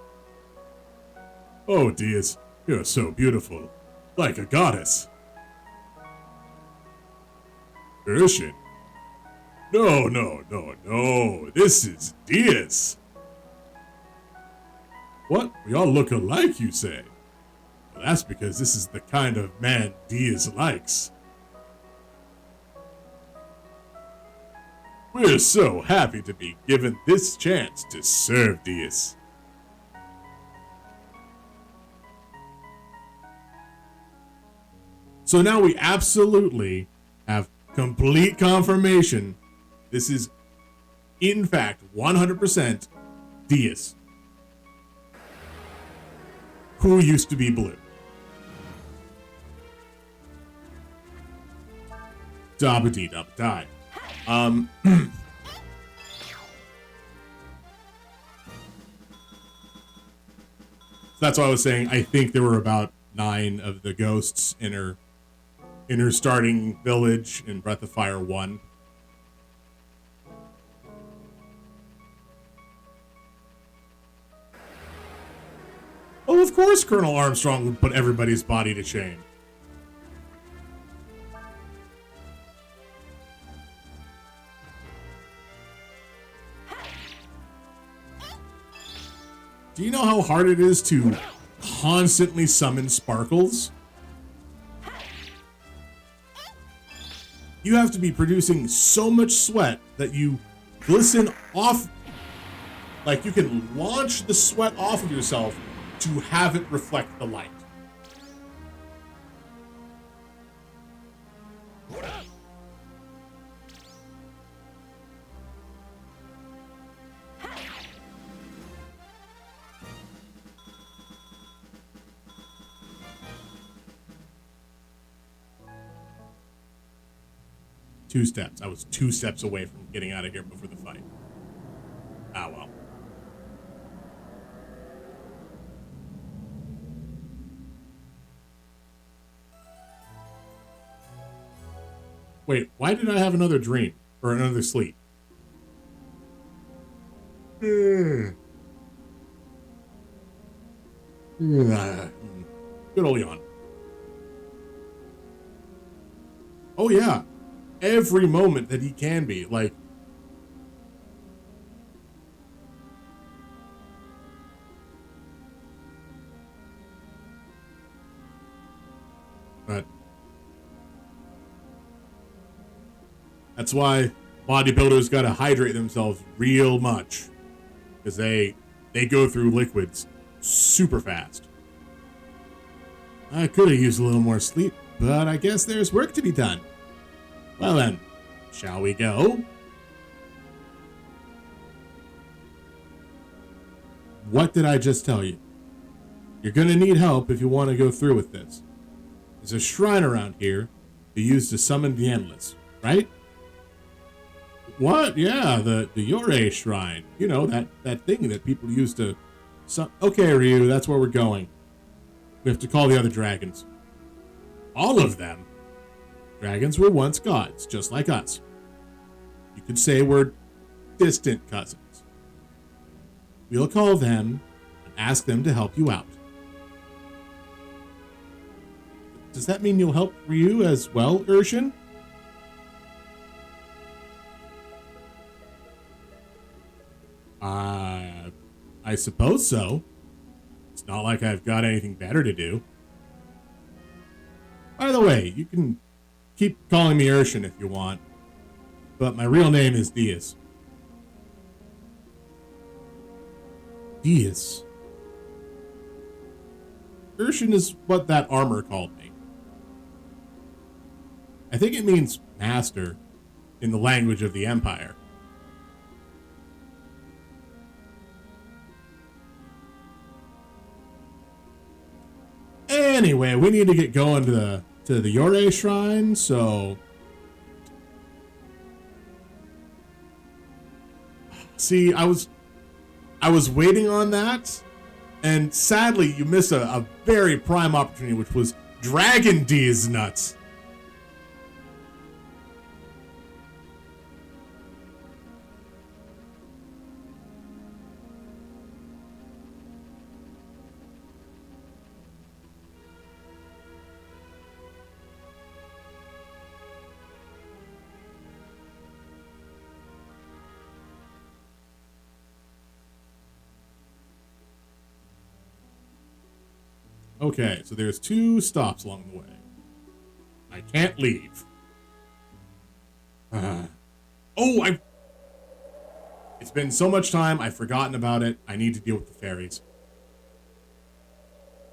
Oh, Diaz, you're so beautiful, like a goddess. Urshin? No, no, no, no, this is Diaz. What? We all look alike, you say? Well, that's because this is the kind of man Diaz likes. We're so happy to be given this chance to serve Diaz. So now we absolutely have complete confirmation this is, in fact, 100% Diaz, who used to be blue. Dabba-dee-dabba-die. that's why I was saying I think there were about 9 of the ghosts in her starting village in Breath of Fire 1. Oh, of course Colonel Armstrong would put everybody's body to shame. Do you know how hard it is to constantly summon sparkles? You have to be producing so much sweat that you glisten off, like you can launch the sweat off of yourself to have it reflect the light. Two steps. I was 2 steps away from getting out of here before the fight. Ah, well. Wait, why did I have another dream? Or another sleep? Good old yawn. Oh, yeah. Every moment that he can be, like... But... That's why bodybuilders gotta hydrate themselves real much. Because they go through liquids super fast. I could have used a little more sleep, but I guess there's work to be done. Well then, shall we go? What did I just tell you? You're gonna need help if you want to go through with this. There's a shrine around here you use to summon the Endless, right? What? Yeah, the Yore shrine. You know, that thing that people use to... Okay, Ryu, that's where we're going. We have to call the other dragons. All of them? Dragons were once gods, just like us. You could say we're distant cousins. We'll call them and ask them to help you out. Does that mean you'll help Ryu as well, Urshan? I suppose so. It's not like I've got anything better to do. By the way, you can keep calling me Urshan if you want, but my real name is Diaz. Diaz. Urshan is what that armor called me. I think it means master in the language of the Empire. Anyway, we need to get going to the Yore shrine, so... See, I was waiting on that, and sadly, you missed a very prime opportunity, which was Dragon D's nuts. Okay, so there's 2 stops along the way. I can't leave. It's been so much time, I've forgotten about it. I need to deal with the fairies.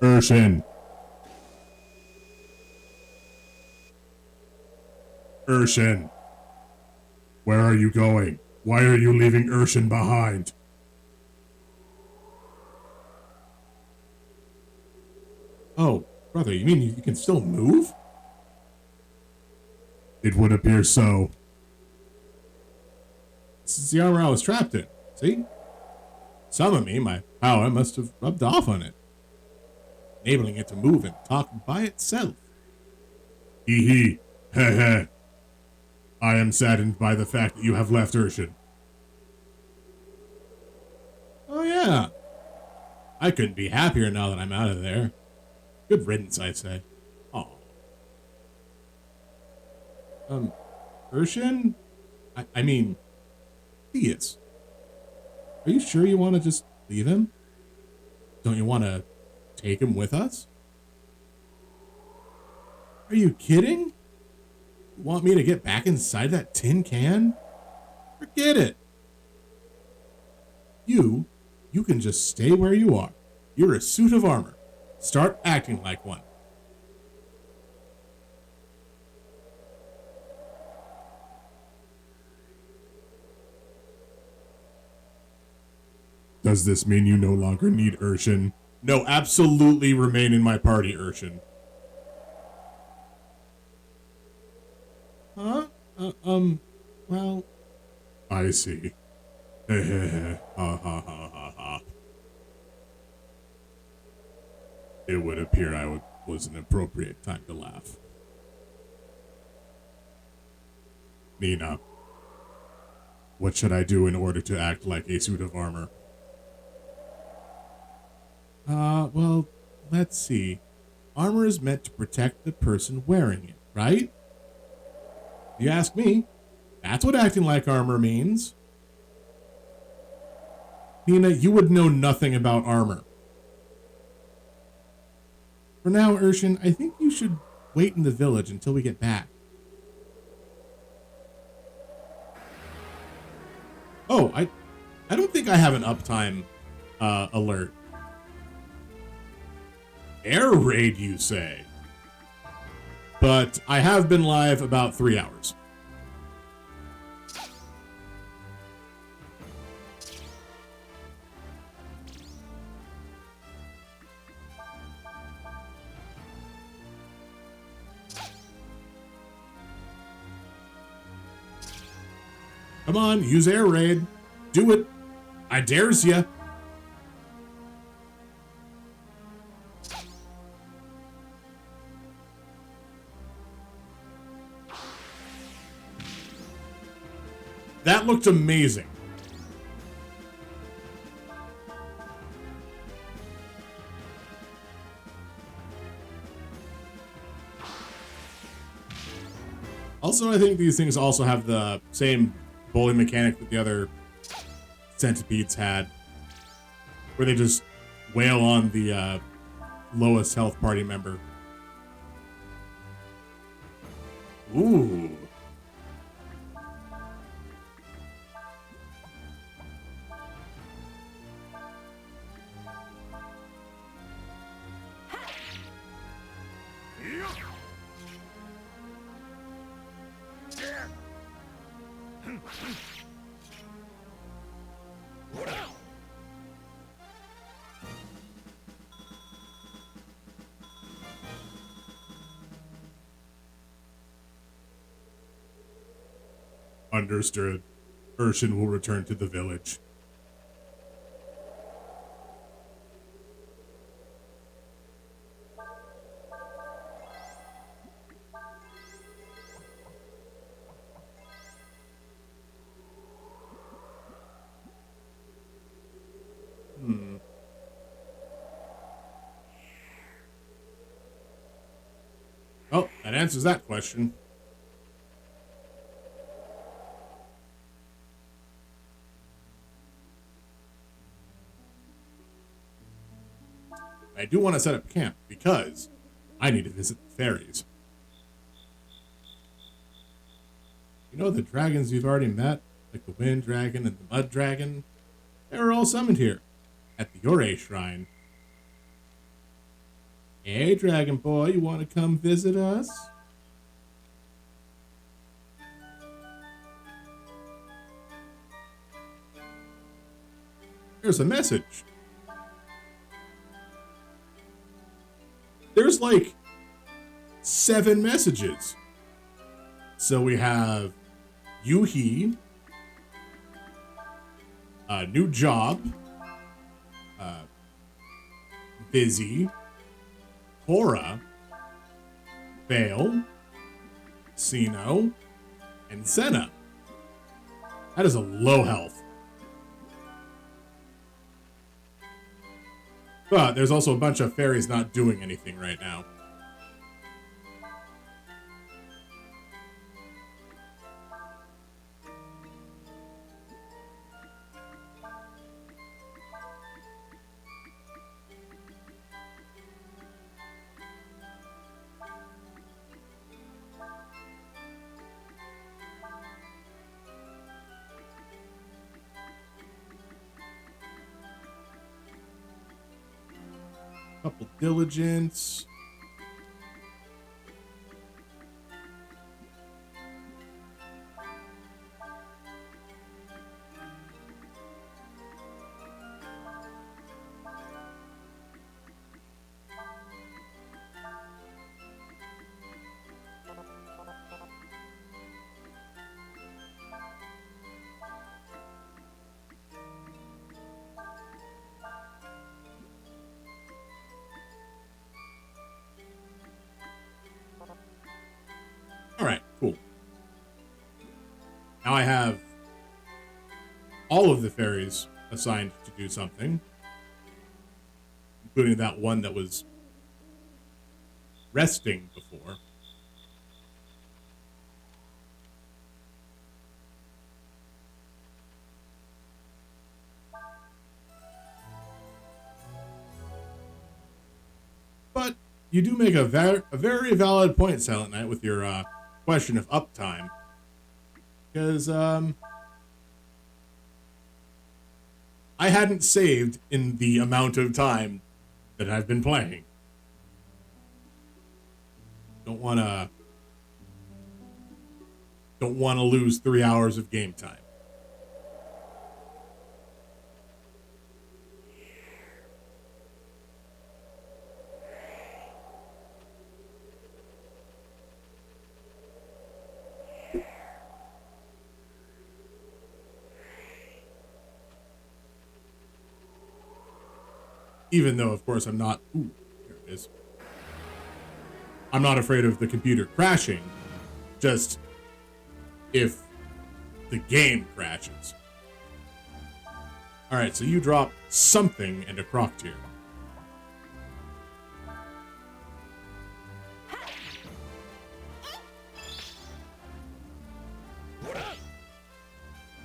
Urshan. Urshan. Where are you going? Why are you leaving Urshan behind? Oh, brother, you mean you can still move? It would appear so. This is the armor I was trapped in, see? Some of me, my power must have rubbed off on it. enabling it to move and talk by itself. Hee hee. Heh heh. I am saddened by the fact that you have left Urshan. Oh yeah. I couldn't be happier now that I'm out of there. Good riddance, I say. Oh. Urshan? I mean, Theus. Are you sure you want to just leave him? Don't you want to take him with us? Are you kidding? You want me to get back inside that tin can? Forget it. You can just stay where you are. You're a suit of armor. Start acting like one. Does this mean you no longer need Urshan? No, absolutely remain in my party, Urshan. Huh? Well... I see. Ha ha ha ha ha. It would appear was an appropriate time to laugh. Nina, what should I do in order to act like a suit of armor? Well, let's see. Armor is meant to protect the person wearing it, right? If you ask me, that's what acting like armor means. Nina, you would know nothing about armor. For now, Urshan, I think you should wait in the village until we get back. Oh, I don't think I have an uptime alert. Air raid, you say? But I have been live about 3 hours. Come on, use air raid. Do it. I dares ya. That looked amazing. Also, I think these things also have the same bowling mechanic that the other centipedes had, where they just wail on the lowest health party member. Ooh. Understood. Urshan will return to the village. Oh, that answers that question. I do want to set up camp because I need to visit the fairies. You know the dragons you've already met, like the wind dragon and the mud dragon? They were all summoned here at the Yore Shrine. Hey, dragon boy, you want to come visit us? There's a message. There's like 7 messages. So we have Yuhi, a new job, busy, Cora, Vale, Sino, and Senna. That is a low health. But there's also a bunch of fairies not doing anything right now. Couple diligence. All right, cool. Now I have all of the fairies assigned to do something, including that one that was resting before. But you do make a very valid point, Silent Knight, with your question of uptime. Because I hadn't saved in the amount of time that I've been playing. Don't wanna lose 3 hours of game time. Even though, of course, I'm not... Ooh, here it is. I'm not afraid of the computer crashing. Just if the game crashes. Alright, so you drop something into Croc tier.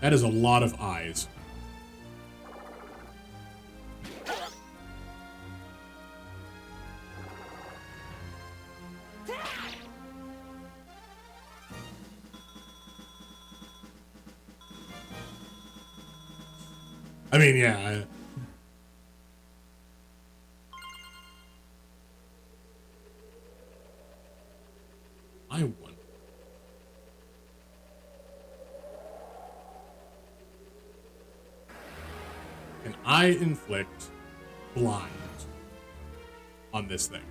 That is a lot of eyes. I mean, yeah. I won. Can I inflict blind on this thing?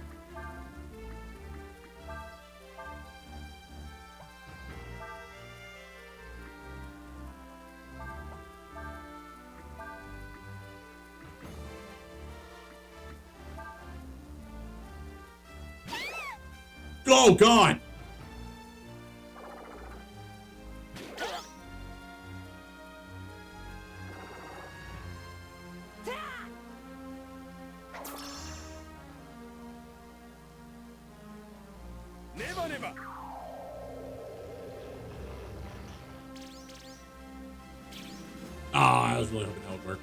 Oh, God! Ah, I was really hoping that would work.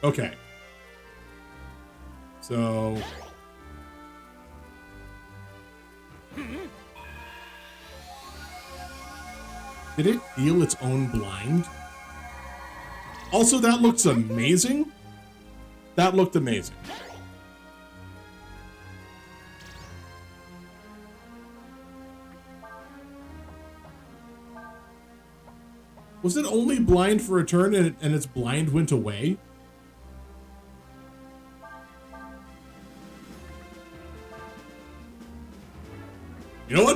Okay. So... Did it feel its own blind? Also, that looks amazing. That looked amazing. Was it only blind for a turn and its blind went away?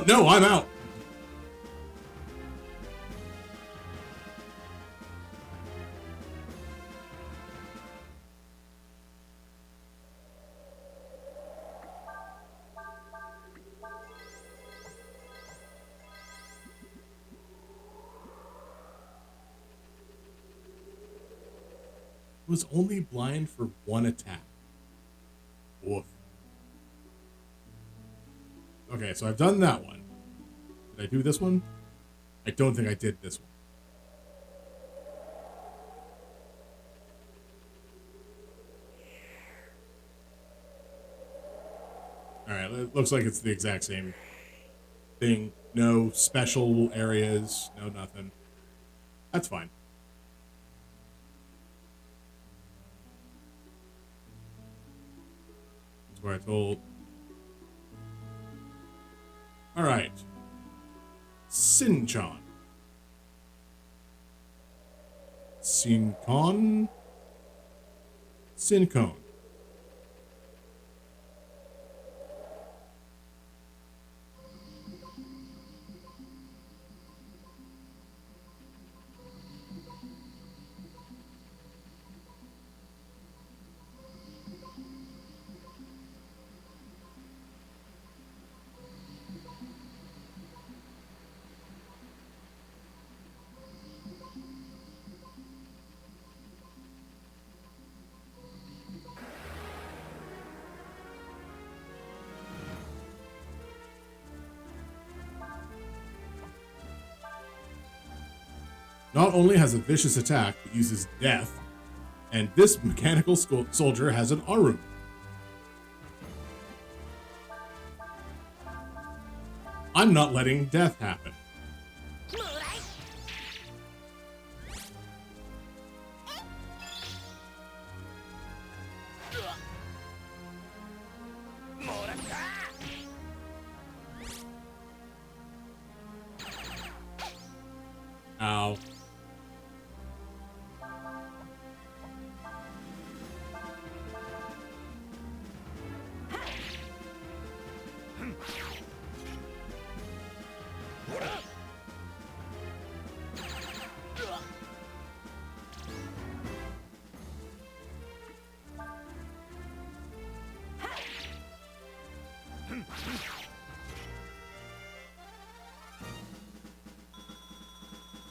no, I'm out. Was only blind for one attack. Woof. Okay, so I've done that one. Did I do this one? I don't think I did this one. Alright, it looks like it's the exact same thing. No special areas, no nothing. That's fine. That's where I told. Alright. Sinchan. Sincon? Sincone. Not only has a vicious attack, but uses death, and this mechanical soldier has an Arum. I'm not letting death happen. Ow.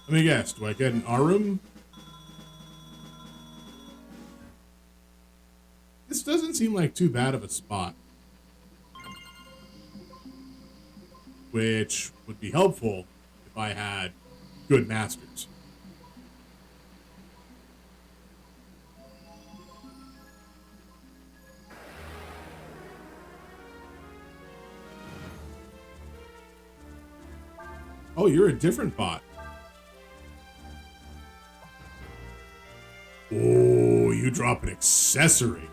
Let me guess, do I get an Arum? This doesn't seem like too bad of a spot. Which would be helpful if I had good masters. Oh, you're a different bot. Oh, you drop an accessory.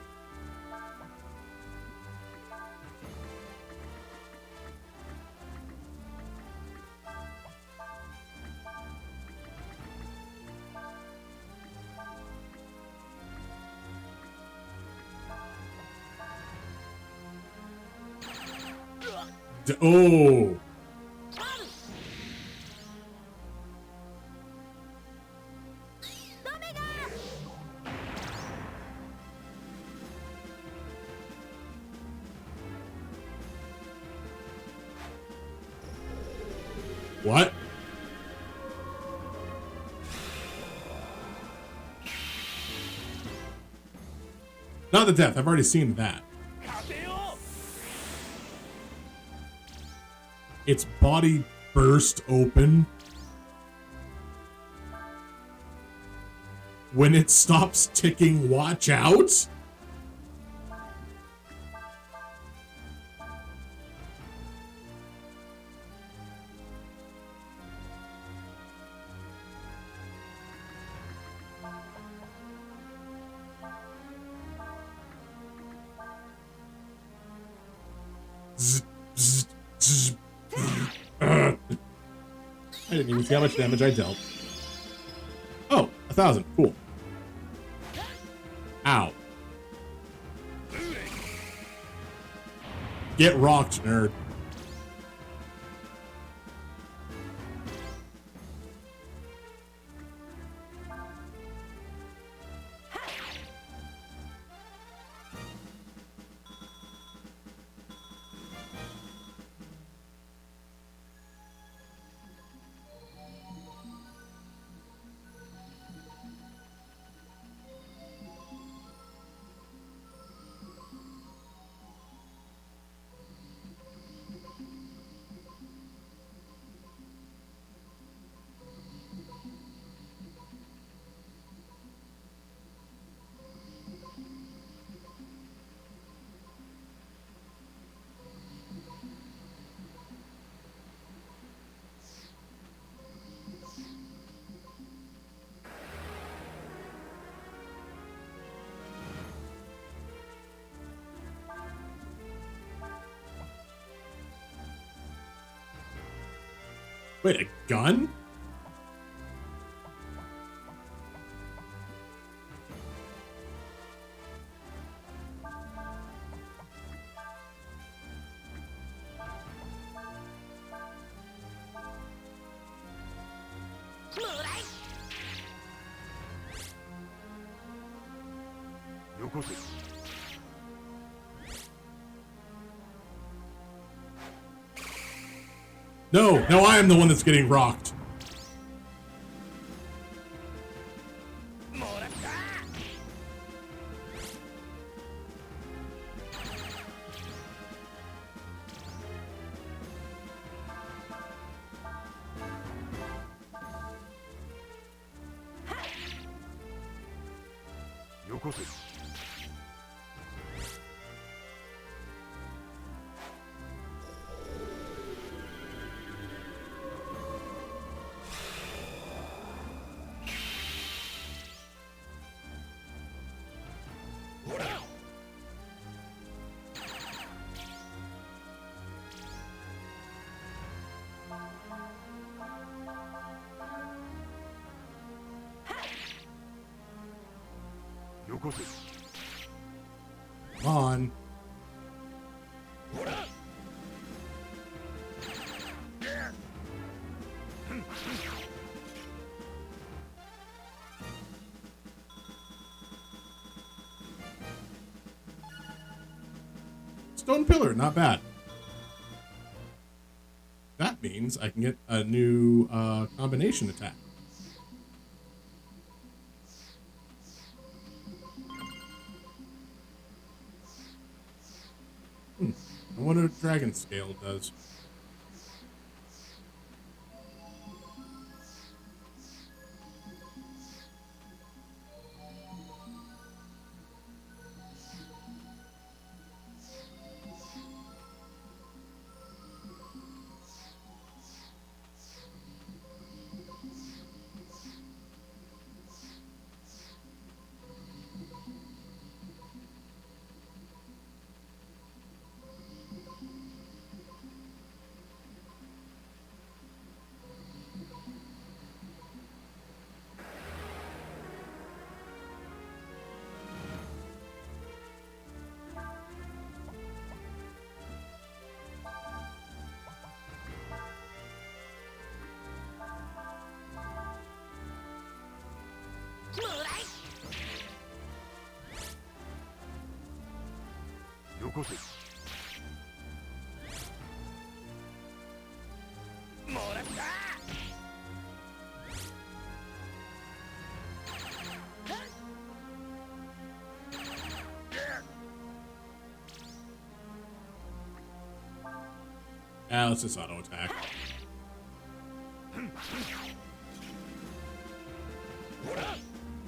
Oh. What? Not the death. I've already seen that. Its body burst open. When it stops ticking, watch out. I didn't even see how much damage I dealt. Oh, 1,000. Cool. Ow. Get rocked, nerd. Wait, a gun? No, I am the one that's getting rocked. Come on. Stone pillar, not bad. That means I can get a new combination attack. I wonder what Dragon Scale does. Let's just auto attack.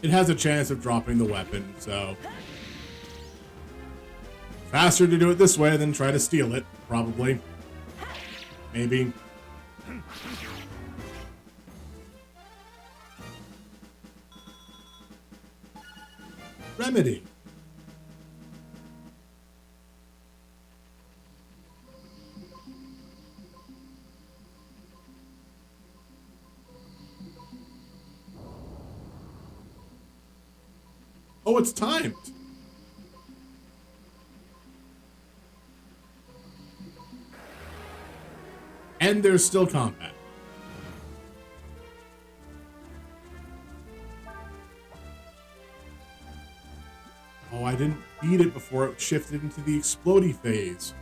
It has a chance of dropping the weapon, so faster to do it this way than try to steal it, probably. Maybe. Remedy. Oh, it's timed. And there's still combat. Oh, I didn't beat it before it shifted into the explodey phase.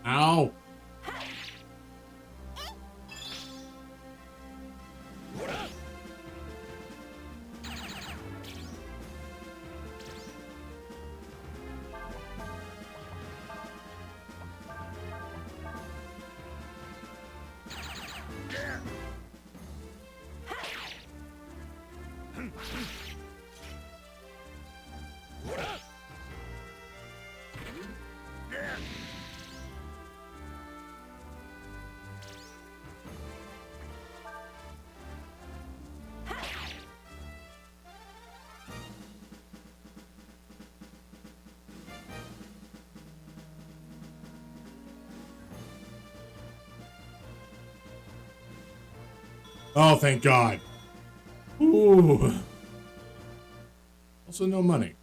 Ow. Oh, thank God. Ooh. Also, no money.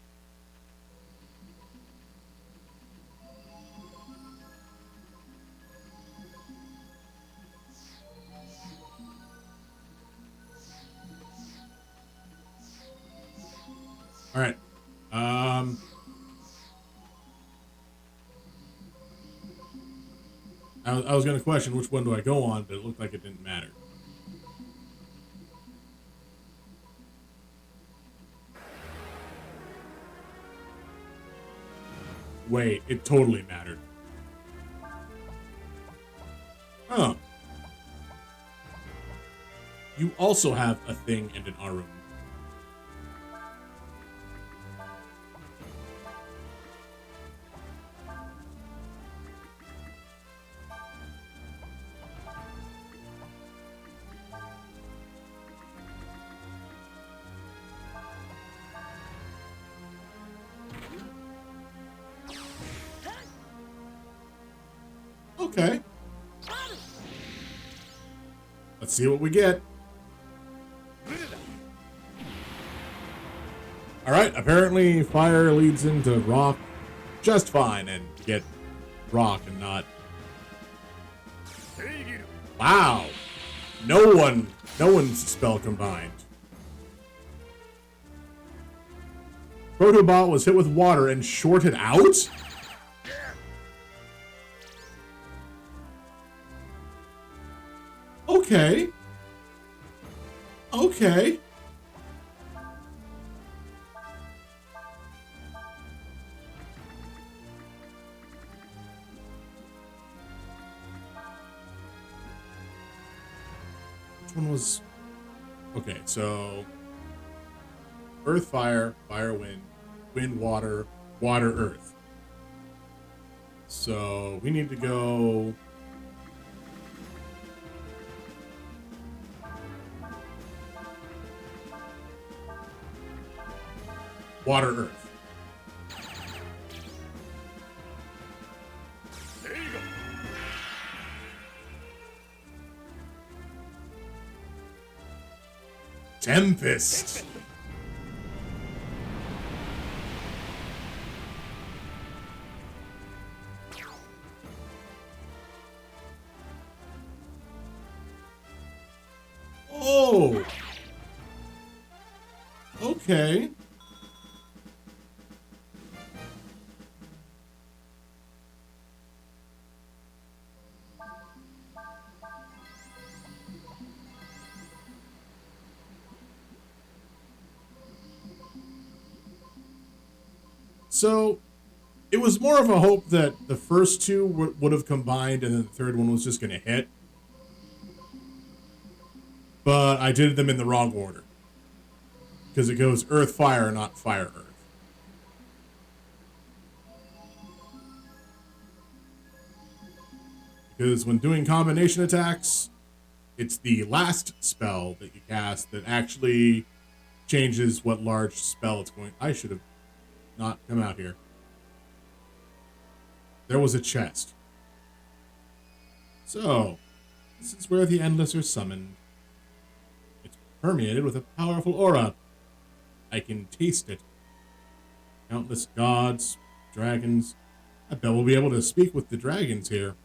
All right. I was gonna question which one do I go on, but it looked like it didn't matter. Wait, it totally mattered. Huh. You also have a thing and an Arum. Okay. Let's see what we get. Alright, apparently fire leads into rock just fine, and get rock and not... Wow! No one's spell combined. Protobot was hit with water and shorted out? Okay. Okay. Which one was... Okay, so... Earth, fire, fire, wind, wind, water, water, earth. So, we need to go... Water, earth. There you go. Tempest. Oh. Okay. So, it was more of a hope that the first two would have combined and then the third one was just going to hit. But I did them in the wrong order. Because it goes earth, fire, not fire, earth. Because when doing combination attacks, it's the last spell that you cast that actually changes what large spell it's going... I should have not come out here. There was a chest. So, this is where the Endless are summoned. It's permeated with a powerful aura. I can taste it. Countless gods, dragons. I bet we'll be able to speak with the dragons here.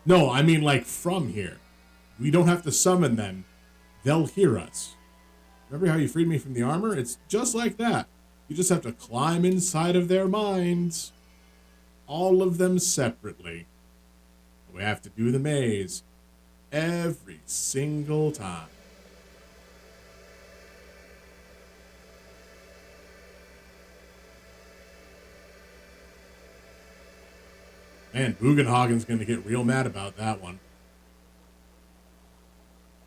No, I mean like from here. We don't have to summon them. They'll hear us. Remember how you freed me from the armor? It's just like that. You just have to climb inside of their minds. All of them separately. We have to do the maze every single time. Man, Bugenhagen's going to get real mad about that one.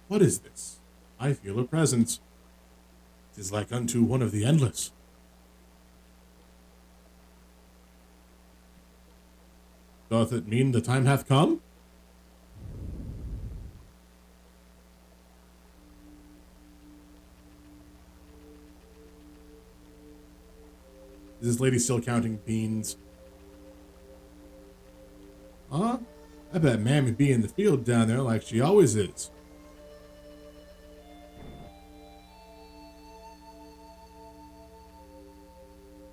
What is this? I feel a presence. It is like unto one of the Endless. Doth it mean the time hath come? Is this lady still counting beans? Huh? I bet Mammy be in the field down there like she always is.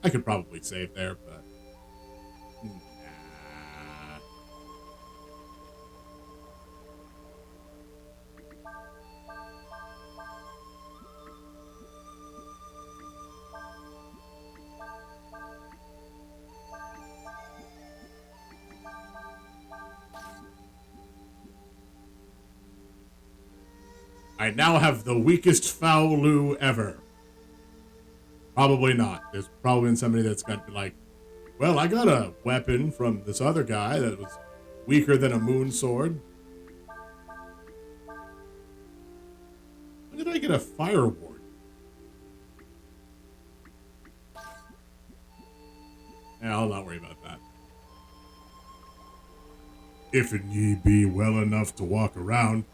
I could probably save there, but nah. I now have the weakest Faolu ever. Probably not. There's probably been somebody that's going to be like, well, I got a weapon from this other guy that was weaker than a moon sword. When did I get a fire ward? Yeah, I'll not worry about that. If it need be well enough to walk around,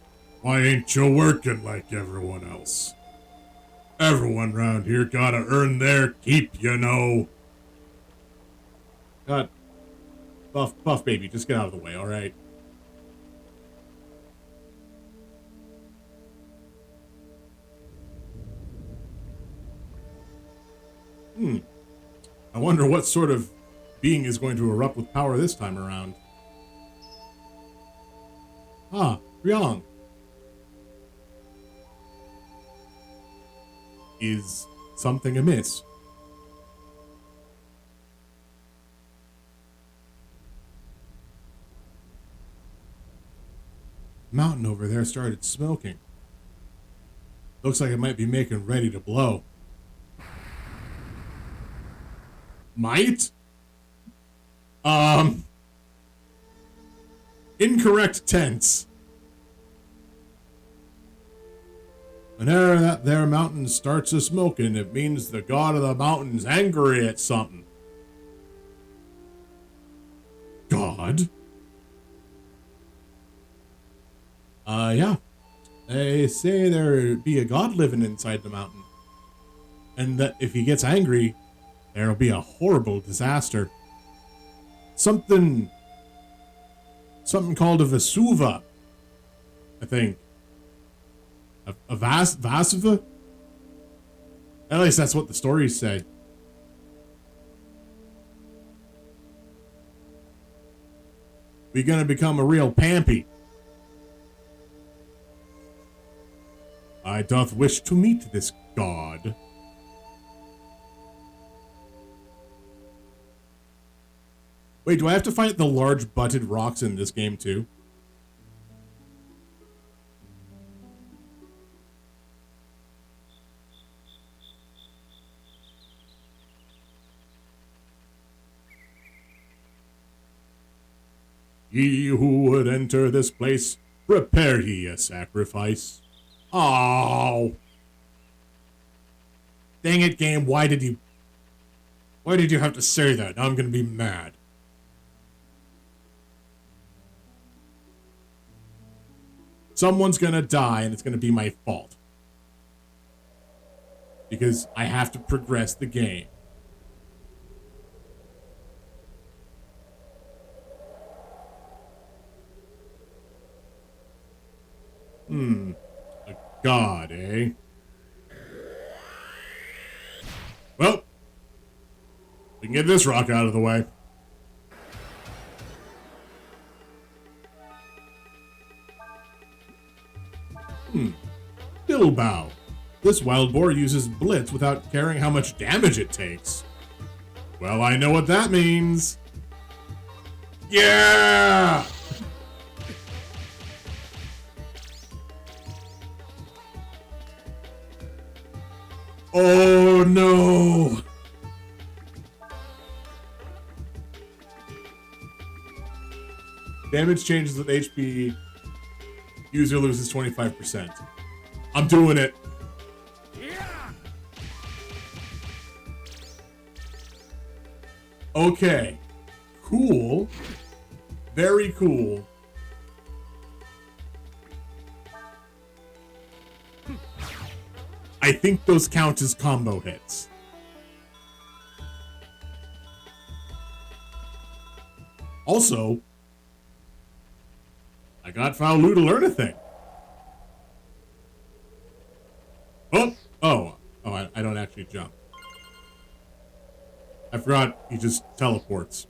why ain't you working like everyone else? Everyone around here gotta earn their keep, you know. God, Buff baby, just get out of the way, alright? I wonder what sort of being is going to erupt with power this time around. Ah, Ryong. Is something amiss? Mountain over there started smoking. Looks like it might be making ready to blow. Might? Incorrect tense. Whenever that there mountain starts a smoking, it means the god of the mountain's angry at something. God? Yeah. They say there be a god living inside the mountain. And that if he gets angry, there'll be a horrible disaster. Something called a Vesuva, I think. A Vasiva? At least that's what the stories say. We gonna become a real pampy. I doth wish to meet this god. Wait, do I have to fight the large butted rocks in this game too? Ye who would enter this place, prepare ye a sacrifice. Oh. Dang it, game, why did you have to say that? Now I'm gonna be mad. Someone's gonna die and it's gonna be my fault. Because I have to progress the game. A god, eh? Well, we can get this rock out of the way. Dillbow. This wild boar uses blitz without caring how much damage it takes. Well, I know what that means. Yeah! Oh no! Damage changes with HP. User loses 25%. I'm doing it. Okay. Cool. Very cool. I think those count as combo hits. Also, I got Faolu to learn a thing. Oh, I don't actually jump. I forgot he just teleports.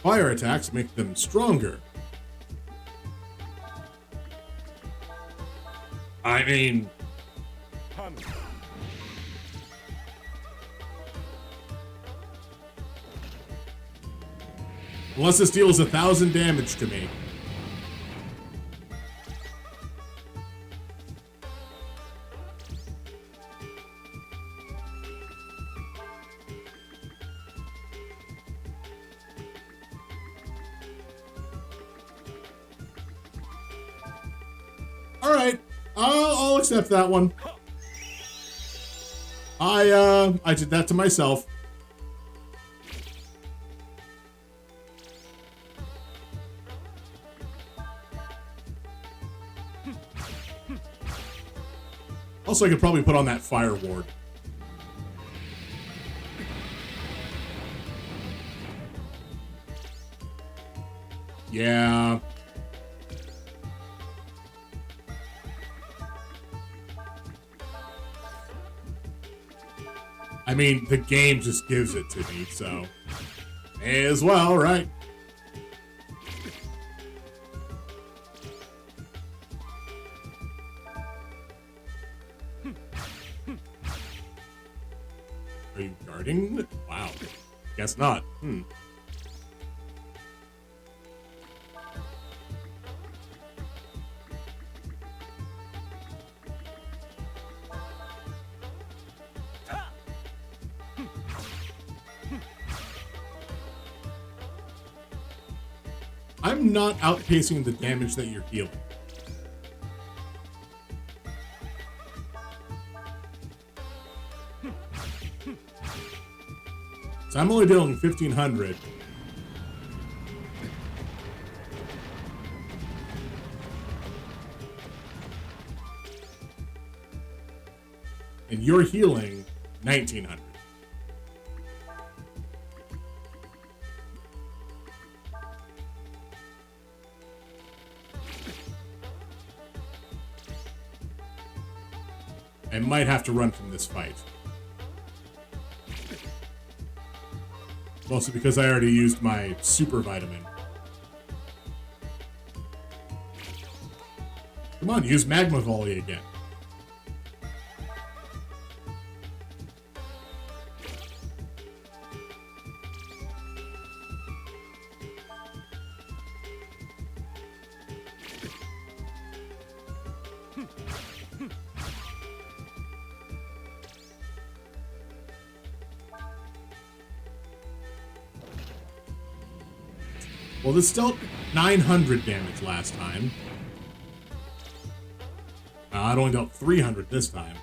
Fire attacks make them stronger. I mean... Unless this deals 1,000 damage to me. Alright, I'll accept that one. I did that to myself. Also, I could probably put on that fire ward. Yeah. I mean, the game just gives it to me, so may as well, right? Are you guarding? Wow. Guess not. I'm not outpacing the damage that you're healing. So I'm only dealing 1,500. And you're healing 1,900. I might have to run from this fight. Mostly because I already used my super vitamin. Come on, use magma volley again. Well, this dealt 900 damage last time. It only dealt 300 this time.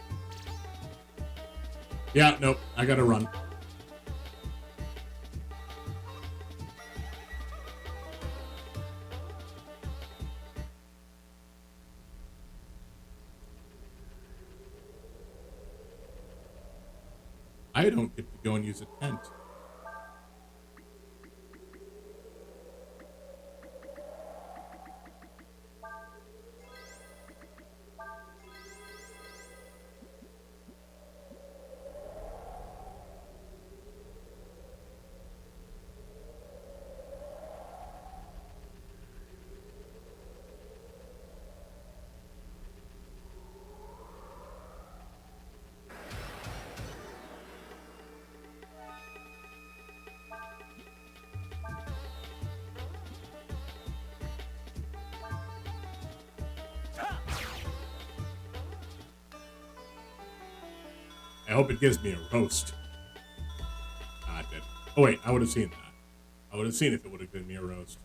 Yeah, nope, I gotta run. I don't get to go and use a tent. I hope it gives me a roast. It did. Oh wait, I would have seen that. I would have seen if it would have given me a roast.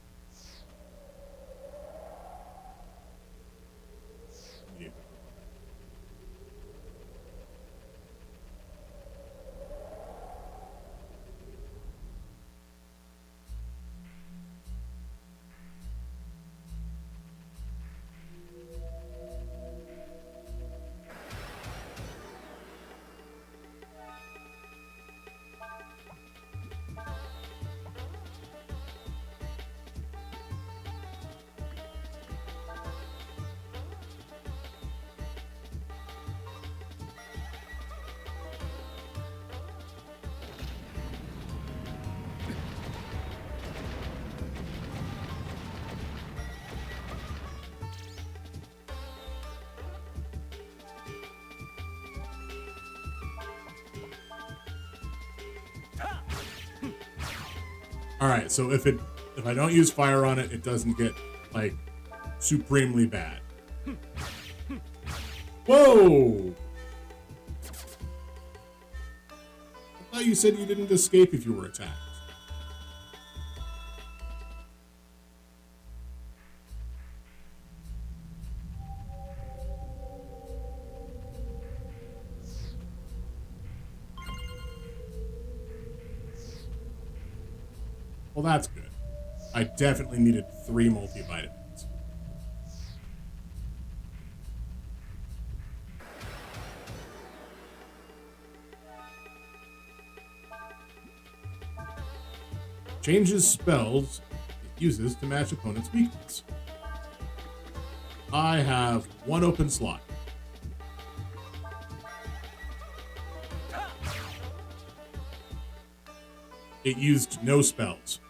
Yeah. All right, so if I don't use fire on it, it doesn't get like supremely bad. Whoa! I thought you said you didn't escape if you were attacked. Well, that's good. I definitely needed 3 multivitamins. Changes spells it uses to match opponent's weakness. I have 1 open slot. It used no spells.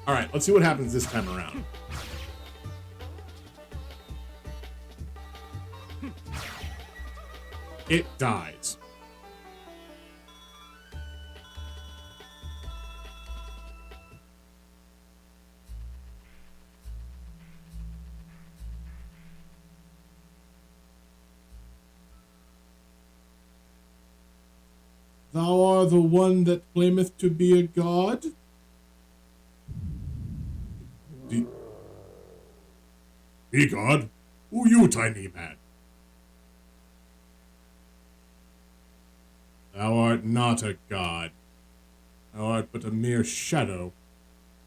All right, let's see what happens this time around. It dies. Thou art the one that claimeth to be a god? Be God? Who you, tiny man? Thou art not a god. Thou art but a mere shadow,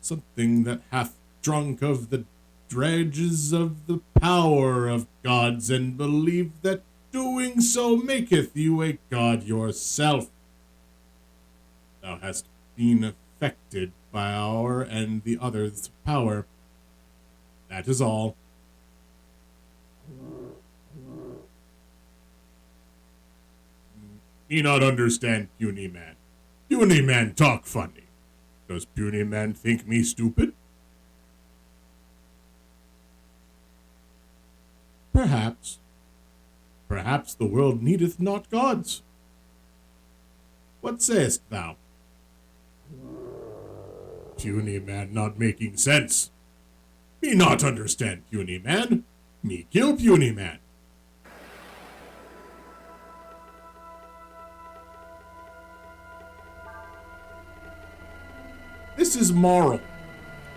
something that hath drunk of the dregs of the power of gods, and believe that doing so maketh you a god yourself. Thou hast been affected by our and the other's power. That is all. Me not understand puny man. Puny man talk funny. Does puny man think me stupid? Perhaps. Perhaps the world needeth not gods. What sayest thou? Puny man not making sense. Me not understand puny man. Me kill puny man. This is Marl,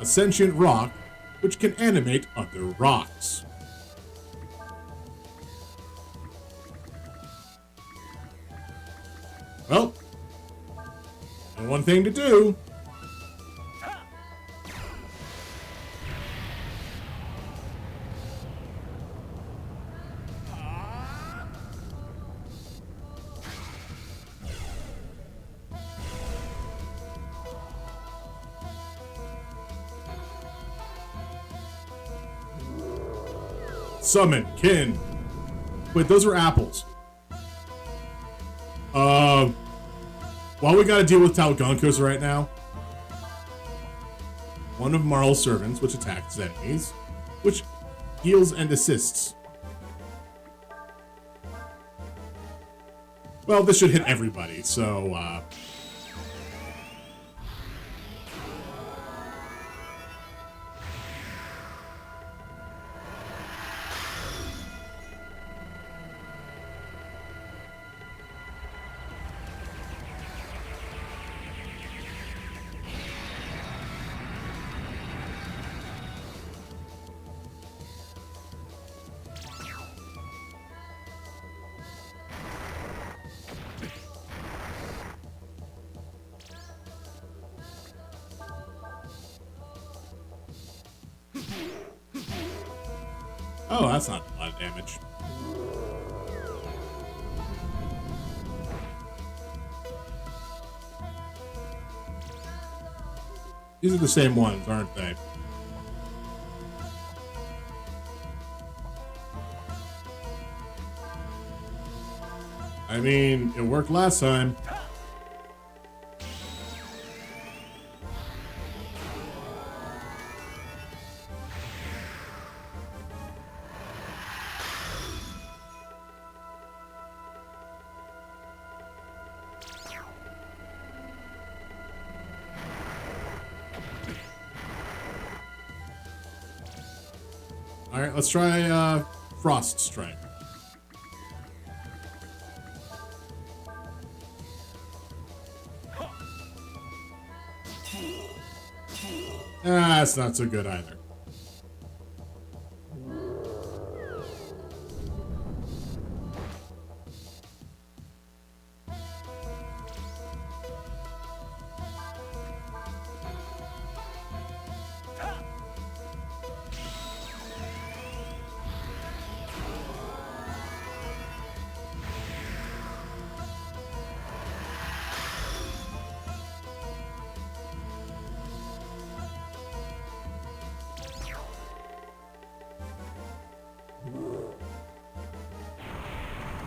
a sentient rock which can animate other rocks. Well, only one thing to do. Summon kin. Wait, those are apples. While we gotta deal with Talgonkos right now, one of Marl's servants, which attacks enemies, which heals and assists. Well, this should hit everybody, so, oh, that's not a lot of damage. These are the same ones, aren't they? I mean, it worked last time. All right, let's try Frost Strike. That's not so good either.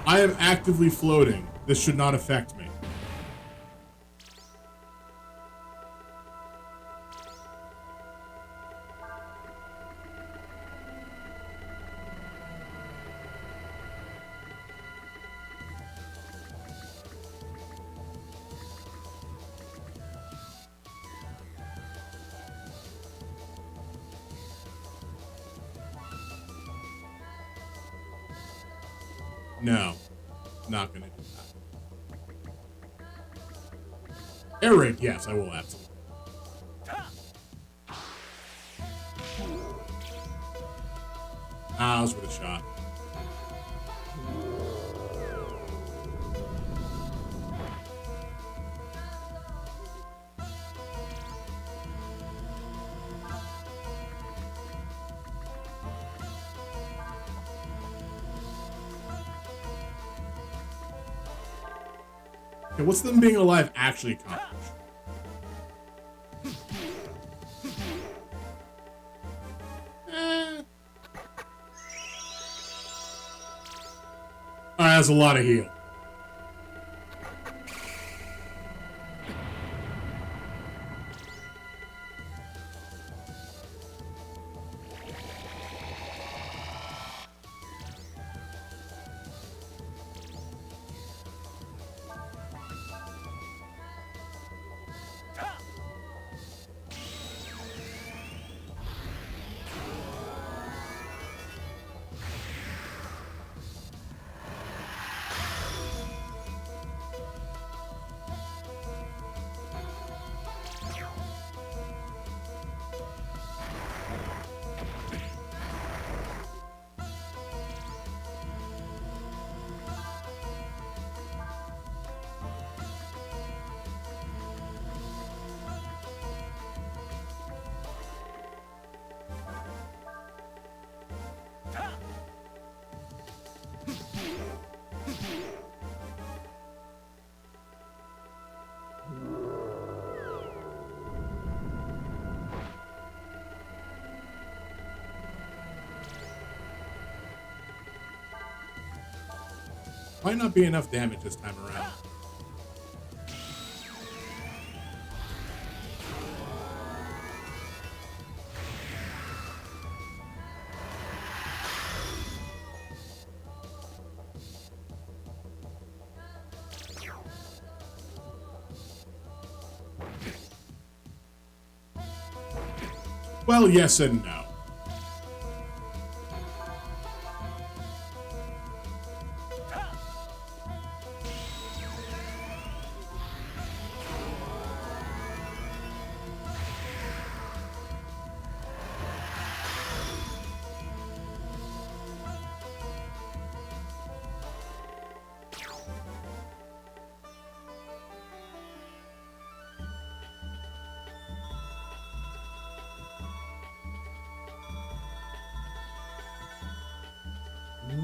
I am actively floating. This should not affect me. No, not gonna do that. Air raid, yes, I will absolutely. I was with a shot. Okay, what's them being alive actually accomplish? Alright, that's a lot of heal. Might not be enough damage this time around. Well, yes and no.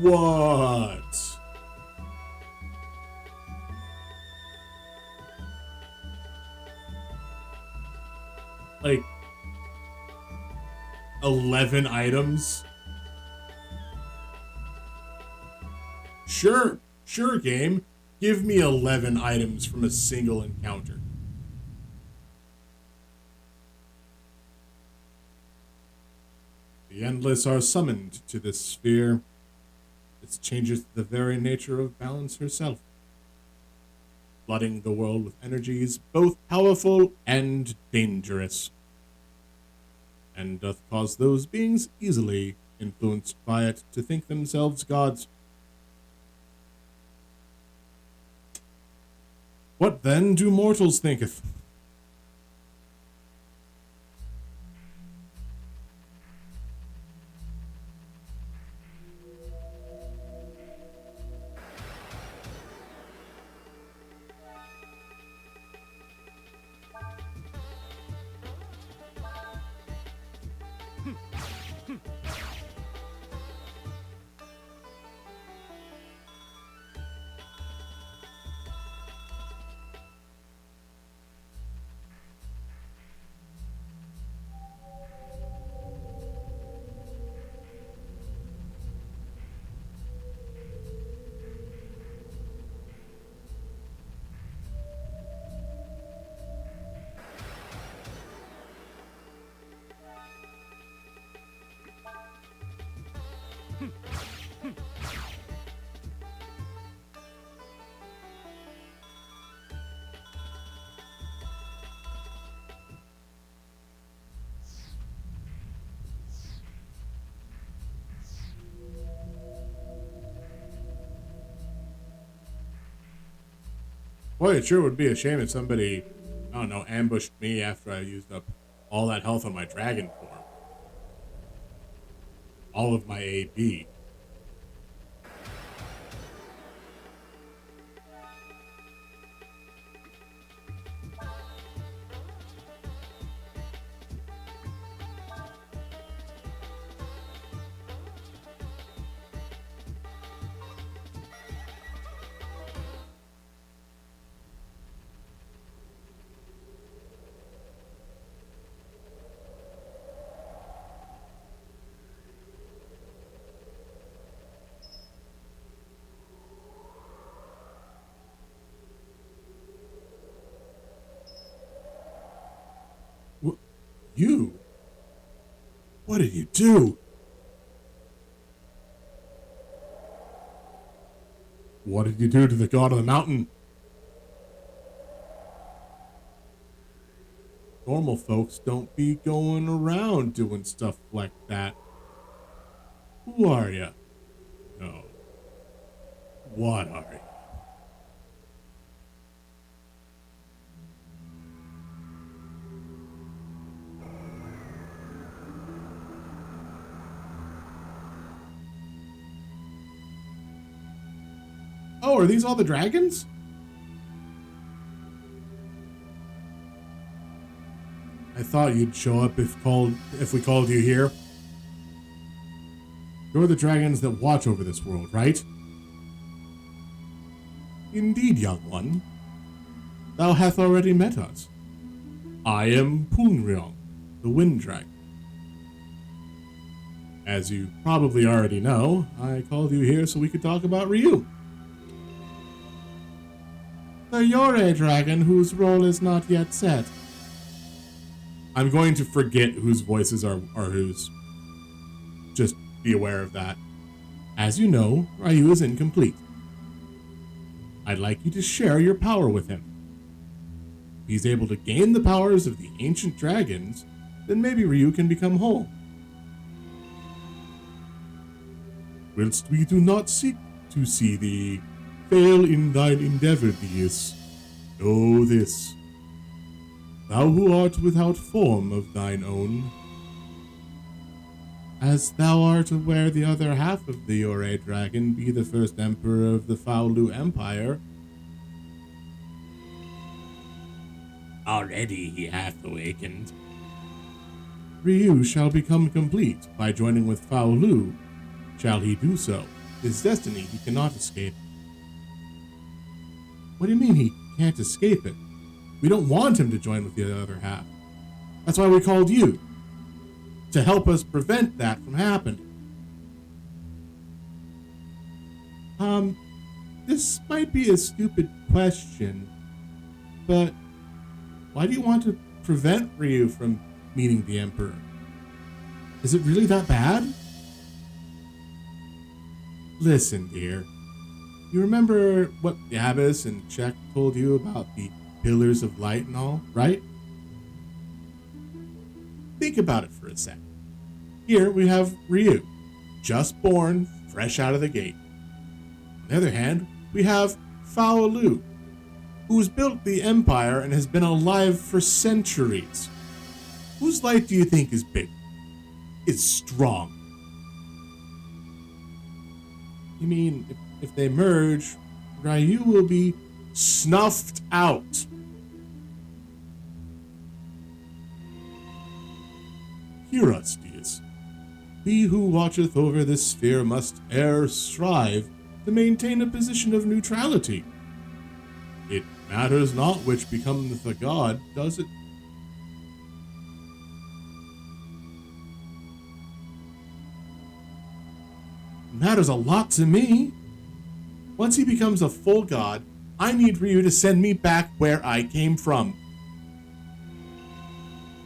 What? Like, 11 items? Sure, game. Give me 11 items from a single encounter. The endless are summoned to this sphere. This changes the very nature of balance herself, flooding the world with energies both powerful and dangerous, and doth cause those beings easily influenced by it to think themselves gods. What then do mortals thinketh? Boy, it sure would be a shame if somebody, I don't know, ambushed me after I used up all that health on my dragon form. All of my AP. You? What did you do? What did you do to the god of the mountain? Normal folks don't be going around doing stuff like that. Who are you? No. What are you? Oh, are these all the dragons? I thought you'd show up if we called you here. You're the dragons that watch over this world, right? Indeed, young one. Thou hath already met us. I am Poonryong, the Wind Dragon. As you probably already know, I called you here so we could talk about Ryu. The Yore dragon whose role is not yet set. I'm going to forget whose voices are whose. Just be aware of that. As you know, Ryu is incomplete. I'd like you to share your power with him. If he's able to gain the powers of the ancient dragons, then maybe Ryu can become whole. Whilst we do not seek to see thee fail in thine endeavor, Deus, know this. Thou who art without form of thine own, as thou art aware the other half of the Yore dragon be the first emperor of the Faolu Empire. Already he hath awakened. Ryu shall become complete by joining with Faolu. Shall he do so, his destiny he cannot escape. What do you mean he can't escape it? We don't want him to join with the other half. That's why we called you. to help us prevent that from happening. This might be a stupid question, but why do you want to prevent Ryu from meeting the Emperor? Is it really that bad? Listen, dear. You remember what Yabbis and Czech told you about the pillars of light and all, right? Think about it for a sec. Here we have Ryu, just born, fresh out of the gate. On the other hand, we have Fao Lu, who's built the Empire and has been alive for centuries. Whose light do you think is big? Is strong? You mean, if they merge, Ryu will be snuffed out. Hear us, dears. He who watcheth over this sphere must e'er strive to maintain a position of neutrality. It matters not which becomes the god, does it? It matters a lot to me. Once he becomes a full god, I need Ryu to send me back where I came from.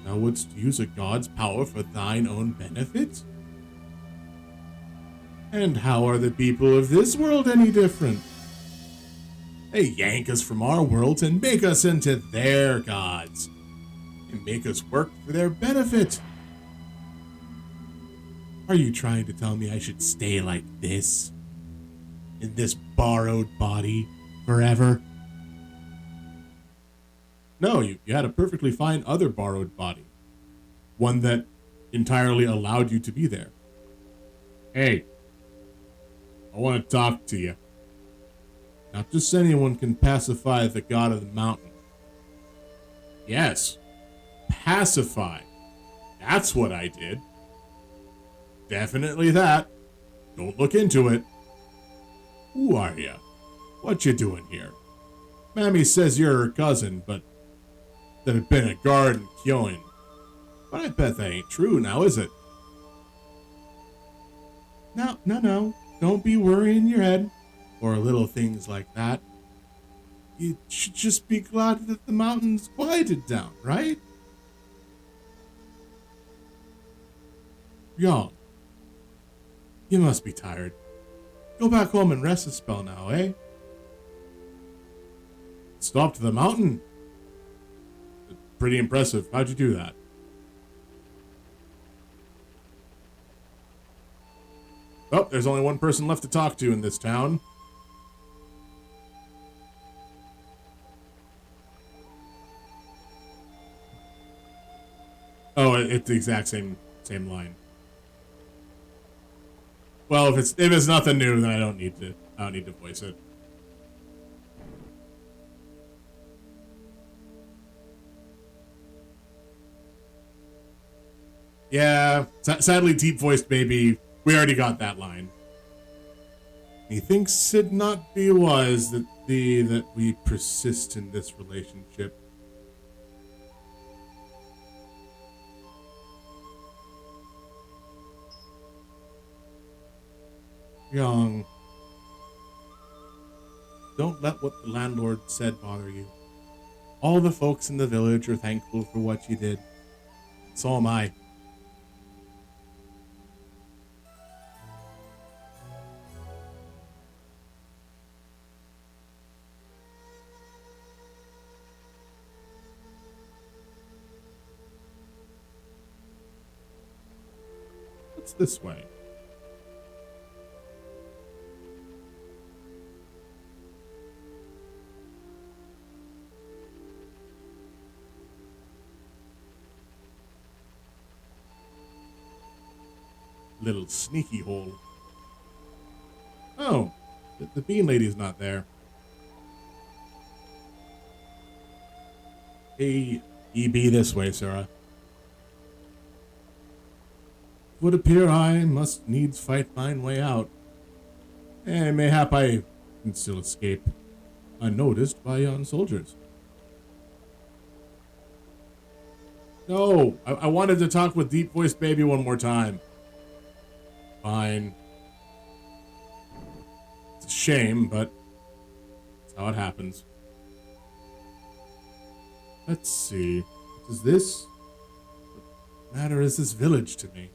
Thou wouldst use a god's power for thine own benefit? And how are the people of this world any different? They yank us from our worlds and make us into their gods. And make us work for their benefit. Are you trying to tell me I should stay like this? In this borrowed body forever? No, you had a perfectly fine other borrowed body. One that entirely allowed you to be there. Hey, I want to talk to you. Not just anyone can pacify the god of the mountain. Yes, pacify. That's what I did. Definitely that. Don't look into it. Who are you? What you doing here? Mammy says you're her cousin, but that had been a guard in Kyoin. But I bet that ain't true now, is it? No. Don't be worrying your head. Or little things like that. You should just be glad that the mountain's quieted down, right? Young. You must be tired. Go back home and rest a spell now, eh? Stopped the mountain? Pretty impressive. How'd you do that? Oh, there's only one person left to talk to in this town. Oh, it's the exact same line. Well, if it's nothing new, then I don't need to voice it. Yeah, sadly, deep-voiced baby, we already got that line. Methinks it not be wise that we persist in this relationship. Young, don't let what the landlord said bother you. All the folks in the village are thankful for what you did. So am I. What's this way? Little sneaky hole. Oh, the bean lady's not there. Hey, ye be this way, Sarah. Would appear I must needs fight mine way out. Mayhap I can still escape unnoticed by yon soldiers. No, I wanted to talk with Deep Voice Baby one more time. Fine. It's a shame, but that's how it happens. Let's see. What is this? What matter is this village to me?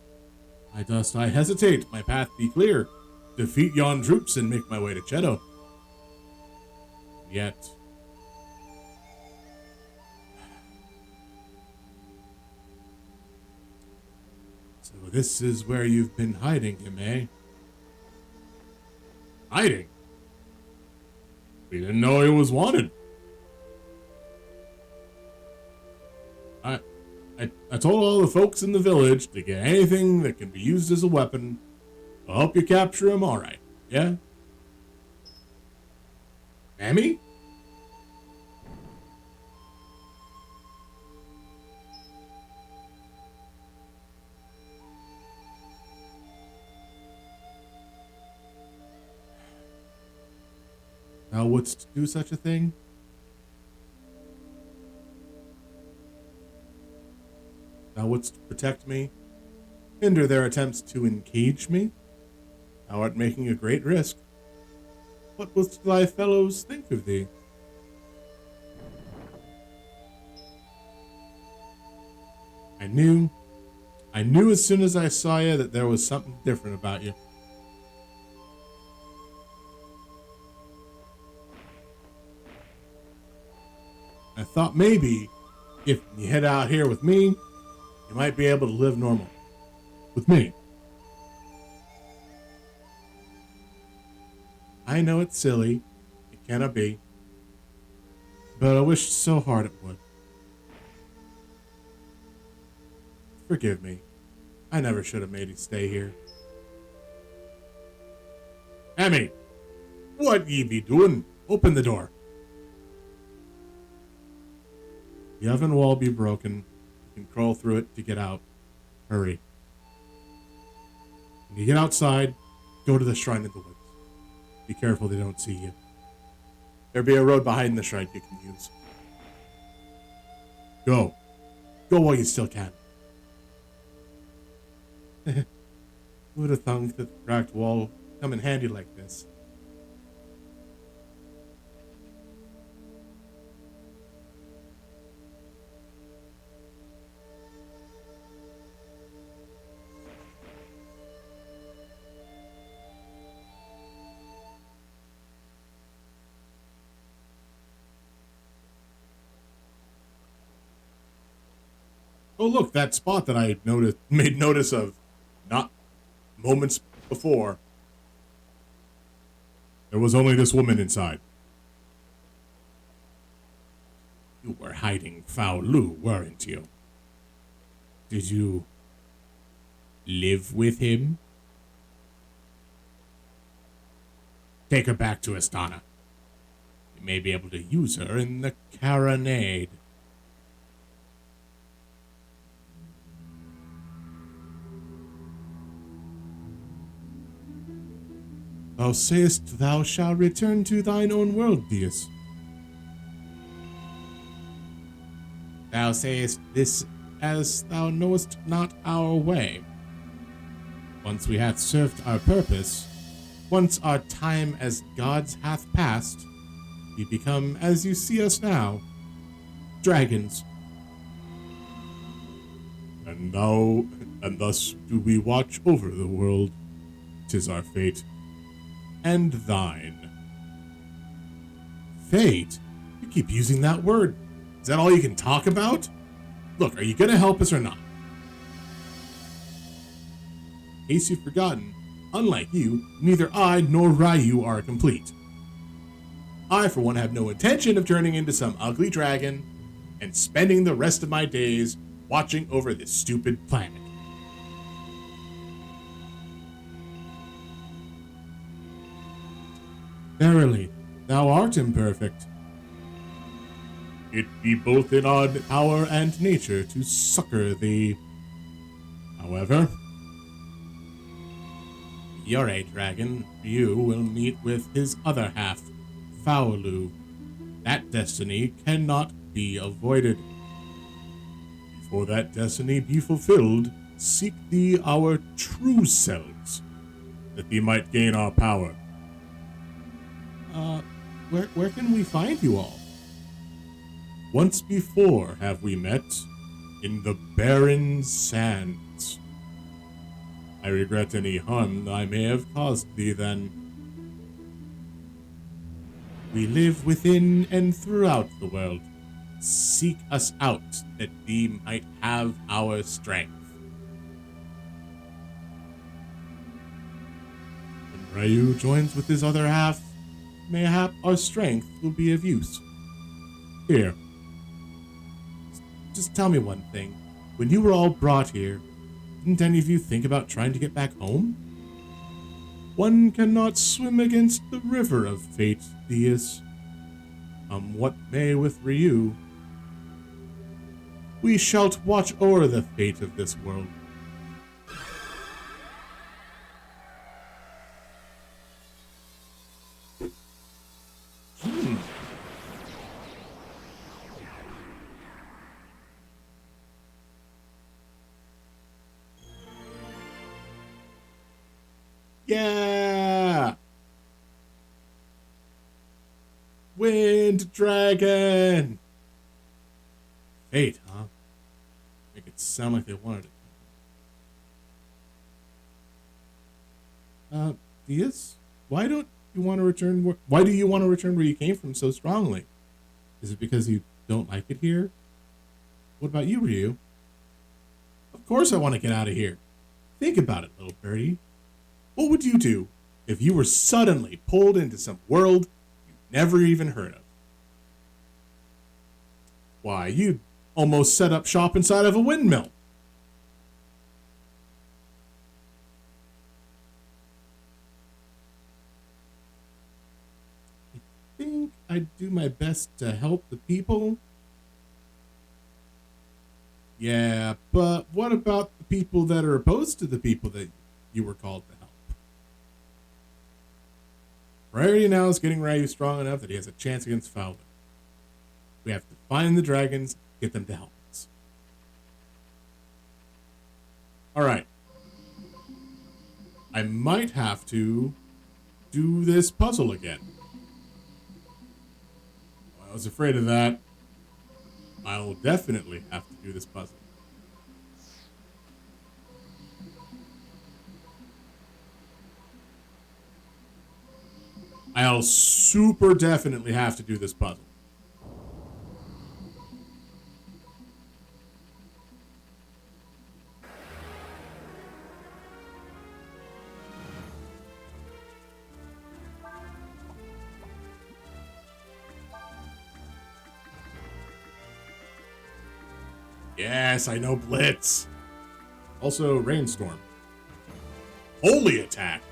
Why dost I hesitate? My path be clear. Defeat yon troops and make my way to Cheto. Yet. So this is where you've been hiding him, eh? Hiding? We didn't know he was wanted. I told all the folks in the village to get anything that can be used as a weapon. I'll help you capture him, alright. Yeah? Mammy? Thou wouldst do such a thing? Thou wouldst protect me, hinder their attempts to encage me? Thou art making a great risk. What will thy fellows think of thee? I knew as soon as I saw you that there was something different about you. I thought maybe if you head out here with me, you might be able to live normal. With me. I know it's silly. It cannot be. But I wished so hard it would. Forgive me. I never should have made you stay here. Emmy! What ye be doing? Open the door. The oven wall be broken. You can crawl through it to get out. Hurry. When you get outside, go to the shrine in the woods. Be careful they don't see you. There'll be a road behind the shrine you can use. Go. Go while you still can. Who would have thunk that the cracked wall would come in handy like this? Oh, look, that spot that I made notice of not moments before. There was only this woman inside. You were hiding Foul Lu, weren't you? Did you live with him? Take her back to Astana. You may be able to use her in the Carronade. Thou sayest thou shalt return to thine own world, Deus. Thou sayest this as thou knowest not our way. Once we hath served our purpose, once our time as gods hath passed, we become, as you see us now, dragons. And thus do we watch over the world. 'Tis our fate. And thine. Fate? You keep using that word. Is that all you can talk about? Look, are you gonna help us or not? In case you've forgotten, unlike you, neither I nor Ryu are complete. I, for one, have no intention of turning into some ugly dragon and spending the rest of my days watching over this stupid planet. Verily, thou art imperfect. It be both in our power and nature to succor thee. However, you're a dragon, you will meet with his other half, Faolu. That destiny cannot be avoided. If for that destiny be fulfilled, seek thee our true selves, that thee might gain our power. Where can we find you all? Once before have we met, in the barren sands. I regret any harm I may have caused thee then. We live within and throughout the world. Seek us out, that thee might have our strength. When Ryu joins with his other half, mayhap our strength will be of use. Here, just tell me one thing. When you were all brought here, didn't any of you think about trying to get back home? One cannot swim against the river of fate, Theus. Come what may with Ryu, we shalt watch o'er the fate of this world. Yeah! Wind Dragon! Fate, huh? Make it sound like they wanted it. Diaz? Why do you want to return where you came from so strongly? Is it because you don't like it here? What about you, Ryu? Of course I want to get out of here. Think about it, little birdie. What would you do if you were suddenly pulled into some world you've never even heard of? Why, you'd almost set up shop inside of a windmill. I think I'd do my best to help the people. Yeah, but what about the people that are opposed to the people that you were called to help? Priority now is getting Ryu strong enough that he has a chance against Falvin. We have to find the dragons, get them to help us. Alright. I might have to do this puzzle again. I was afraid of that. I'll definitely have to do this puzzle. I'll super definitely have to do this puzzle. Yes, I know Blitz. Also, Rainstorm. Holy Attack.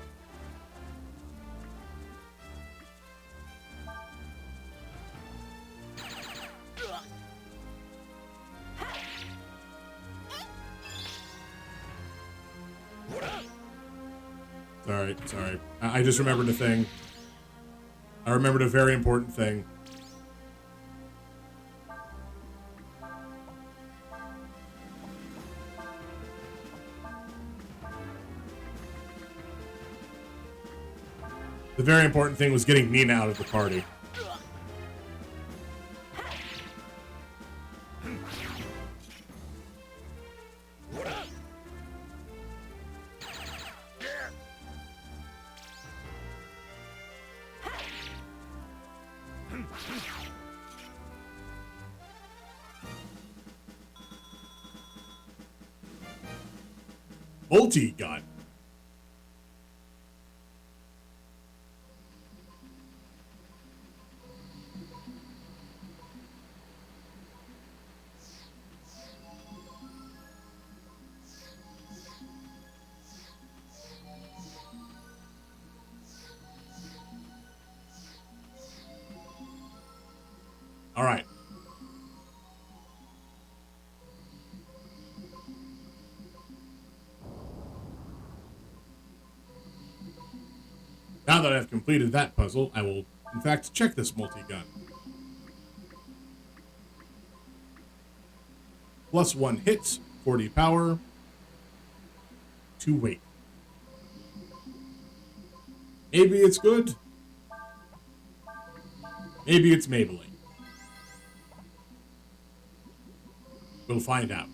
Sorry. I just remembered a thing. I remembered a very important thing. The very important thing was getting Nina out of the party. Multi-gun. All right. Now that I've completed that puzzle, I will, in fact, check this multi-gun. +1 hits, 40 power, 2 weight. Maybe it's good. Maybe it's Maybelline. We'll find out.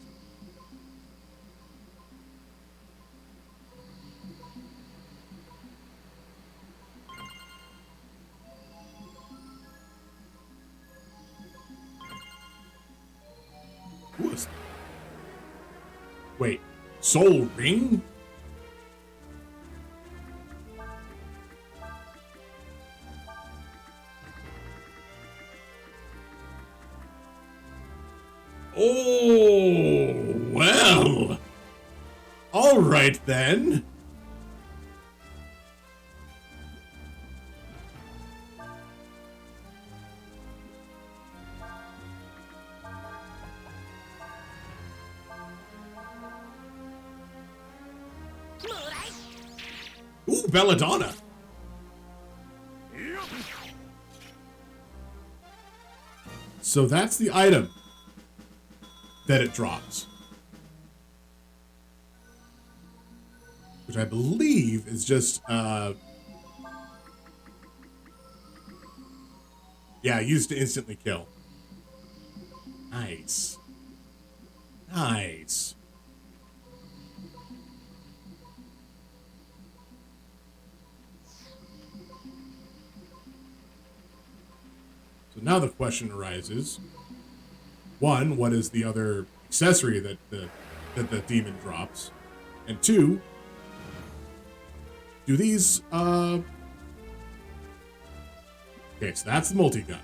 Who is... Wait, Soul Ring? Oh, well. All right, then. Ooh, Belladonna. So that's the item that it drops. Which I believe is just, yeah, used to instantly kill. Nice. Nice. So now the question arises. One, what is the other accessory that the demon drops? And two, do these okay, so that's the multi-gun.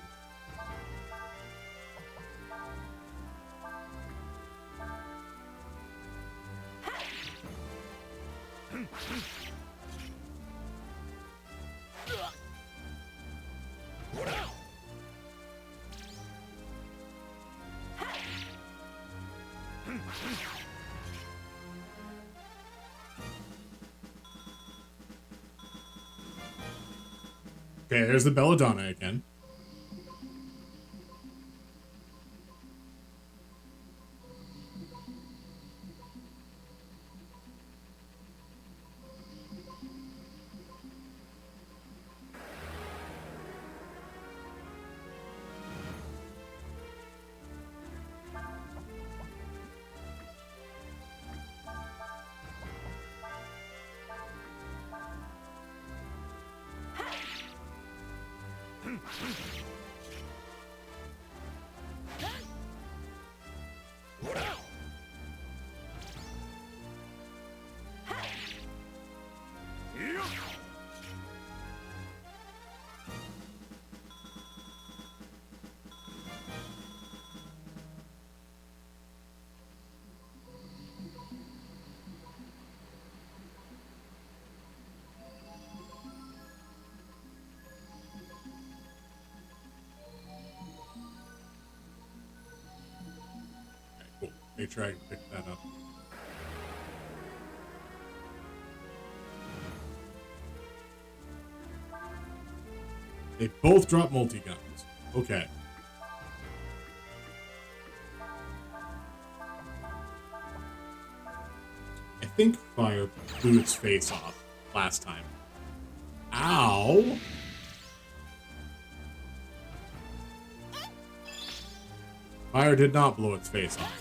Okay, there's the Belladonna again. Cool. Make sure I can pick that up. They both drop multi-guns. Okay. I think fire blew its face off last time. Ow! Fire did not blow its face off.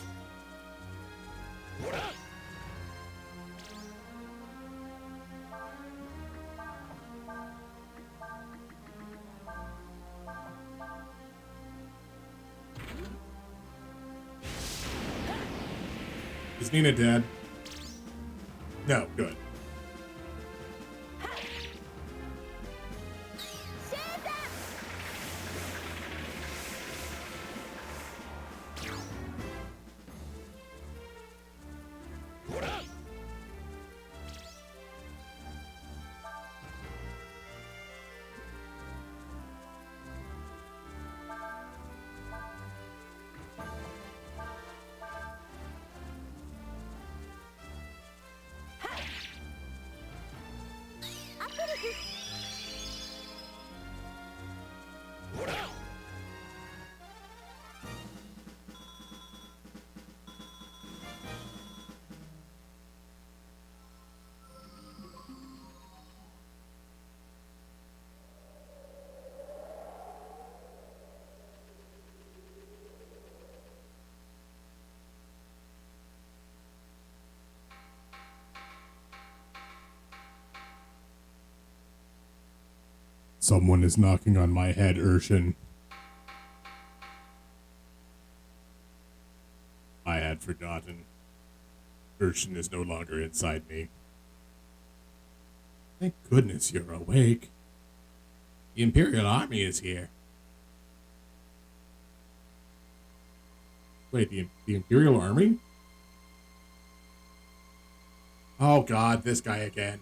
Is Nina dead? No, good. Someone is knocking on my head, Urshan. I had forgotten. Urshan is no longer inside me. Thank goodness you're awake. The Imperial Army is here. Wait, the Imperial Army? Oh god, this guy again.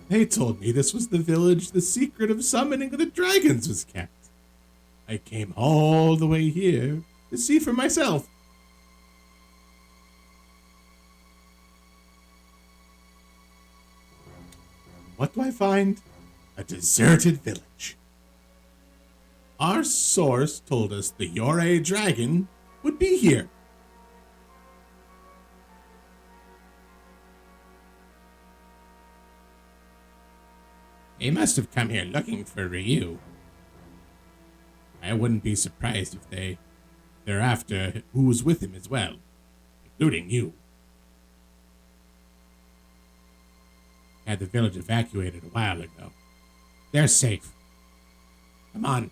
They told me this was the village the secret of summoning the dragons was kept. I came all the way here to see for myself. What do I find? A deserted village. Our source told us the Yore dragon would be here. They must have come here looking for Ryu. I wouldn't be surprised if they're after who was with him as well, including you. Had the village evacuated a while ago. They're safe. Come on.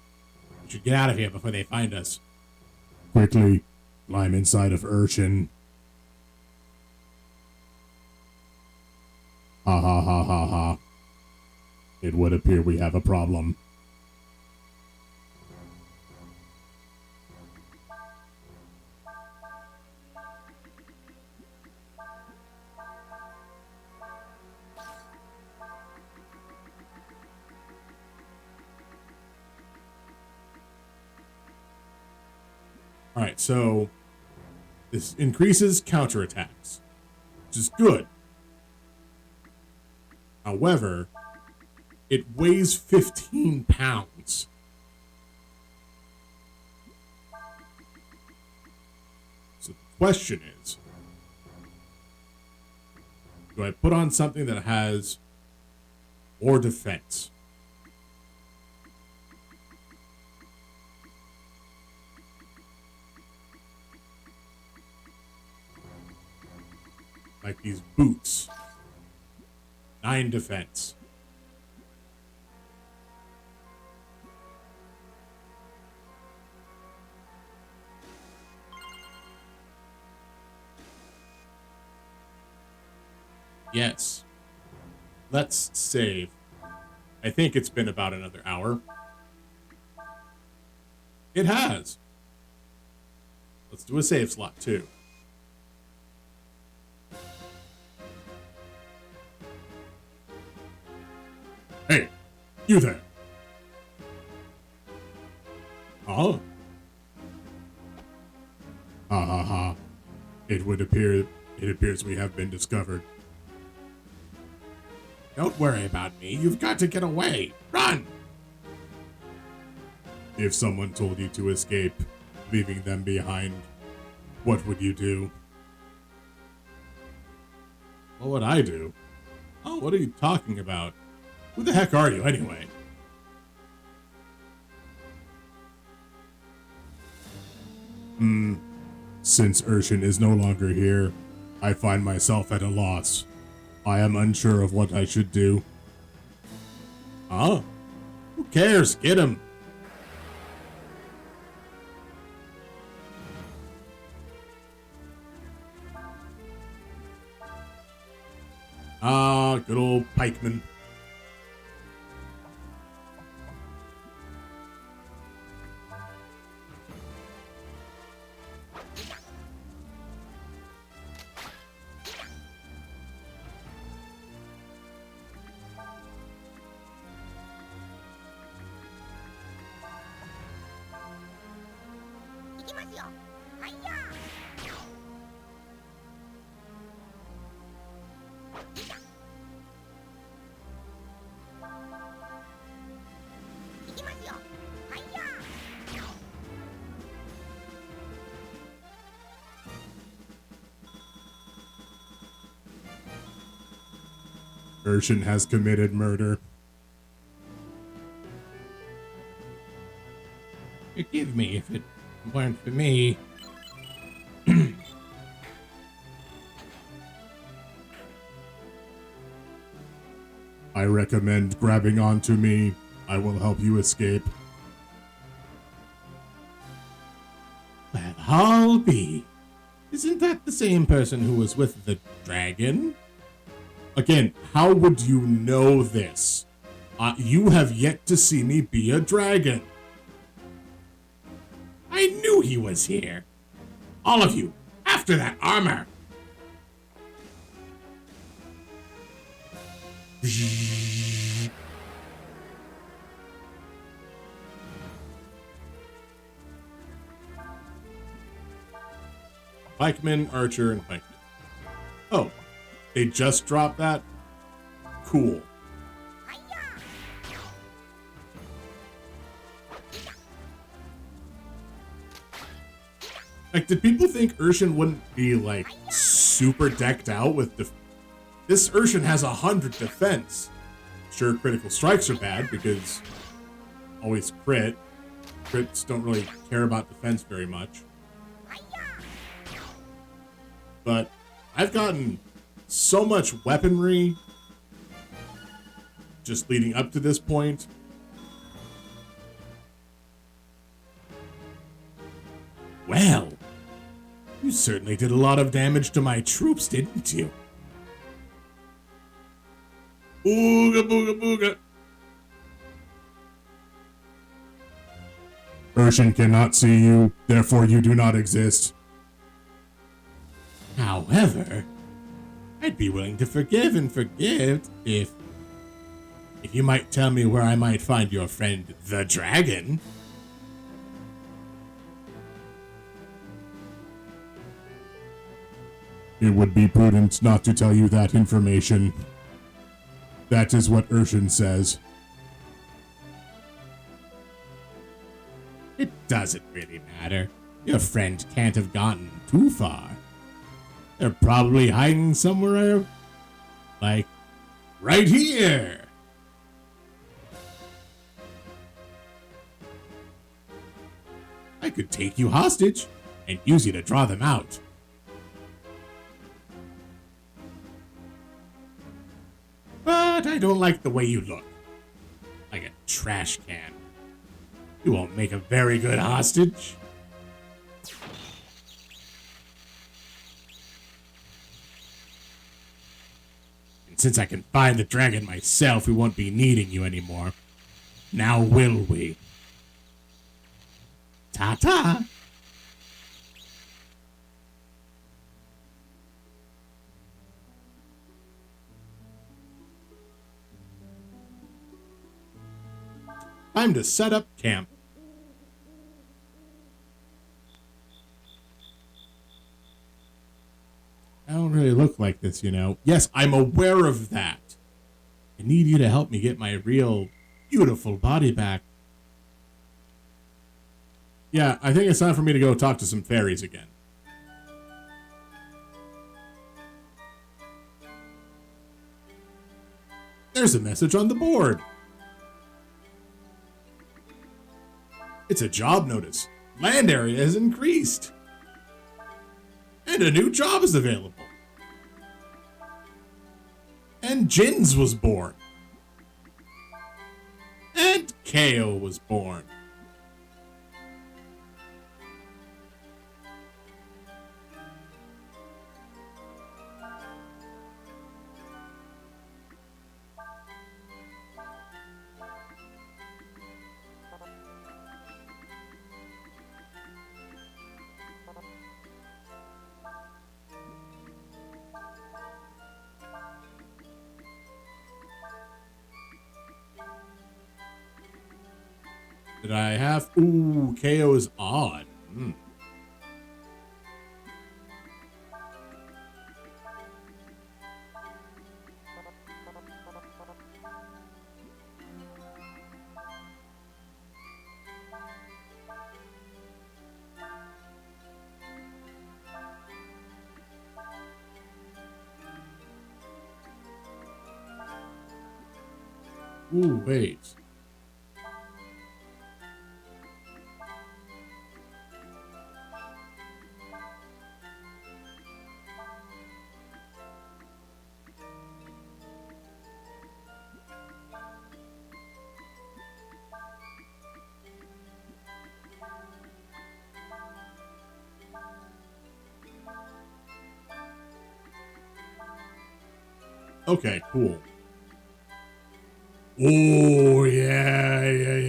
We should get out of here before they find us. Quickly, climb inside of Urshan. Ha ha ha ha ha. It would appear we have a problem. Alright, so this increases counterattacks, which is good. However, it weighs 15 pounds. So the question is, do I put on something that has more defense? Like these boots. 9 defense. Yes. Let's save. I think it's been about another hour. It has. Let's do a save slot too. Hey, you there. Oh. Ha ha ha. It appears we have been discovered. Don't worry about me. You've got to get away. Run! If someone told you to escape, leaving them behind, what would you do? What would I do? Oh, what are you talking about? Who the heck are you, anyway? Since Urshan is no longer here, I find myself at a loss. I am unsure of what I should do. Huh? Who cares? Get him! Ah, good old pikeman. Urshan has committed murder. Forgive me if it weren't for me. I recommend grabbing onto me I will help you escape. Well, I'll be. Isn't that the same person who was with the dragon? Again, how would you know this? You have yet to see me be a dragon. I knew he was here. All of you, after that armor. Pikeman, archer, and pikeman. Oh, they just dropped that? Cool. Like, did people think Urshan wouldn't be, like, super decked out with this Urshan has 100 defense. Sure, critical strikes are bad because always crit. Crits don't really care about defense very much. But I've gotten so much weaponry just leading up to this point. Well, you certainly did a lot of damage to my troops, didn't you? Booga booga booga. Urshan cannot see you, therefore you do not exist. However, I'd be willing to forgive and forgive if you might tell me where I might find your friend, the dragon. It would be prudent not to tell you that information. That is what Urshan says. It doesn't really matter. Your friend can't have gotten too far. They're probably hiding somewhere, like, right here. I could take you hostage and use you to draw them out. But I don't like the way you look. Like a trash can. You won't make a very good hostage. And since I can find the dragon myself, we won't be needing you anymore. Now will we? Ta-ta! Time to set up camp. I don't really look like this, you know. Yes, I'm aware of that. I need you to help me get my real, beautiful body back. Yeah, I think it's time for me to go talk to some fairies again. There's a message on the board. It's a job notice. Land area has increased. And a new job is available. And Jins was born. And Ko was born. Did I have... Ooh, KO is odd. Ooh, wait. Okay, cool. Oh, yeah.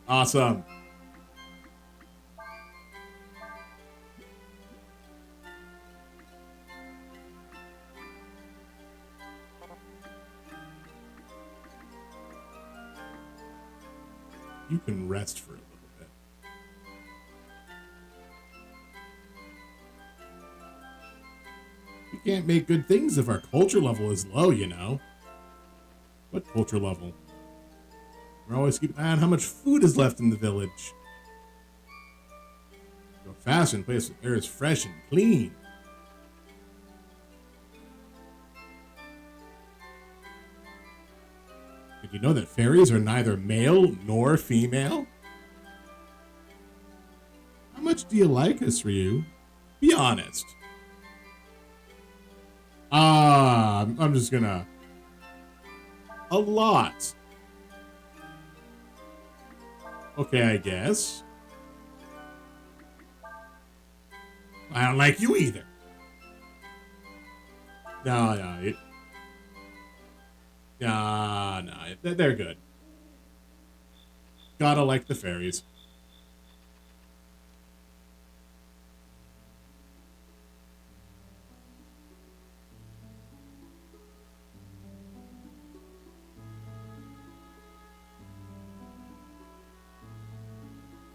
Awesome. You can rest for a little bit. We can't make good things if our culture level is low, you know. What culture level? We're always keeping an eye on how much food is left in the village. Go fast and place where air is fresh and clean. Did you know that fairies are neither male nor female? How much do you like us, Ryu? Be honest. I'm just gonna... A lot. Okay, I guess. I don't like you either. No, they're good. Gotta like the fairies.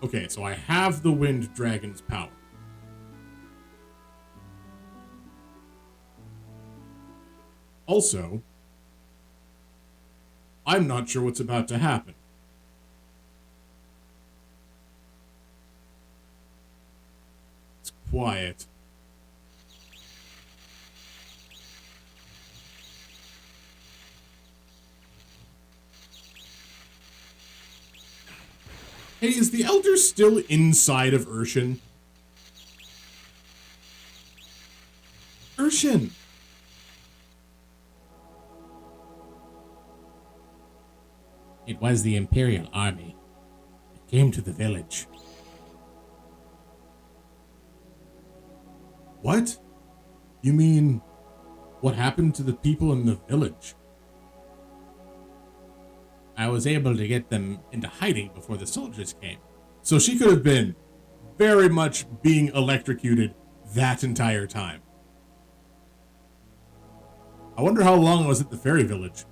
Okay, so I have the Wind Dragon's power. Also, I'm not sure what's about to happen. It's quiet. Hey, is the Elder still inside of Urshan? Urshan! It was the Imperial Army that came to the village. What? You mean, what happened to the people in the village? I was able to get them into hiding before the soldiers came. So she could have been very much being electrocuted that entire time. I wonder how long I was at the fairy village.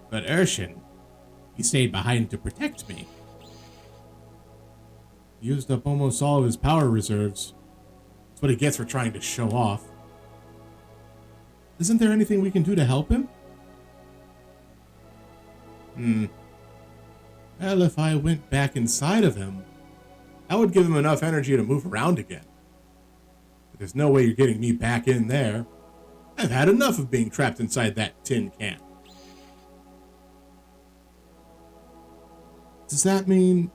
But Urshan, he stayed behind to protect me. He used up almost all of his power reserves. That's what he gets for trying to show off. Isn't there anything we can do to help him? Well, if I went back inside of him, that would give him enough energy to move around again. But there's no way you're getting me back in there. I've had enough of being trapped inside that tin can. Does that mean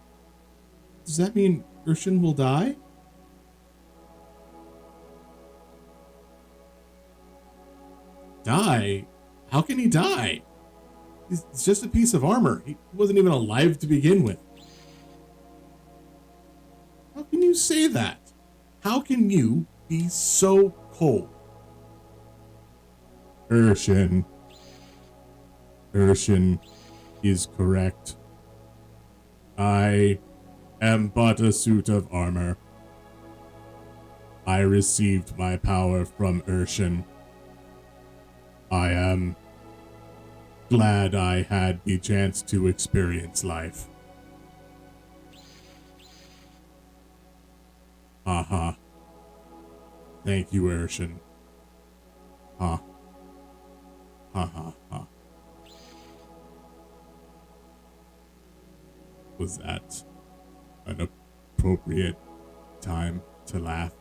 Urshan will die? Die? How can he die? It's just a piece of armor. He wasn't even alive to begin with. How can you say that? How can you be so cold? Urshan is correct. I am but a suit of armor. I received my power from Urshan. I am glad I had the chance to experience life. Haha. Thank you, Urshan. Ha. Ha ha ha. Was that an appropriate time to laugh?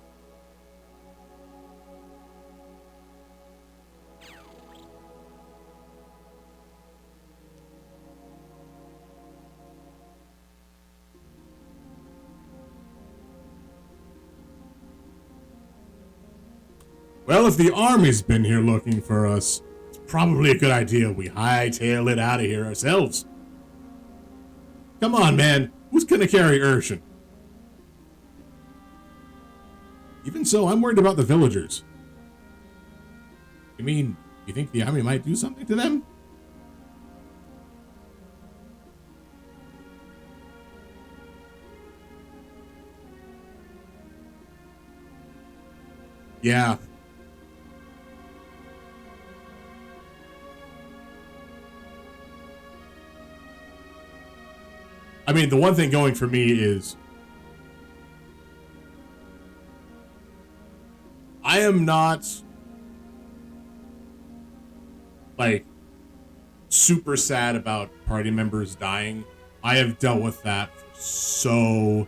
Well, if the army's been here looking for us, it's probably a good idea we hightail it out of here ourselves. Come on, man. Who's gonna carry Urshan? Even so, I'm worried about the villagers. You mean You think the army might do something to them? Yeah. I mean, the one thing going for me is I am not like super sad about party members dying. I have dealt with that for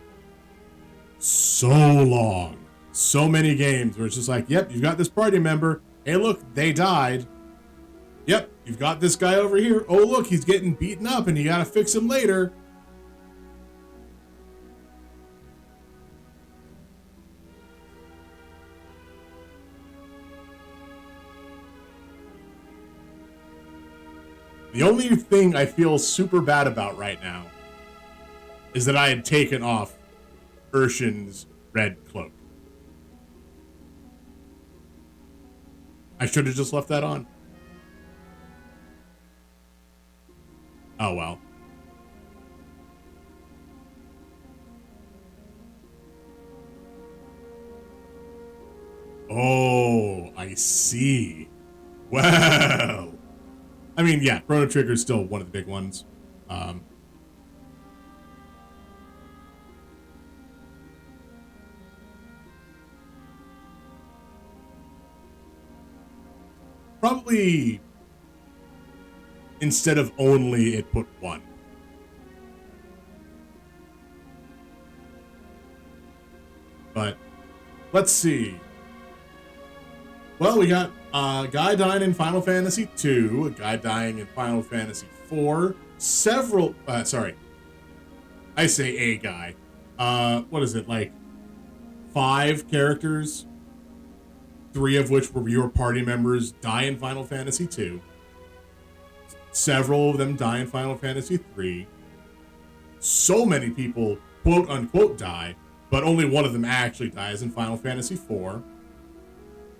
so long. So many games where it's just like, yep, you've got this party member. Hey, look, they died. Yep, you've got this guy over here. Oh, look, he's getting beaten up and you gotta fix him later. The only thing I feel super bad about right now is that I had taken off Urshan's red cloak. I should have just left that on. Oh well. Oh, I see. Wow. I mean, yeah, Chrono Trigger is still one of the big ones. Probably instead of only, it put one. But let's see. Well, we got a guy dying in Final Fantasy 2, a guy dying in Final Fantasy 4, several, sorry, I say a guy. What is it, like 5 characters, 3 of which were your party members, die in Final Fantasy 2. Several of them die in Final Fantasy 3. So many people, quote unquote, die, but only one of them actually dies in Final Fantasy 4.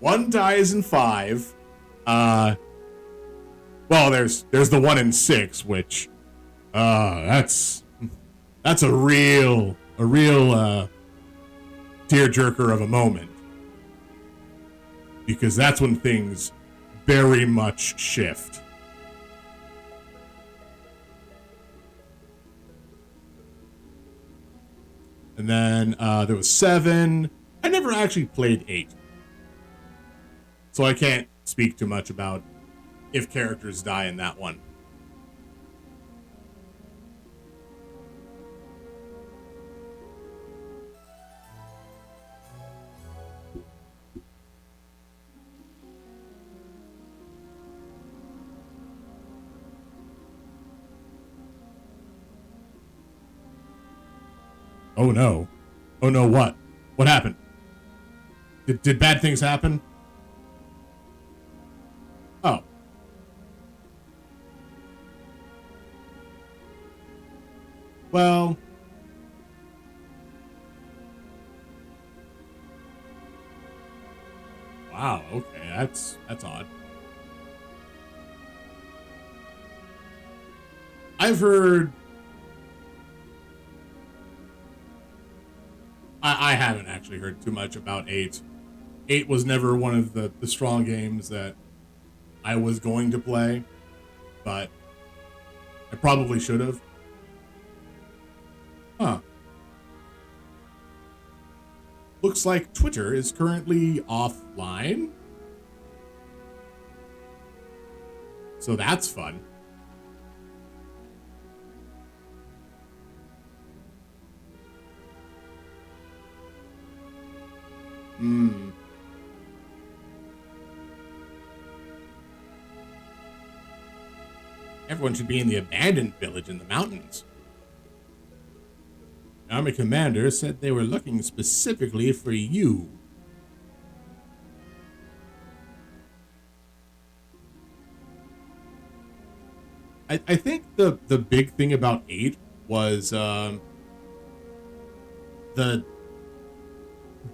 One dies in 5. Well, there's the one in 6, which, that's a real tearjerker of a moment, because that's when things very much shift. And then there was 7. I never actually played 8. So I can't speak too much about if characters die in that one. Oh no. Oh no, what? What happened? Did bad things happen? Oh. Well. Wow, okay, that's odd. I've heard I haven't actually heard too much about 8. 8 was never one of the strong games that I was going to play, but I probably should have. Huh. Looks like Twitter is currently offline. So that's fun. Everyone should be in the abandoned village in the mountains. The army commander said they were looking specifically for you. I think the big thing about 8 was the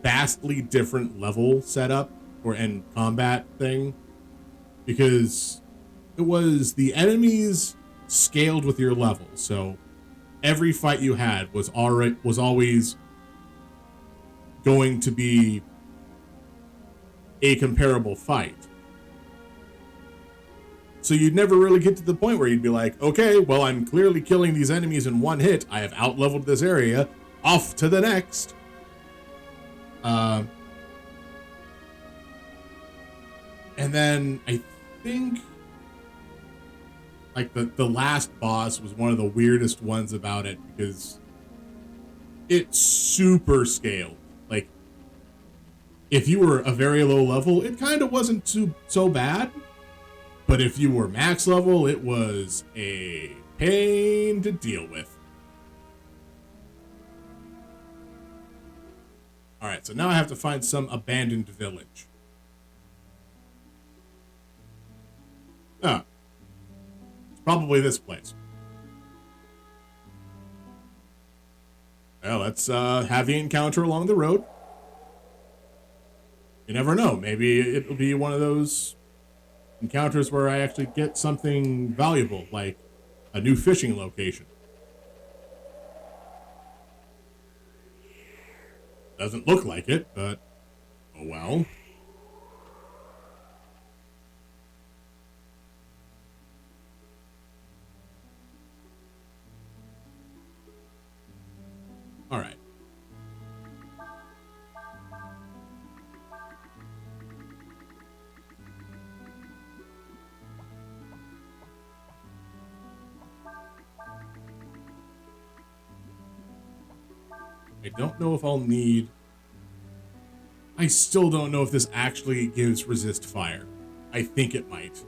vastly different level setup and combat thing. because it was the enemies scaled with your level. So every fight you had was always going to be a comparable fight. So you'd never really get to the point where you'd be like, okay, well, I'm clearly killing these enemies in one hit. I have out-leveled this area. Off to the next. And then I think like the last boss was one of the weirdest ones about it because it's super scaled. Like if you were a very low level, it kind of wasn't so bad. But if you were max level, it was a pain to deal with. All right, so now I have to find some abandoned village. Ah, it's probably this place. Well, let's have the encounter along the road. You never know. Maybe it'll be one of those encounters where I actually get something valuable, like a new fishing location. Doesn't look like it, but oh well. All right. I don't know if I'll need... I still don't know if this actually gives resist fire. I think it might.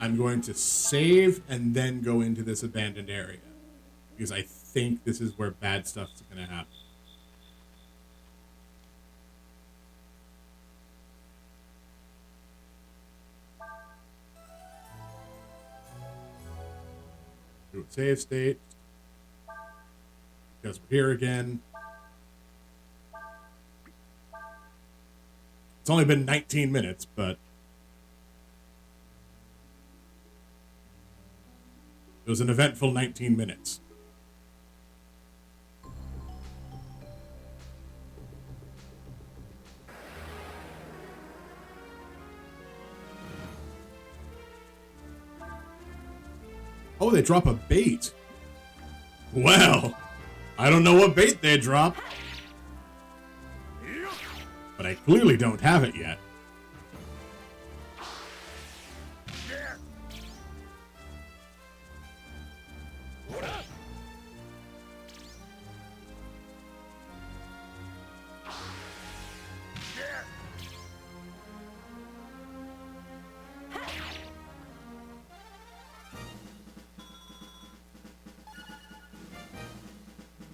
I'm going to save and then go into this abandoned area because I think this is where bad stuff's going to happen. Do a save state because we're here again. It's only been 19 minutes, but it was an eventful 19 minutes. Oh, they drop a bait. Well, I don't know what bait they drop, but I clearly don't have it yet.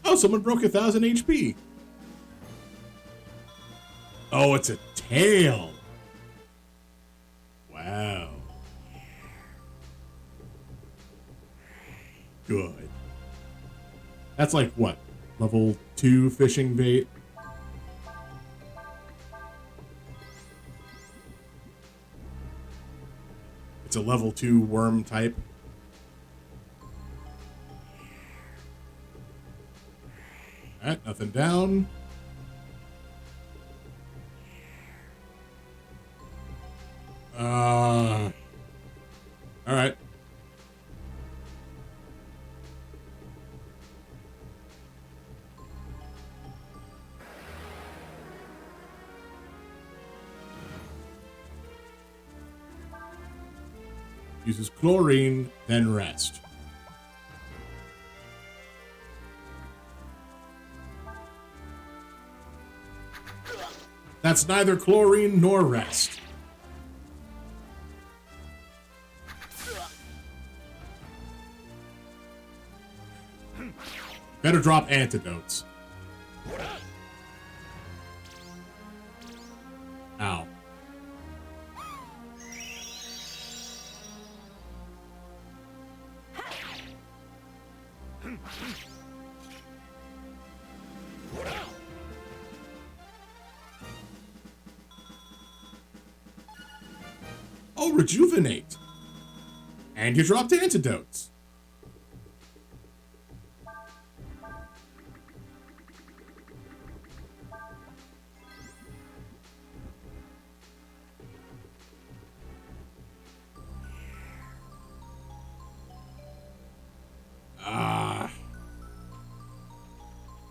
Oh, someone broke 1,000 HP. Oh, it's a tail. Wow. Good. That's like what? Level 2 fishing bait? It's a level 2 worm type. Alright, nothing down. Alright. Uses chlorine, then rest. That's neither chlorine nor rest. Better drop antidotes. Ow. Oh, rejuvenate. And you dropped antidotes.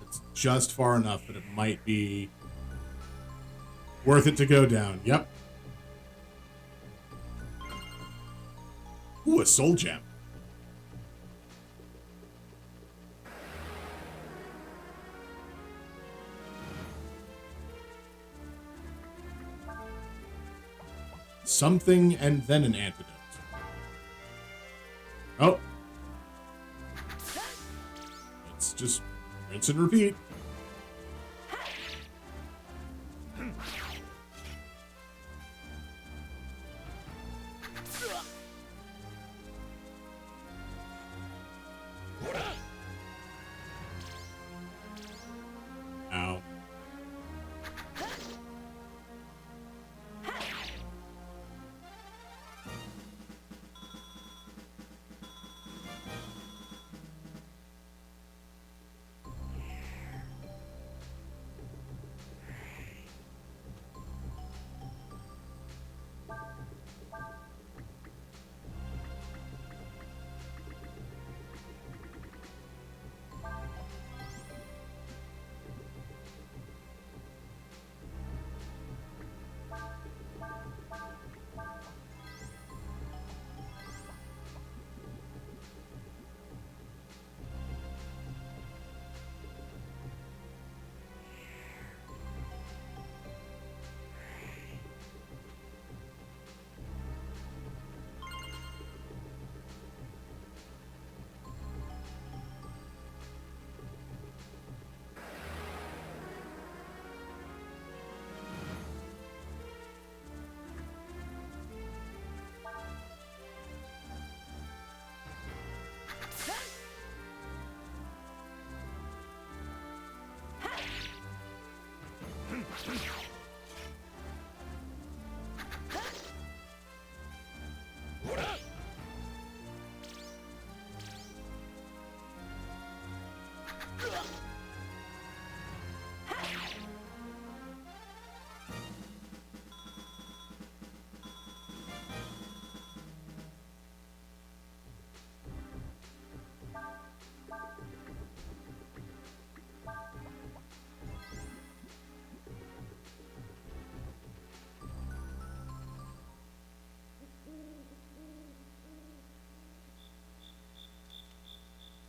It's just far enough that it might be worth it to go down. Yep. Ooh, a soul gem. Something and then an antidote. Oh. It's just rinse and repeat. Ow.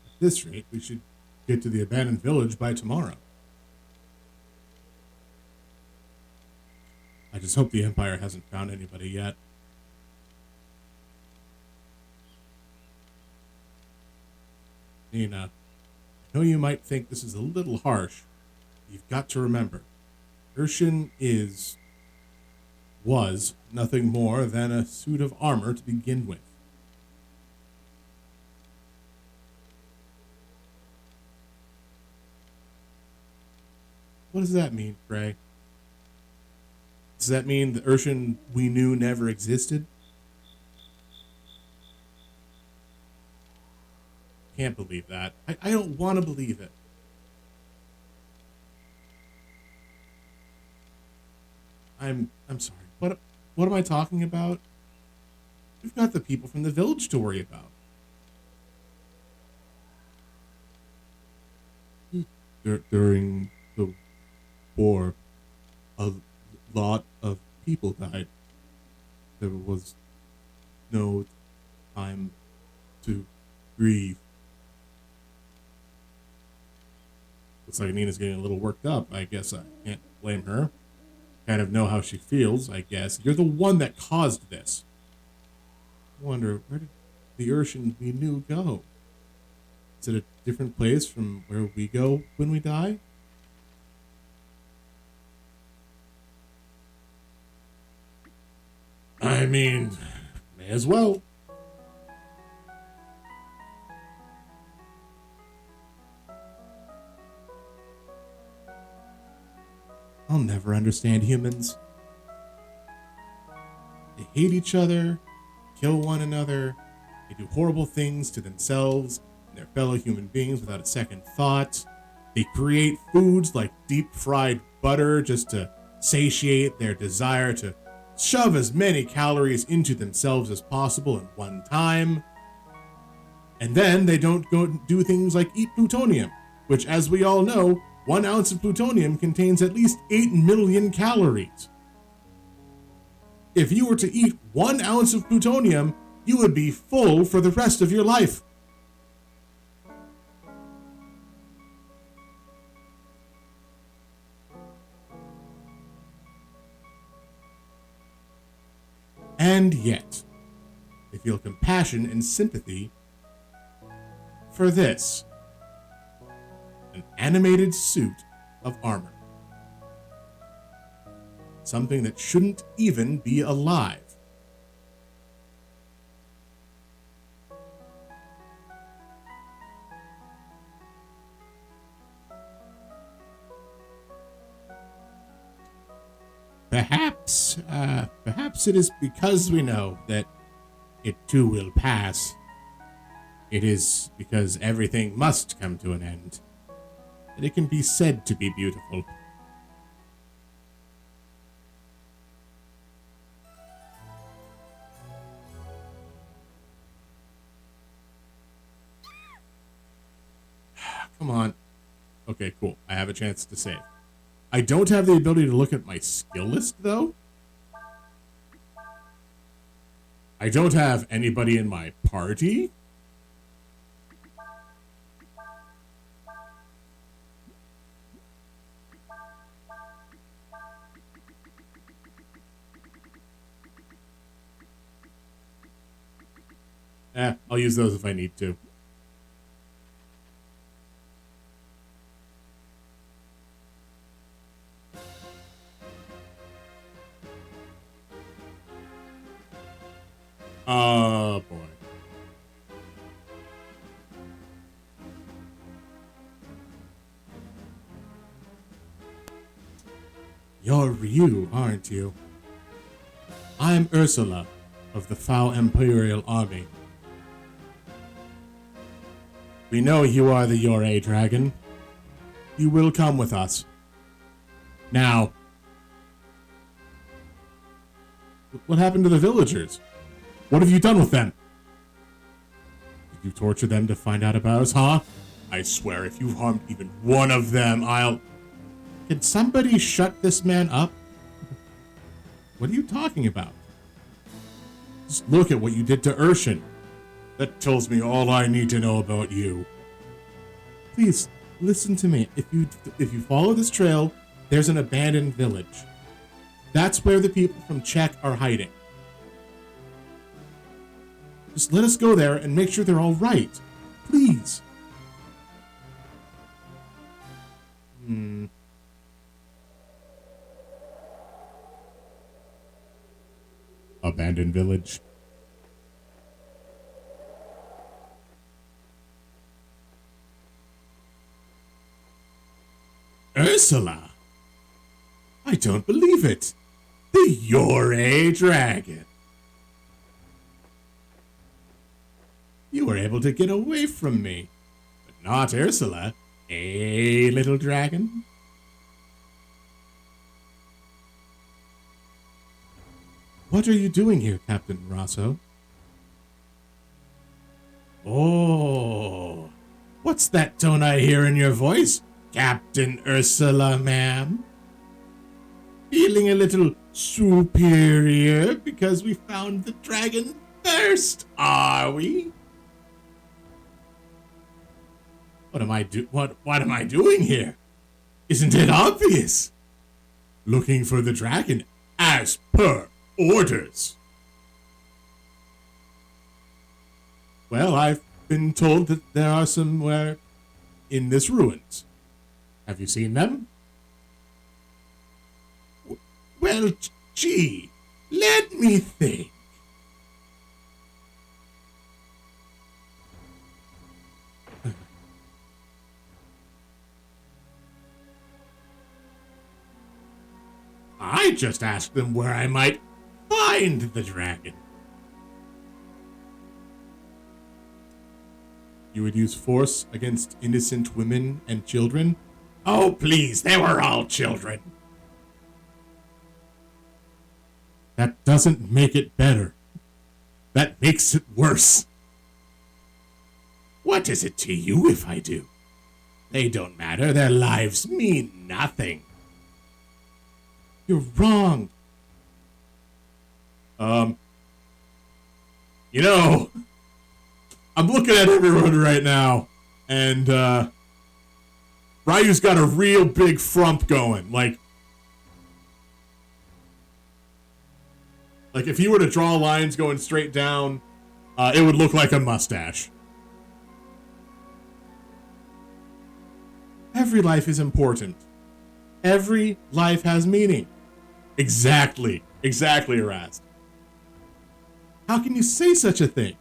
At this rate, we should get to the abandoned village by tomorrow. I just hope the Empire hasn't found anybody yet. Nina, I know you might think this is a little harsh. But you've got to remember, Urshan was nothing more than a suit of armor to begin with. What does that mean, Frey? Does that mean the Urshan we knew never existed? Can't believe that. I don't want to believe it. I'm sorry. What am I talking about? We've got the people from the village to worry about. During the war, a lot of people died. There was no time to grieve. Looks like Nina's getting a little worked up. I guess I can't blame her. kind of know how she feels, I guess. You're the one that caused this. I wonder, where did the Urshan we knew go? Is it a different place from where we go when we die? I mean, may as well. I'll never understand humans. They hate each other, kill one another, they do horrible things to themselves and their fellow human beings without a second thought. They create foods like deep-fried butter just to satiate their desire to shove as many calories into themselves as possible in one time. And then they don't go do things like eat plutonium, which, as we all know, 1 ounce of plutonium contains at least 8 million calories. If you were to eat 1 ounce of plutonium, you would be full for the rest of your life. And yet, they feel compassion and sympathy for this. An animated suit of armor. Something that shouldn't even be alive. Perhaps it is because we know that it too will pass. It is because everything must come to an end that it can be said to be beautiful. Come on. Okay, cool. I have a chance to save. I don't have the ability to look at my skill list, though. I don't have anybody in my party. I'll use those if I need to. Oh, boy. You're Ryu, aren't you? I'm Ursula of the Foul Imperial Army. We know you are the Yore Dragon. You will come with us. Now. What happened to the villagers? What have you done with them? Did you torture them to find out about us, huh? I swear, if you harmed even one of them, I'll... Can somebody shut this man up? What are you talking about? Just look at what you did to Urshan. That tells me all I need to know about you. Please, listen to me. If you follow this trail, there's an abandoned village. That's where the people from Czech are hiding. Just let us go there and make sure they're all right. Please. Abandoned village. Ursula! I don't believe it. The Yore Dragon. You were able to get away from me, but not Ursula, eh, little dragon? What are you doing here, Captain Rosso? Oh, what's that tone I hear in your voice, Captain Ursula, ma'am? Feeling a little superior because we found the dragon first, are we? What am I doing here? Isn't it obvious? looking for the dragon, as per orders. Well, I've been told that there are somewhere in this ruins. Have you seen them? Well, gee, let me think. I just asked them where I might find the dragon. You would use force against innocent women and children? Oh, please, they were all children. That doesn't make it better. That makes it worse. What is it to you if I do? They don't matter. Their lives mean nothing. You're wrong. You know, I'm looking at everyone right now, and Ryu's got a real big frump going. Like if he were to draw lines going straight down, it would look like a mustache. Every life is important. Every life has meaning. Exactly, Erast. How can you say such a thing?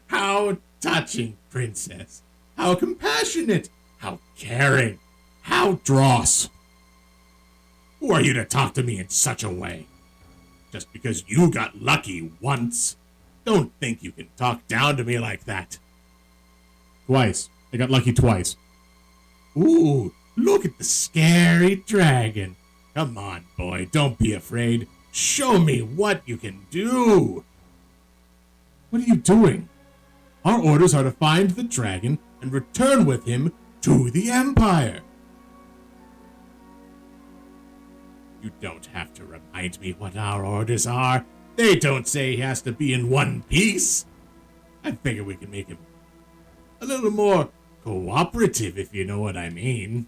How touching, princess. How compassionate. How caring. How dross. Who are you to talk to me in such a way? Just because you got lucky once, don't think you can talk down to me like that. Twice. I got lucky twice. Ooh, look at the scary dragon. Come on, boy, don't be afraid. Show me what you can do. What are you doing? Our orders are to find the dragon and return with him to the Empire. You don't have to remind me what our orders are. They don't say he has to be in one piece. I figure we can make him a little more cooperative, if you know what I mean.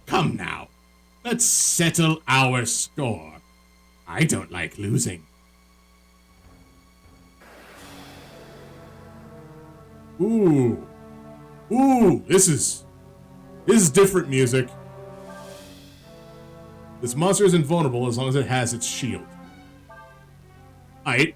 Come now, let's settle our score. I don't like losing. Ooh, this is different music. This monster is invulnerable as long as it has its shield. Aight.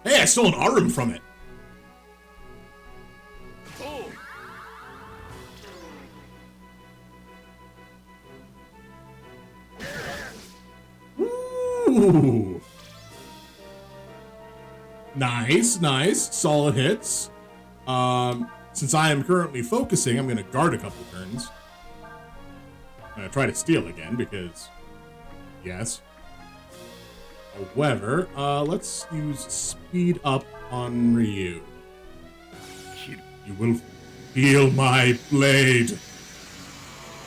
Hey, I stole an arm from it. Ooh. Nice. Solid hits. Since I am currently focusing, I'm going to guard a couple turns. I'm going to try to steal again because, yes. However, let's use speed up on Ryu. You will feel my blade.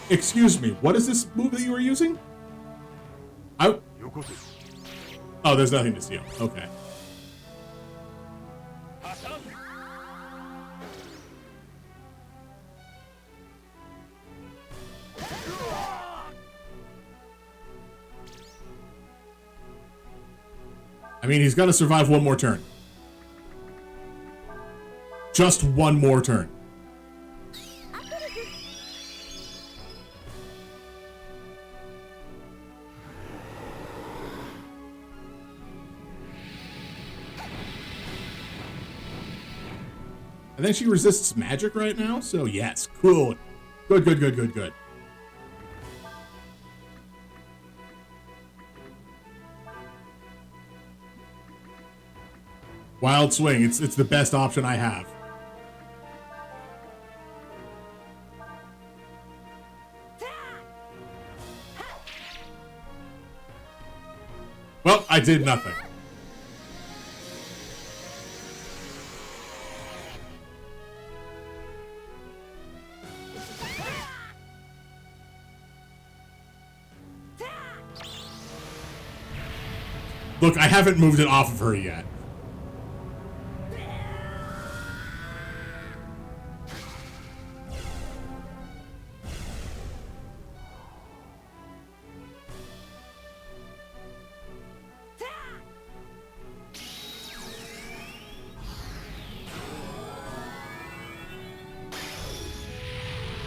Excuse me, what is this move that you were using? Oh, there's nothing to steal. Okay. I mean, he's got to survive one more turn. Just one more turn. I think she resists magic right now, so yes, cool. Good. Wild Swing, it's the best option I have. Well, I did nothing. Look, I haven't moved it off of her yet.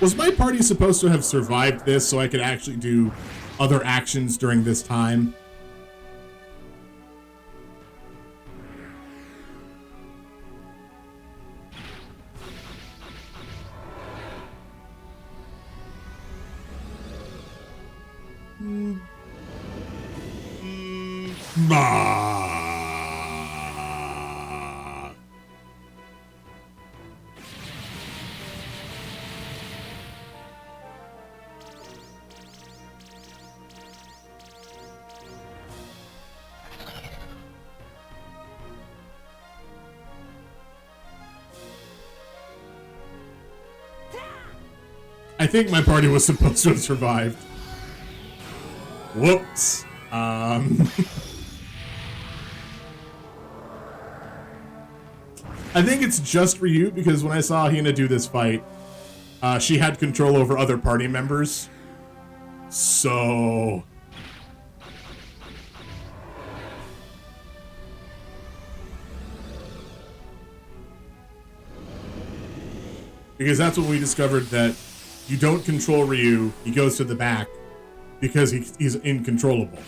Was my party supposed to have survived this so I could actually do other actions during this time? Ah. I think my party was supposed to have survived. Whoops. I think it's just Ryu because when I saw Hina do this fight, she had control over other party members. So... because that's when we discovered that you don't control Ryu, he goes to the back because he's incontrollable.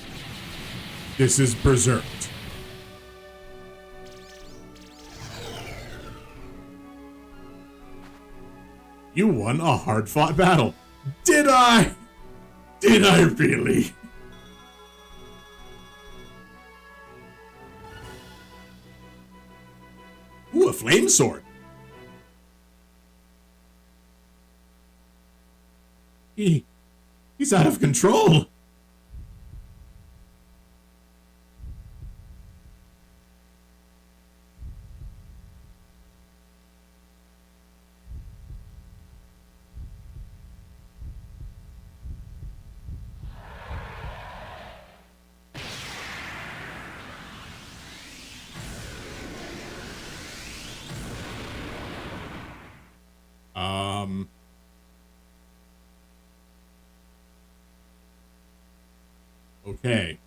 This is berserked. You won a hard-fought battle. Did I? Did I really? Ooh, a flame sword. He's out of control. Okay.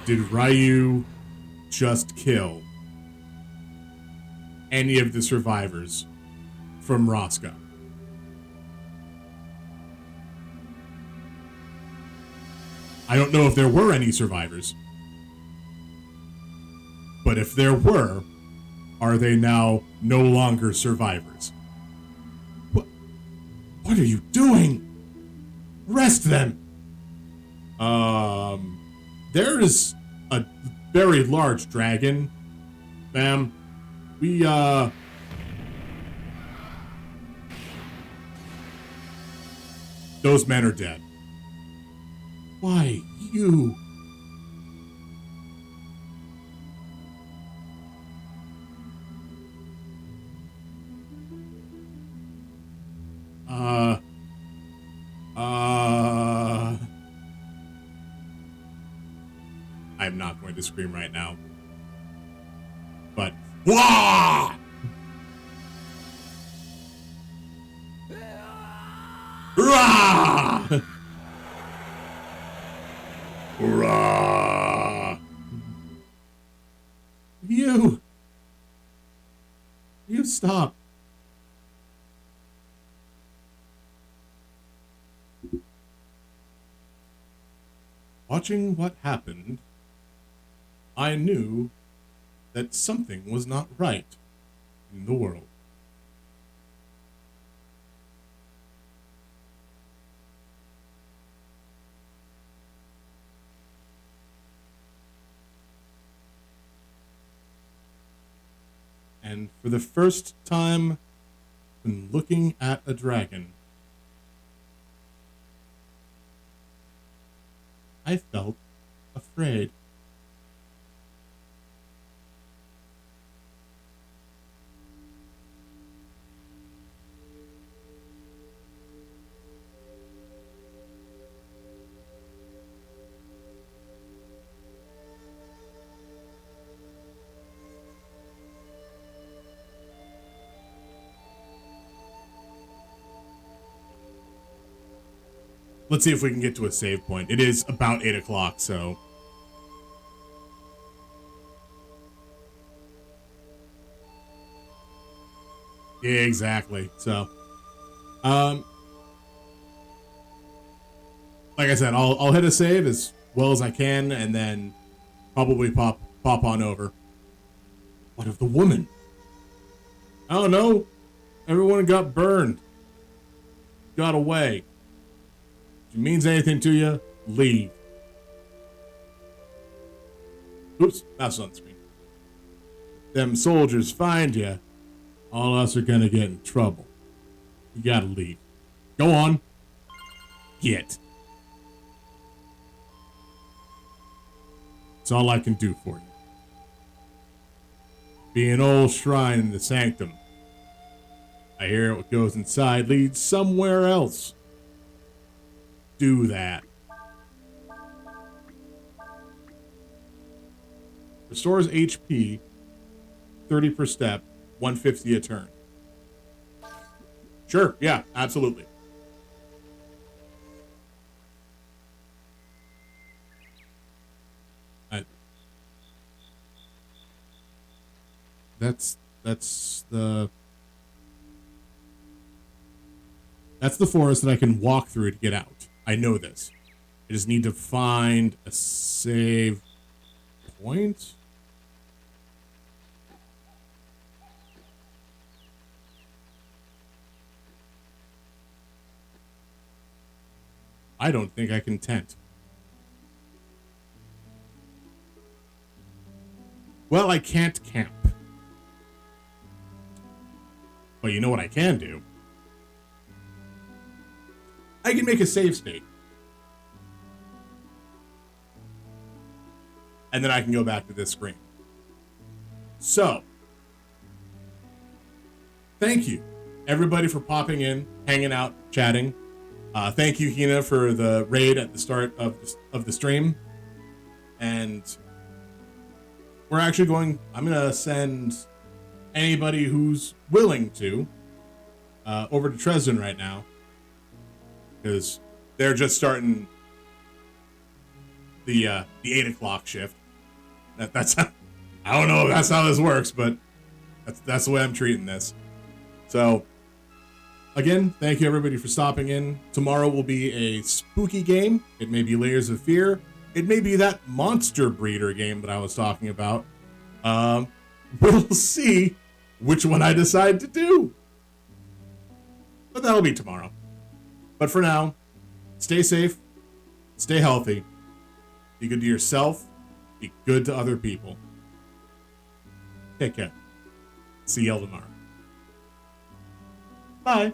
Did Ryu just kill any of the survivors from Roscoe? I don't know if there were any survivors. But if there were, are they now no longer survivors? What are you doing? Rest them! There is a very large dragon, ma'am. Those men are dead. Why, you... I'm not going to scream right now. But... Wah! Rah! Rah! You stop. Watching what happened, I knew that something was not right in the world. And for the first time and looking at a dragon, I felt afraid. Let's see if we can get to a save point. It is about 8 o'clock, so. Yeah, exactly. So, like I said, I'll hit a save as well as I can, and then probably pop on over. What of the woman? I don't know. Everyone got burned. Got away. If it means anything to you, leave. Oops, mouse on the screen. Them soldiers find you, all of us are gonna get in trouble. You gotta leave. Go on. Get. That's all I can do for you. Be an old shrine in the sanctum. I hear what goes inside leads somewhere else. Do that. Restores HP 30 per step, 150 a turn. Sure, yeah, absolutely. That's the forest that I can walk through to get out. I know this. I just need to find a save point. I don't think I can tent. Well, I can't camp. But you know what I can do? I can make a save state. And then I can go back to this screen. So, thank you, everybody, for popping in, hanging out, chatting. Thank you, Hina, for the raid at the start of the stream. And we're actually I'm going to send anybody who's willing to over to Dresden right now. Because they're just starting the 8 o'clock shift. That's how, I don't know if that's how this works, but that's the way I'm treating this. So, again, thank you everybody for stopping in. Tomorrow will be a spooky game. It may be Layers of Fear. It may be that monster breeder game that I was talking about. We'll see which one I decide to do. But that'll be tomorrow. But for now, stay safe, stay healthy, be good to yourself, be good to other people. Take care. See y'all tomorrow. Bye.